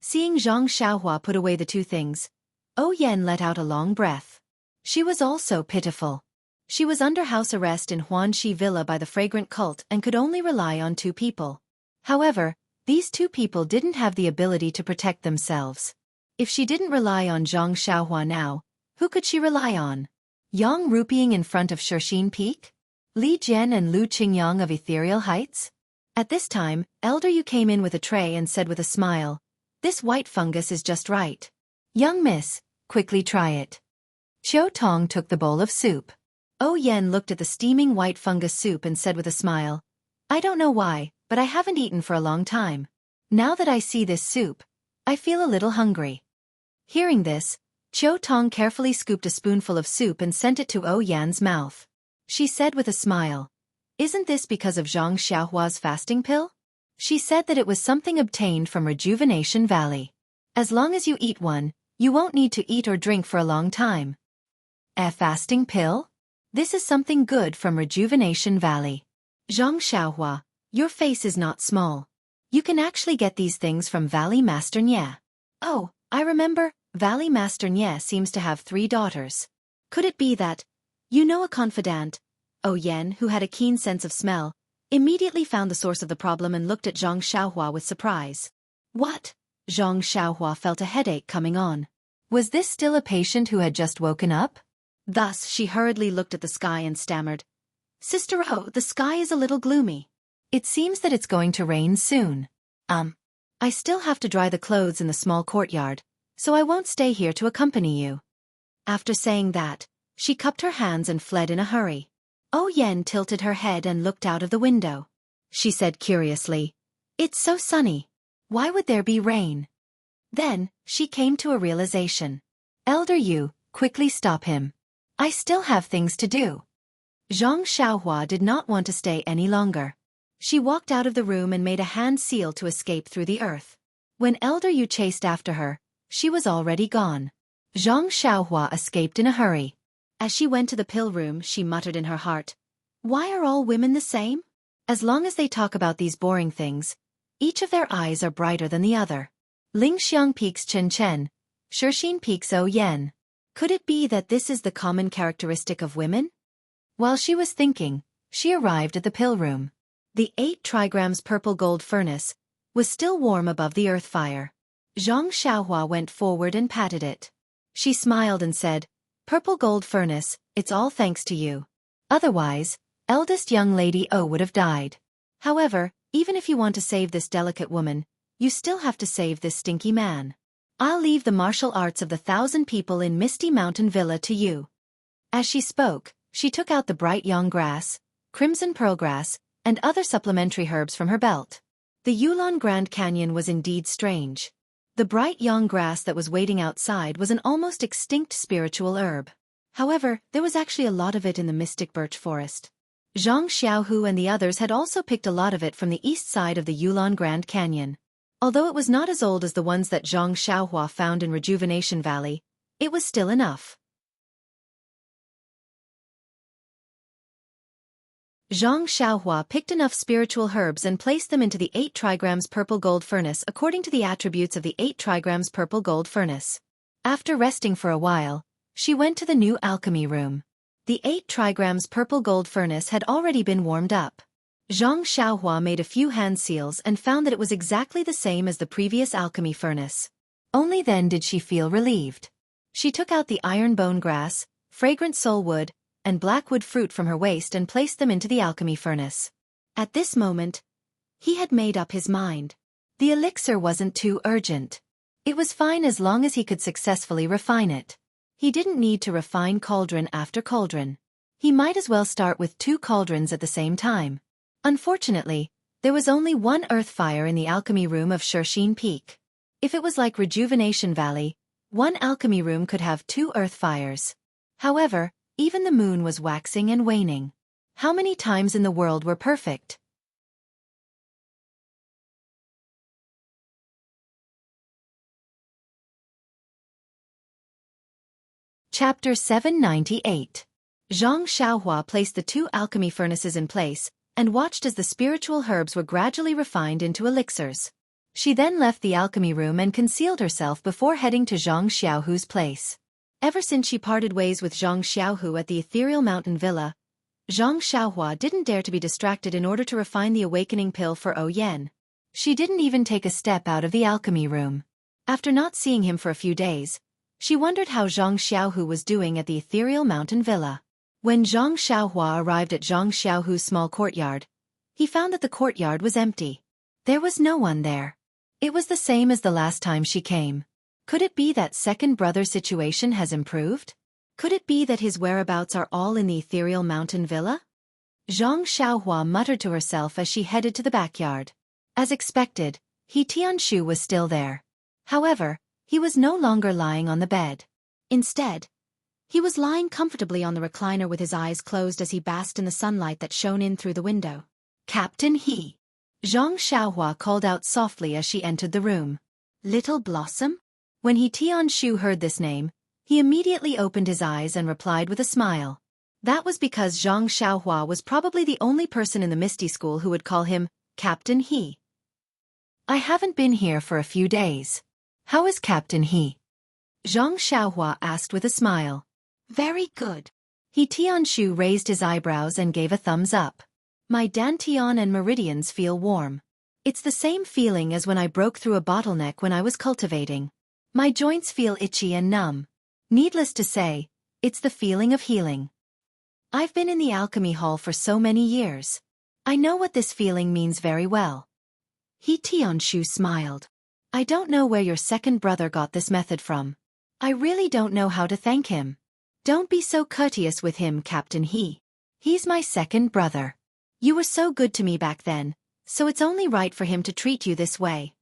Seeing Zhang Xiaohua put away the two things, Oh Yan let out a long breath. She was also pitiful. She was under house arrest in Huanxi Villa by the fragrant cult and could only rely on two people. However, these two people didn't have the ability to protect themselves. If she didn't rely on Zhang Xiaohua now, who could she rely on? Yang Rupiing in front of Shirxin Peak? Li Jian and Lu Qingyang of Ethereal Heights? At this time, Elder Yu came in with a tray and said with a smile, this white fungus is just right. Young Miss, quickly try it. Qiu Tong took the bowl of soup. Oh Yen looked at the steaming white fungus soup and said with a smile, I don't know why, but I haven't eaten for a long time. Now that I see this soup, I feel a little hungry. Hearing this, Qiu Tong carefully scooped a spoonful of soup and sent it to Oh Yan's mouth. She said with a smile, isn't this because of Zhang Xiaohua's fasting pill? She said that it was something obtained from Rejuvenation Valley. As long as you eat one, you won't need to eat or drink for a long time. A fasting pill? This is something good from Rejuvenation Valley. Zhang Xiaohua, your face is not small. You can actually get these things from Valley Master Nye. Oh, I remember, Valley Master Nye seems to have 3 daughters. Could it be that, you know, a confidant? Oh Yen, who had a keen sense of smell, immediately found the source of the problem and looked at Zhang Xiaohua with surprise. What? Zhang Xiaohua felt a headache coming on. Was this still a patient who had just woken up? Thus, she hurriedly looked at the sky and stammered, Sister Oh, the sky is a little gloomy. It seems that it's going to rain soon. I still have to dry the clothes in the small courtyard, so I won't stay here to accompany you. After saying that, She cupped her hands and fled in a hurry. Yen tilted her head and looked out of the window. She said curiously, "It's so sunny. Why would there be rain?" Then, she came to a realization. "Elder Yu, quickly stop him. I still have things to do." Zhang Xiaohua did not want to stay any longer. She walked out of the room and made a hand seal to escape through the earth. When Elder Yu chased after her, she was already gone. Zhang Xiaohua escaped in a hurry. As she went to the pill room, she muttered in her heart, "Why are all women the same? As long as they talk about these boring things, each of their eyes are brighter than the other. Lingxiang peaks Chen Chen, Shixin peaks Yen. Could it be that this is the common characteristic of women?" While she was thinking, she arrived at the pill room. The 8 trigrams purple gold furnace was still warm above the earth fire. Zhang Xiaohua went forward and patted it. She smiled and said, "Purple gold furnace, it's all thanks to you. Otherwise, eldest young lady O would have died. However, even if you want to save this delicate woman, you still have to save this stinky man. I'll leave the martial arts of the 1,000 people in Misty Mountain Villa to you." As she spoke, she took out the bright yang grass, crimson pearl grass, and other supplementary herbs from her belt. The Yulon Grand Canyon was indeed strange. The bright yang grass that was waiting outside was an almost extinct spiritual herb. However, there was actually a lot of it in the mystic birch forest. Zhang Xiaohu and the others had also picked a lot of it from the east side of the Yulon Grand Canyon. Although it was not as old as the ones that Zhang Xiaohua found in Rejuvenation Valley, it was still enough. Zhang Xiaohua picked enough spiritual herbs and placed them into the 8 trigrams purple gold furnace according to the attributes of the 8 trigrams purple gold furnace. After resting for a while, she went to the new alchemy room. The 8 trigrams purple gold furnace had already been warmed up. Zhang Xiaohua made a few hand seals and found that it was exactly the same as the previous alchemy furnace. Only then did she feel relieved. She took out the iron bone grass, fragrant soul wood, and blackwood fruit from her waist and placed them into the alchemy furnace. At this moment, he had made up his mind. The elixir wasn't too urgent. It was fine as long as he could successfully refine it. He didn't need to refine cauldron after cauldron. He might as well start with 2 cauldrons at the same time. Unfortunately, there was only one earth fire in the alchemy room of Shixin Peak. If it was like Rejuvenation Valley, one alchemy room could have 2 earth fires. However, even the moon was waxing and waning. How many times in the world were perfect? Chapter 798. Zhang Xiaohua placed the 2 alchemy furnaces in place, and watched as the spiritual herbs were gradually refined into elixirs. She then left the alchemy room and concealed herself before heading to Zhang Xiaohu's place. Ever since she parted ways with Zhang Xiaohu at the Ethereal Mountain Villa, Zhang Xiaohua didn't dare to be distracted in order to refine the awakening pill for Yen. She didn't even take a step out of the alchemy room. After not seeing him for a few days, she wondered how Zhang Xiaohu was doing at the Ethereal Mountain Villa. When Zhang Xiaohua arrived at Zhang Xiaohu's small courtyard, he found that the courtyard was empty. There was no one there. It was the same as the last time she came. Could it be that second brother situation has improved? Could it be that his whereabouts are all in the Ethereal Mountain Villa? Zhang Xiaohua muttered to herself as she headed to the backyard. As expected, He Tianshu was still there. However, he was no longer lying on the bed. Instead, he was lying comfortably on the recliner with his eyes closed as he basked in the sunlight that shone in through the window. "Captain He." Zhang Xiaohua called out softly as she entered the room. "Little Blossom?" When He Tianshu heard this name, he immediately opened his eyes and replied with a smile. That was because Zhang Xiaohua was probably the only person in the Misty School who would call him Captain He. "I haven't been here for a few days. How is Captain He?" Zhang Xiaohua asked with a smile. "Very good." He Tianshu raised his eyebrows and gave a thumbs up. "My dantian and meridians feel warm. It's the same feeling as when I broke through a bottleneck when I was cultivating. My joints feel itchy and numb. Needless to say, it's the feeling of healing. I've been in the alchemy hall for so many years. I know what this feeling means very well." He Tianshu smiled. "I don't know where your second brother got this method from. I really don't know how to thank him. Don't be so courteous with him, Captain He. He's my second brother. You were so good to me back then, so it's only right for him to treat you this way.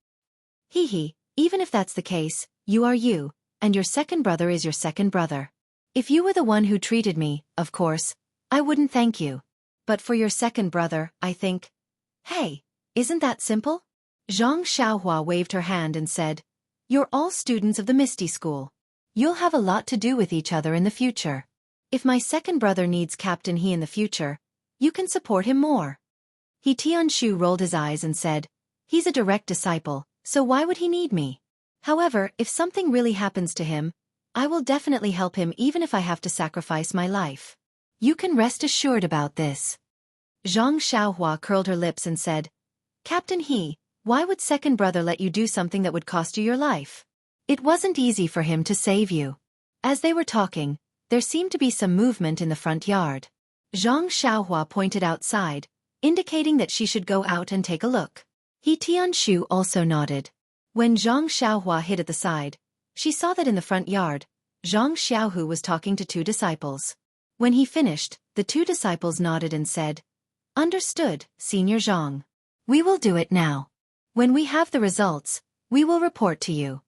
Hee, even if that's the case, you are you, and your second brother is your second brother. If you were the one who treated me, of course, I wouldn't thank you. But for your second brother, I think. Hey, isn't that simple? Zhang Xiaohua waved her hand and said, You're all students of the Misty School. You'll have a lot to do with each other in the future. If my second brother needs Captain He in the future, you can support him more. He Tianshu rolled his eyes and said, He's a direct disciple, so why would he need me? However, if something really happens to him, I will definitely help him even if I have to sacrifice my life. You can rest assured about this. Zhang Xiaohua curled her lips and said, Captain He, why would second brother let you do something that would cost you your life? It wasn't easy for him to save you. As they were talking, there seemed to be some movement in the front yard. Zhang Xiaohua pointed outside, indicating that she should go out and take a look. He Tianshu also nodded. When Zhang Xiaohua hid at the side, she saw that in the front yard, Zhang Xiaohu was talking to two disciples. When he finished, the two disciples nodded and said, Understood, Senior Zhang. We will do it now. When we have the results, we will report to you.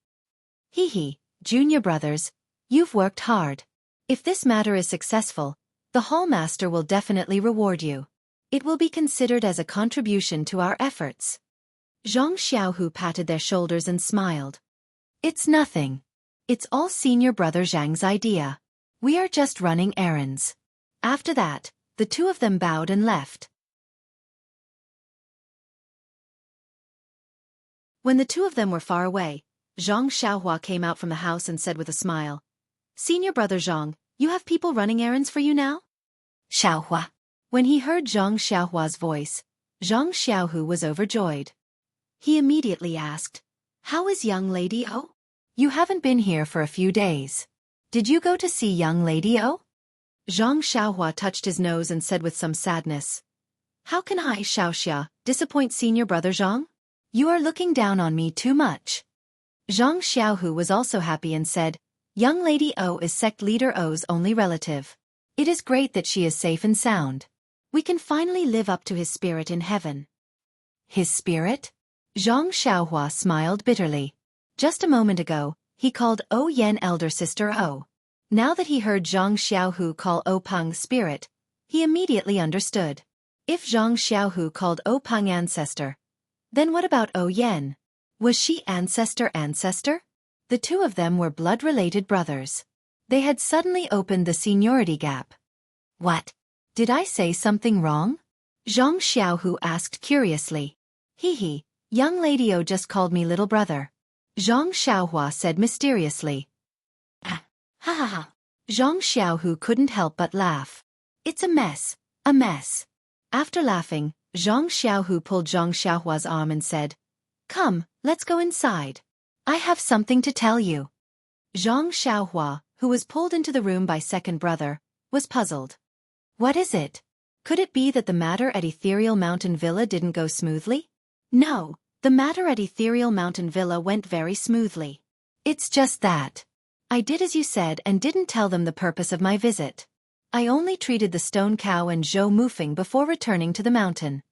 Hee, junior brothers, you've worked hard. If this matter is successful, the Hallmaster will definitely reward you. It will be considered as a contribution to our efforts. Zhang Xiaohu patted their shoulders and smiled. It's nothing. It's all senior brother Zhang's idea. We are just running errands. After that, the two of them bowed and left. When the two of them were far away, Zhang Xiaohua came out from the house and said with a smile, Senior brother Zhang, you have people running errands for you now? Xiaohua. When he heard Zhang Xiaohua's voice, Zhang Xiaohu was overjoyed. He immediately asked, How is young Lady O? You haven't been here for a few days. Did you go to see young Lady O? Zhang Xiaohua touched his nose and said with some sadness, How can I, Xiaoxia, disappoint senior brother Zhang? You are looking down on me too much. Zhang Xiaohu was also happy and said, Young Lady O is sect leader O's only relative. It is great that she is safe and sound. We can finally live up to his spirit in heaven. His spirit? Zhang Xiaohua smiled bitterly. Just a moment ago, he called O Yen elder sister O. Now that he heard Zhang Xiaohu call O Peng spirit, he immediately understood. If Zhang Xiaohu called O Peng ancestor, then what about O Yen? Was she ancestor? The two of them were blood-related brothers. They had suddenly opened the seniority gap. What? Did I say something wrong? Zhang Xiaohu asked curiously. Hee, young Lady O just called me little brother. Zhang Xiaohua said mysteriously. Ha ha ha. Zhang Xiaohu couldn't help but laugh. It's a mess. After laughing, Zhang Xiaohu pulled Zhang Xiaohua's arm and said, Come, let's go inside. I have something to tell you. Zhang Xiaohua, who was pulled into the room by second brother, was puzzled. What is it? Could it be that the matter at Ethereal Mountain Villa didn't go smoothly? No, the matter at Ethereal Mountain Villa went very smoothly. It's just that. I did as you said and didn't tell them the purpose of my visit. I only treated the stone cow and Zhou Mufeng before returning to the mountain.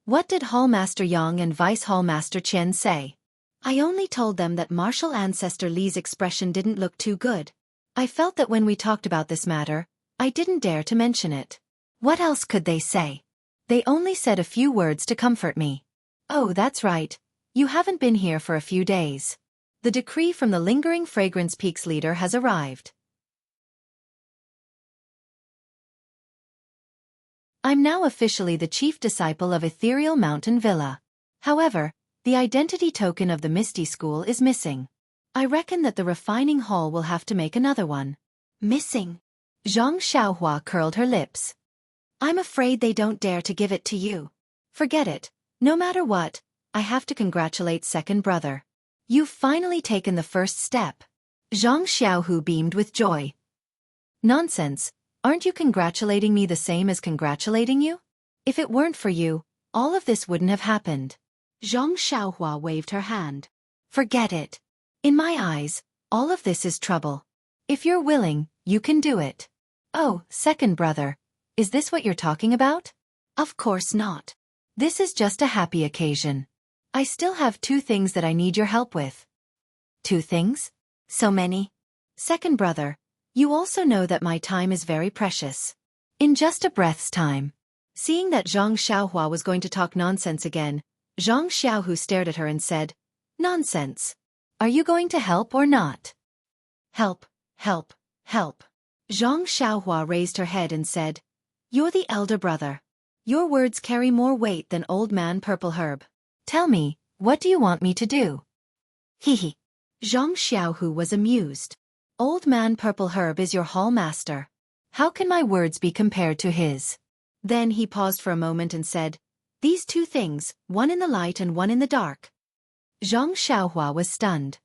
What did Hallmaster Yang and Vice Hallmaster Chen say? I only told them that Martial Ancestor Li's expression didn't look too good. I felt that when we talked about this matter, I didn't dare to mention it. What else could they say? They only said a few words to comfort me. Oh, that's right. You haven't been here for a few days. The decree from the Lingering Fragrance Peaks leader has arrived. I'm now officially the chief disciple of Ethereal Mountain Villa. However, the identity token of the Misty School is missing. I reckon that the refining hall will have to make another one. Missing? Zhang Xiaohua curled her lips. I'm afraid they don't dare to give it to you. Forget it. No matter what, I have to congratulate second brother. You've finally taken the first step. Zhang Xiaohu beamed with joy. Nonsense. Aren't you congratulating me the same as congratulating you? If it weren't for you, all of this wouldn't have happened. Zhang Xiaohua waved her hand. Forget it. In my eyes, all of this is trouble. If you're willing, You can do it. Oh, second brother, is this what you're talking about? Of course not. This is just a happy occasion. I still have 2 things that I need your help with. 2 things? So many? Second brother, you also know that my time is very precious. In just a breath's time. Seeing that Zhang Xiaohua was going to talk nonsense again, Zhang Xiaohu stared at her and said, Nonsense. Are you going to help or not? Help, help, help. Zhang Xiaohua raised her head and said, You're the elder brother. Your words carry more weight than Old Man Purple Herb. Tell me, what do you want me to do? Hee. Zhang Xiaohu was amused. Old Man Purple Herb is your hall master. How can my words be compared to his? Then he paused for a moment and said, These 2 things, one in the light and one in the dark. Zhang Xiaohua was stunned.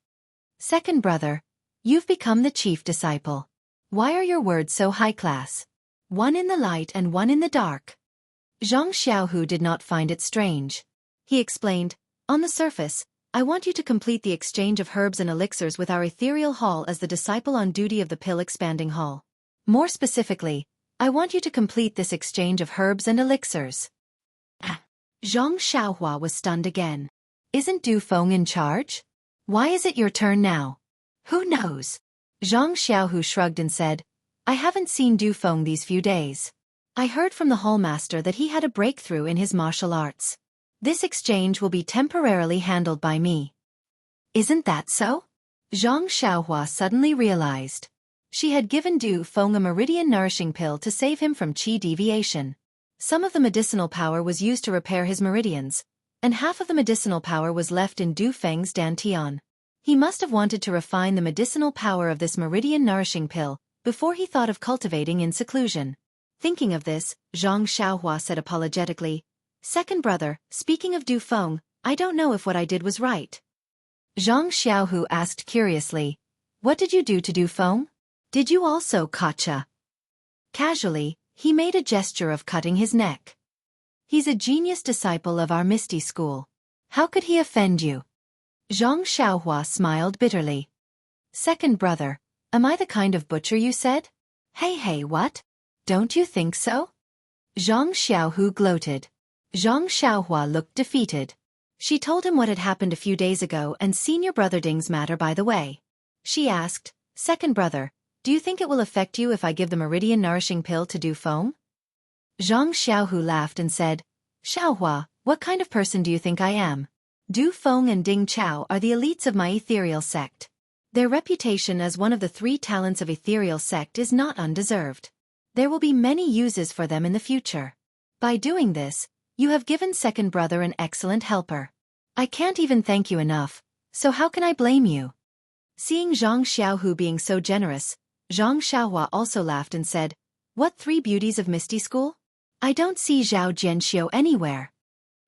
Second brother, you've become the chief disciple. Why are your words so high class? One in the light and one in the dark. Zhang Xiaohu did not find it strange. He explained, On the surface, I want you to complete the exchange of herbs and elixirs with our ethereal hall as the disciple on duty of the pill expanding hall. More specifically, I want you to complete this exchange of herbs and elixirs. Zhang Xiaohua was stunned again. Isn't Du Feng in charge? Why is it your turn now? Who knows? Zhang Xiaohu shrugged and said, I haven't seen Du Feng these few days. I heard from the hallmaster that he had a breakthrough in his martial arts. This exchange will be temporarily handled by me. Isn't that so? Zhang Xiaohua suddenly realized. She had given Du Feng a meridian nourishing pill to save him from qi deviation. Some of the medicinal power was used to repair his meridians, and half of the medicinal power was left in Du Feng's dantian. He must have wanted to refine the medicinal power of this meridian nourishing pill before he thought of cultivating in seclusion. Thinking of this, Zhang Xiaohua said apologetically, Second brother, speaking of Du Feng, I don't know if what I did was right. Zhang Xiaohu asked curiously, What did you do to Du Feng? Did you also gotcha? Casually, he made a gesture of cutting his neck. He's a genius disciple of our Misty School. How could he offend you? Zhang Xiaohua smiled bitterly. Second brother, am I the kind of butcher you said? Hey, what? Don't you think so? Zhang Xiaohu gloated. Zhang Xiaohua looked defeated. She told him what had happened a few days ago and senior brother Ding's matter by the way. She asked, Second brother, do you think it will affect you if I give the meridian nourishing pill to Du Feng? Zhang Xiaohu laughed and said, Xiaohua, what kind of person do you think I am? Du Feng and Ding Chao are the elites of my ethereal sect. Their reputation as one of the 3 talents of ethereal sect is not undeserved. There will be many uses for them in the future. By doing this, you have given second brother an excellent helper. I can't even thank you enough, so how can I blame you? Seeing Zhang Xiaohu being so generous, Zhang Xiaohua also laughed and said, What 3 beauties of Misty School? I don't see Zhao Jianxiu anywhere.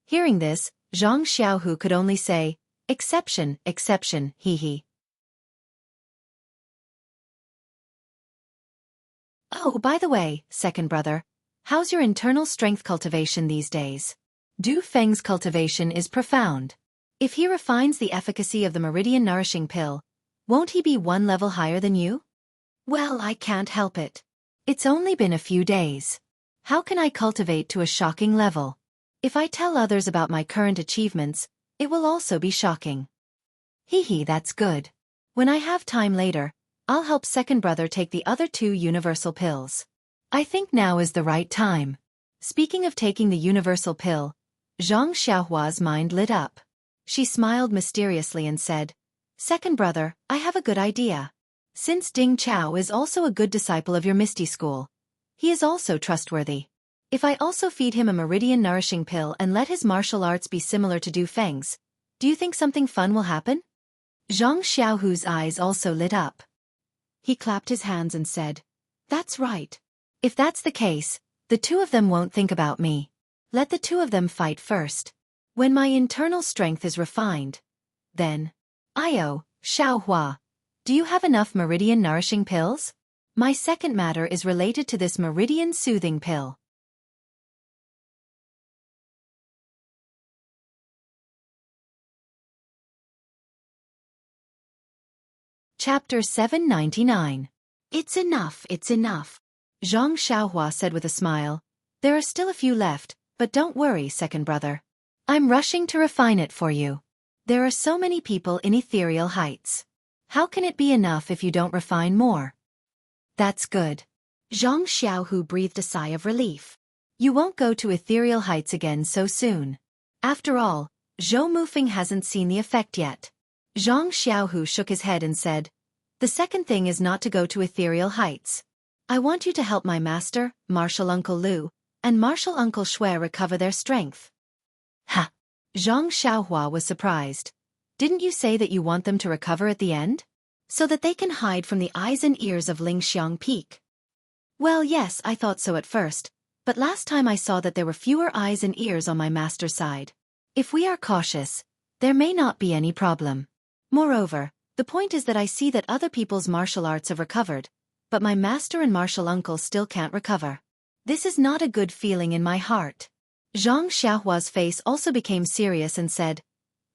Hearing this, Zhang Xiaohu could only say, Exception, hee. Oh, by the way, second brother, how's your internal strength cultivation these days? Du Feng's cultivation is profound. If he refines the efficacy of the meridian nourishing pill, won't he be 1 level higher than you? Well, I can't help it. It's only been a few days. How can I cultivate to a shocking level? If I tell others about my current achievements, it will also be shocking. Hee, that's good. When I have time later, I'll help second brother take the other 2 universal pills. I think now is the right time. Speaking of taking the universal pill, Zhang Xiaohua's mind lit up. She smiled mysteriously and said, Second brother, I have a good idea. Since Ding Chao is also a good disciple of your Misty School, he is also trustworthy. If I also feed him a meridian nourishing pill and let his martial arts be similar to Du Feng's, do you think something fun will happen? Zhang Xiaohu's eyes also lit up. He clapped his hands and said, That's right. If that's the case, the 2 of them won't think about me. Let the 2 of them fight first. When my internal strength is refined, then. Xiaohua, do you have enough meridian nourishing pills? My second matter is related to this meridian soothing pill. Chapter 799. It's enough, it's enough, Zhang Xiaohua said with a smile. There are still a few left, but don't worry, second brother. I'm rushing to refine it for you. There are so many people in ethereal heights. How can it be enough if you don't refine more? That's good. Zhang Xiaohu breathed a sigh of relief. You won't go to ethereal heights again so soon. After all, Zhou Mufeng hasn't seen the effect yet. Zhang Xiaohu shook his head and said, the second thing is not to go to ethereal heights. I want you to help my master, Martial Uncle Lu, and Martial Uncle Shui recover their strength. Ha! Zhang Xiaohua was surprised. Didn't you say that you want them to recover at the end? So that they can hide from the eyes and ears of Lingxiang Peak. Well, yes, I thought so at first, but last time I saw that there were fewer eyes and ears on my master's side. If we are cautious, there may not be any problem. Moreover, the point is that I see that other people's martial arts have recovered, but my master and martial uncle still can't recover. This is not a good feeling in my heart. Zhang Xiaohua's face also became serious and said,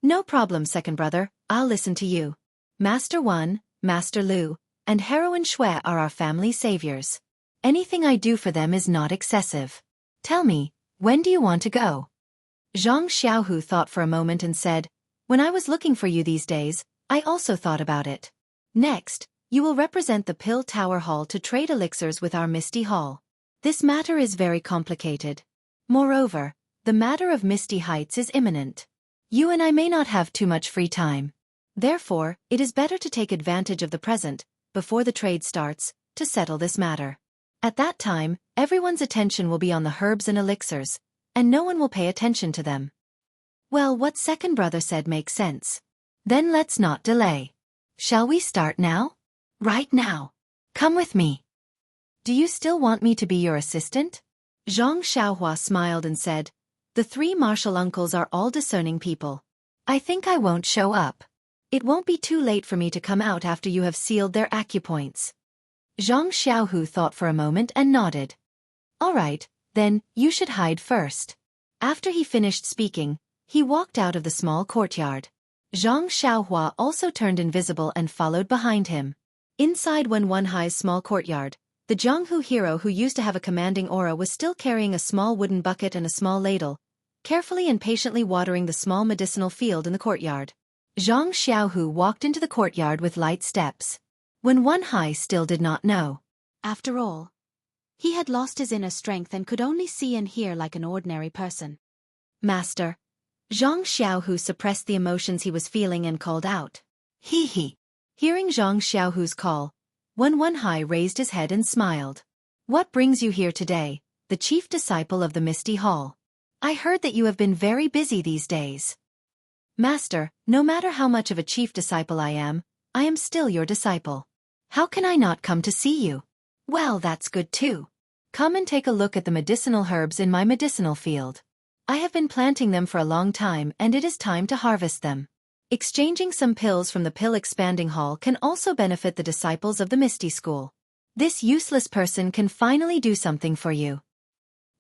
no problem, second brother, I'll listen to you. Master Wan, Master Lu, and Heroine Shui are our family saviors. Anything I do for them is not excessive. Tell me, when do you want to go? Zhang Xiaohu thought for a moment and said, when I was looking for you these days, I also thought about it. Next, you will represent the Pill Tower Hall to trade elixirs with our Misty Hall. This matter is very complicated. Moreover, the matter of Misty Heights is imminent. You and I may not have too much free time. Therefore, it is better to take advantage of the present, before the trade starts, to settle this matter. At that time, everyone's attention will be on the herbs and elixirs, and no one will pay attention to them. Well, what second brother said makes sense. Then let's not delay. Shall we start now? Right now. Come with me. Do you still want me to be your assistant? Zhang Xiaohua smiled and said, the three martial uncles are all discerning people. I think I won't show up. It won't be too late for me to come out after you have sealed their acupoints. Zhang Xiaohu thought for a moment and nodded. All right, then, you should hide first. After he finished speaking, he walked out of the small courtyard. Zhang Xiaohua also turned invisible and followed behind him. Inside Wen Wenhai's small courtyard, the Jianghu hero who used to have a commanding aura was still carrying a small wooden bucket and a small ladle, carefully and patiently watering the small medicinal field in the courtyard. Zhang Xiaohu walked into the courtyard with light steps. Wen Wenhai still did not know. After all, he had lost his inner strength and could only see and hear like an ordinary person. Master. Zhang Xiaohu suppressed the emotions he was feeling and called out. Hee hee. Hearing Zhang Xiaohu's call, Wen Wenhai raised his head and smiled. What brings you here today, the chief disciple of the Misty Hall? I heard that you have been very busy these days. Master, no matter how much of a chief disciple I am still your disciple. How can I not come to see you? Well, that's good too. Come and take a look at the medicinal herbs in my medicinal field. I have been planting them for a long time and it is time to harvest them. Exchanging some pills from the pill expanding hall can also benefit the disciples of the Misty School. This useless person can finally do something for you.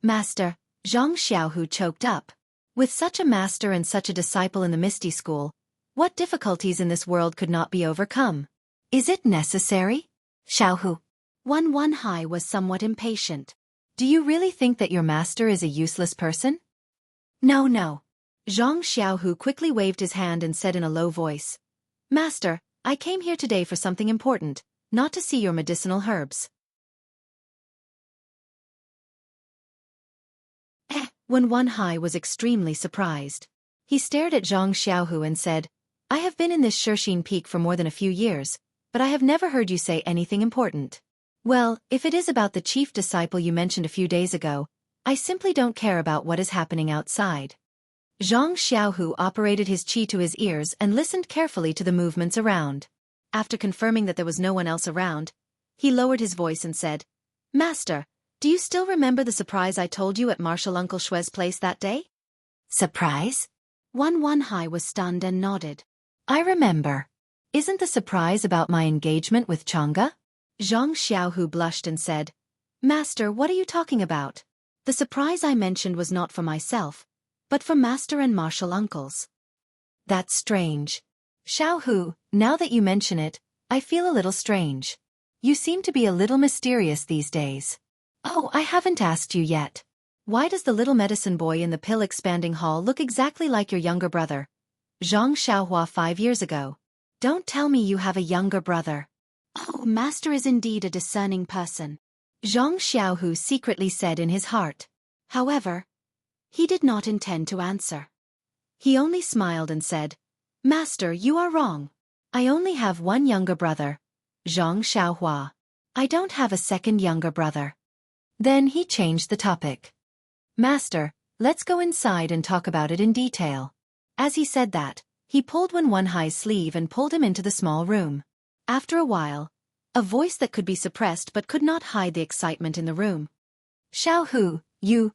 Master, Zhang Xiaohu choked up. With such a master and such a disciple in the Misty School, what difficulties in this world could not be overcome? Is it necessary? Xiaohu. Wen Wenhai was somewhat impatient. Do you really think that your master is a useless person? No, no. Zhang Xiaohu quickly waved his hand and said in a low voice, Master, I came here today for something important, not to see your medicinal herbs. Wen Wenhai was extremely surprised. He stared at Zhang Xiaohu and said, I have been in this Shixin Peak for more than a few years, but I have never heard you say anything important. Well, if it is about the chief disciple you mentioned a few days ago, I simply don't care about what is happening outside. Zhang Xiaohu operated his qi to his ears and listened carefully to the movements around. After confirming that there was no one else around, he lowered his voice and said, Master, do you still remember the surprise I told you at Martial Uncle Shui's place that day? Surprise? Wen Wenhai was stunned and nodded. I remember. Isn't the surprise about my engagement with Chang'e? Zhang Xiaohu blushed and said, Master, what are you talking about? The surprise I mentioned was not for myself, but for Master and Martial Uncles. That's strange. Xiaohu, now that you mention it, I feel a little strange. You seem to be a little mysterious these days. Oh, I haven't asked you yet. Why does the little medicine boy in the pill-expanding hall look exactly like your younger brother, Xianxia, 5 years ago? Don't tell me you have a younger brother. Oh, Master is indeed a discerning person, Xianxia secretly said in his heart. However, he did not intend to answer. He only smiled and said, Master, you are wrong. I only have one younger brother, Xianxia. I don't have a second younger brother. Then he changed the topic. Master, let's go inside and talk about it in detail. As he said that, he pulled Wenhai's sleeve and pulled him into the small room. After a while, a voice that could be suppressed but could not hide the excitement in the room. Xiaohu, you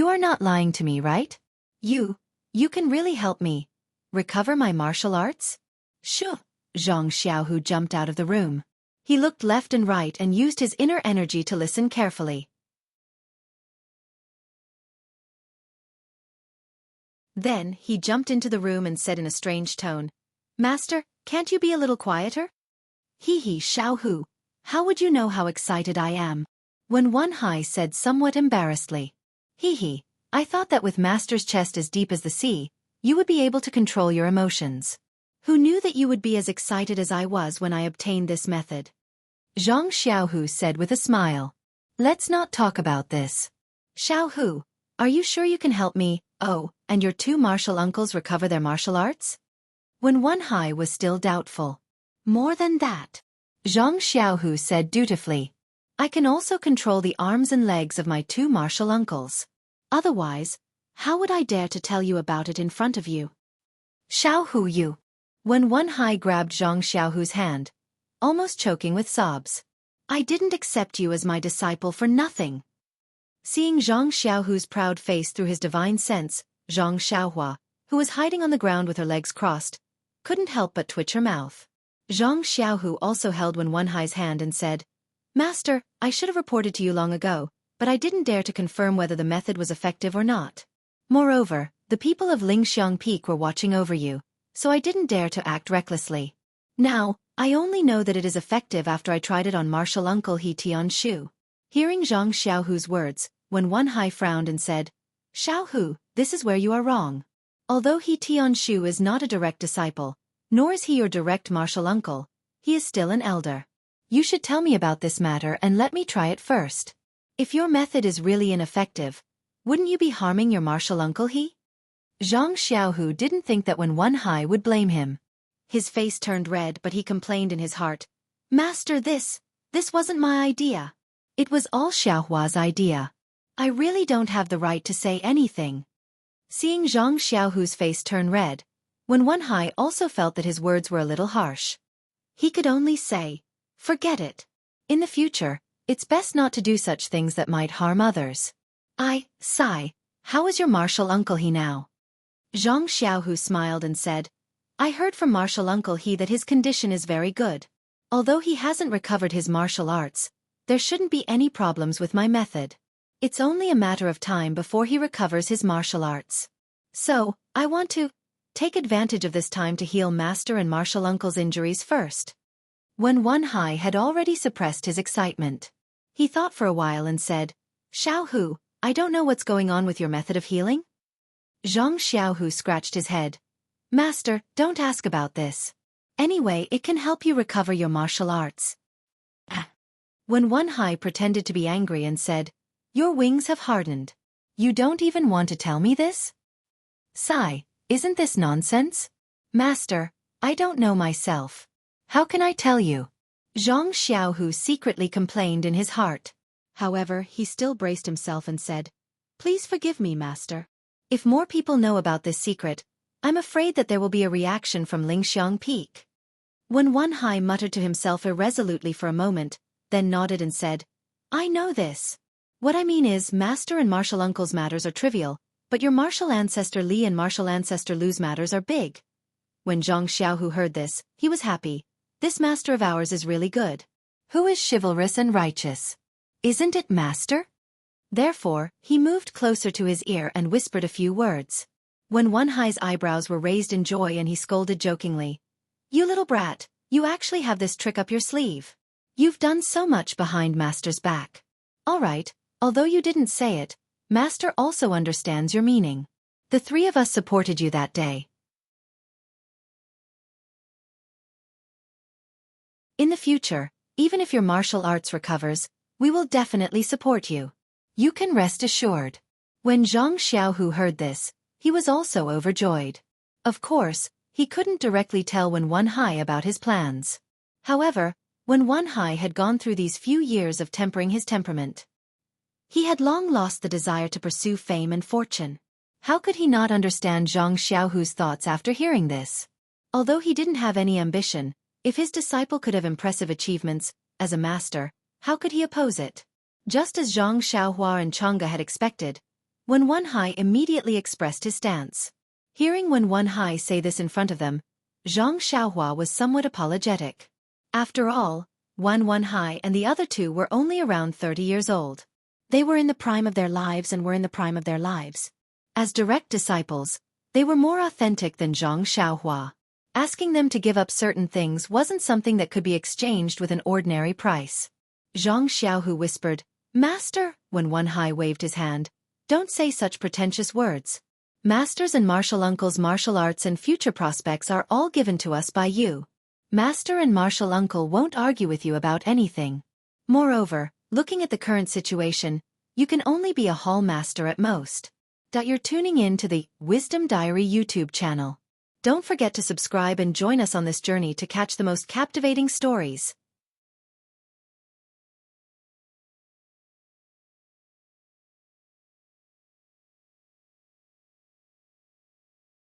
are not lying to me, right? You can really help me recover my martial arts? Sure. Zhang Xiaohu jumped out of the room. He looked left and right and used his inner energy to listen carefully. Then, he jumped into the room and said in a strange tone, Master, can't you be a little quieter? Hee Xiaohu, how would you know how excited I am? Wenhai said somewhat embarrassedly. I thought that with Master's chest as deep as the sea, you would be able to control your emotions. Who knew that you would be as excited as I was when I obtained this method? Zhang Xiaohu said with a smile. Let's not talk about this. Xiaohu, are you sure you can help me, and your 2 martial uncles recover their martial arts? Wenhai was still doubtful. More than that, Zhang Xiaohu said dutifully. I can also control the arms and legs of my 2 martial uncles. Otherwise, how would I dare to tell you about it in front of you? Xiaohu you. Wenhai grabbed Zhang Xiaohu's hand, almost choking with sobs. I didn't accept you as my disciple for nothing. Seeing Zhang Xiaohu's proud face through his divine sense, Zhang Xiaohua, who was hiding on the ground with her legs crossed, couldn't help but twitch her mouth. Zhang Xiaohu also held Wenhai's hand and said, Master, I should have reported to you long ago, but I didn't dare to confirm whether the method was effective or not. Moreover, the people of Lingxiang Peak were watching over you, so I didn't dare to act recklessly. Now, I only know that it is effective after I tried it on martial uncle He Tianshu. Hearing Zhang Xiaohu's words, Wenhai frowned and said, Xiaohu, this is where you are wrong. Although He Tianshu is not a direct disciple, nor is he your direct martial uncle, he is still an elder. You should tell me about this matter and let me try it first. If your method is really ineffective, wouldn't you be harming your martial uncle He? Zhang Xiaohu didn't think that Wenhai would blame him. His face turned red but he complained in his heart, Master, this wasn't my idea. It was all Xiaohua's idea. I really don't have the right to say anything. Seeing Zhang Xiaohu's face turn red, Wenhai also felt that his words were a little harsh. He could only say, forget it. In the future, it's best not to do such things that might harm others. Sai, how is your martial uncle He now? Zhang Xiaohu smiled and said, I heard from martial uncle He that his condition is very good. Although he hasn't recovered his martial arts, there shouldn't be any problems with my method. It's only a matter of time before he recovers his martial arts. So, I want to take advantage of this time to heal Master and martial uncle's injuries first. Wenhai had already suppressed his excitement. He thought for a while and said, Xiaohu, I don't know what's going on with your method of healing. Zhang Xiaohu scratched his head. Master, don't ask about this. Anyway, it can help you recover your martial arts. Wenhai pretended to be angry and said, Your wings have hardened. You don't even want to tell me this? Sai, isn't this nonsense? Master, I don't know myself. How can I tell you? Zhang Xiaohu secretly complained in his heart. However, he still braced himself and said, Please forgive me, Master. If more people know about this secret, I'm afraid that there will be a reaction from Lingxiang Peak. Wenhai muttered to himself irresolutely for a moment, then nodded and said, I know this. What I mean is, Master and martial uncle's matters are trivial, but your martial ancestor Li and martial ancestor Lu's matters are big. When Zhang Xiaohu heard this, he was happy. This master of ours is really good. Who is chivalrous and righteous? Isn't it Master? Therefore, he moved closer to his ear and whispered a few words. Wenhai's eyebrows were raised in joy and he scolded jokingly. You little brat, you actually have this trick up your sleeve. You've done so much behind Master's back. Alright, although you didn't say it, Master also understands your meaning. The three of us supported you that day. In the future, even if your martial arts recovers, we will definitely support you. You can rest assured. When Zhang Xiaohu heard this, he was also overjoyed. Of course, he couldn't directly tell Wen Wenhai about his plans. However, Wen Wenhai had gone through these few years of tempering his temperament. He had long lost the desire to pursue fame and fortune. How could he not understand Zhang Xiaohu's thoughts after hearing this? Although he didn't have any ambition, if his disciple could have impressive achievements, as a master, how could he oppose it? Just as Zhang Xiaohua and Chang'e had expected, Wen Wenhai immediately expressed his stance. Hearing Wen Wenhai say this in front of them, Zhang Xiaohua was somewhat apologetic. After all, Wen Wenhai and the other two were only around 30 years old. They were in the prime of their lives and were in the prime of their lives. As direct disciples, they were more authentic than Zhang Xiaohua. Asking them to give up certain things wasn't something that could be exchanged with an ordinary price. Zhang Xiaohu whispered, "Master," when Wenhai waved his hand, "don't say such pretentious words. Master's and martial uncle's martial arts and future prospects are all given to us by you. Master and martial uncle won't argue with you about anything. Moreover, looking at the current situation, you can only be a hall master at most." You're tuning in to the Wisdom Diary YouTube channel. Don't forget to subscribe and join us on this journey to catch the most captivating stories.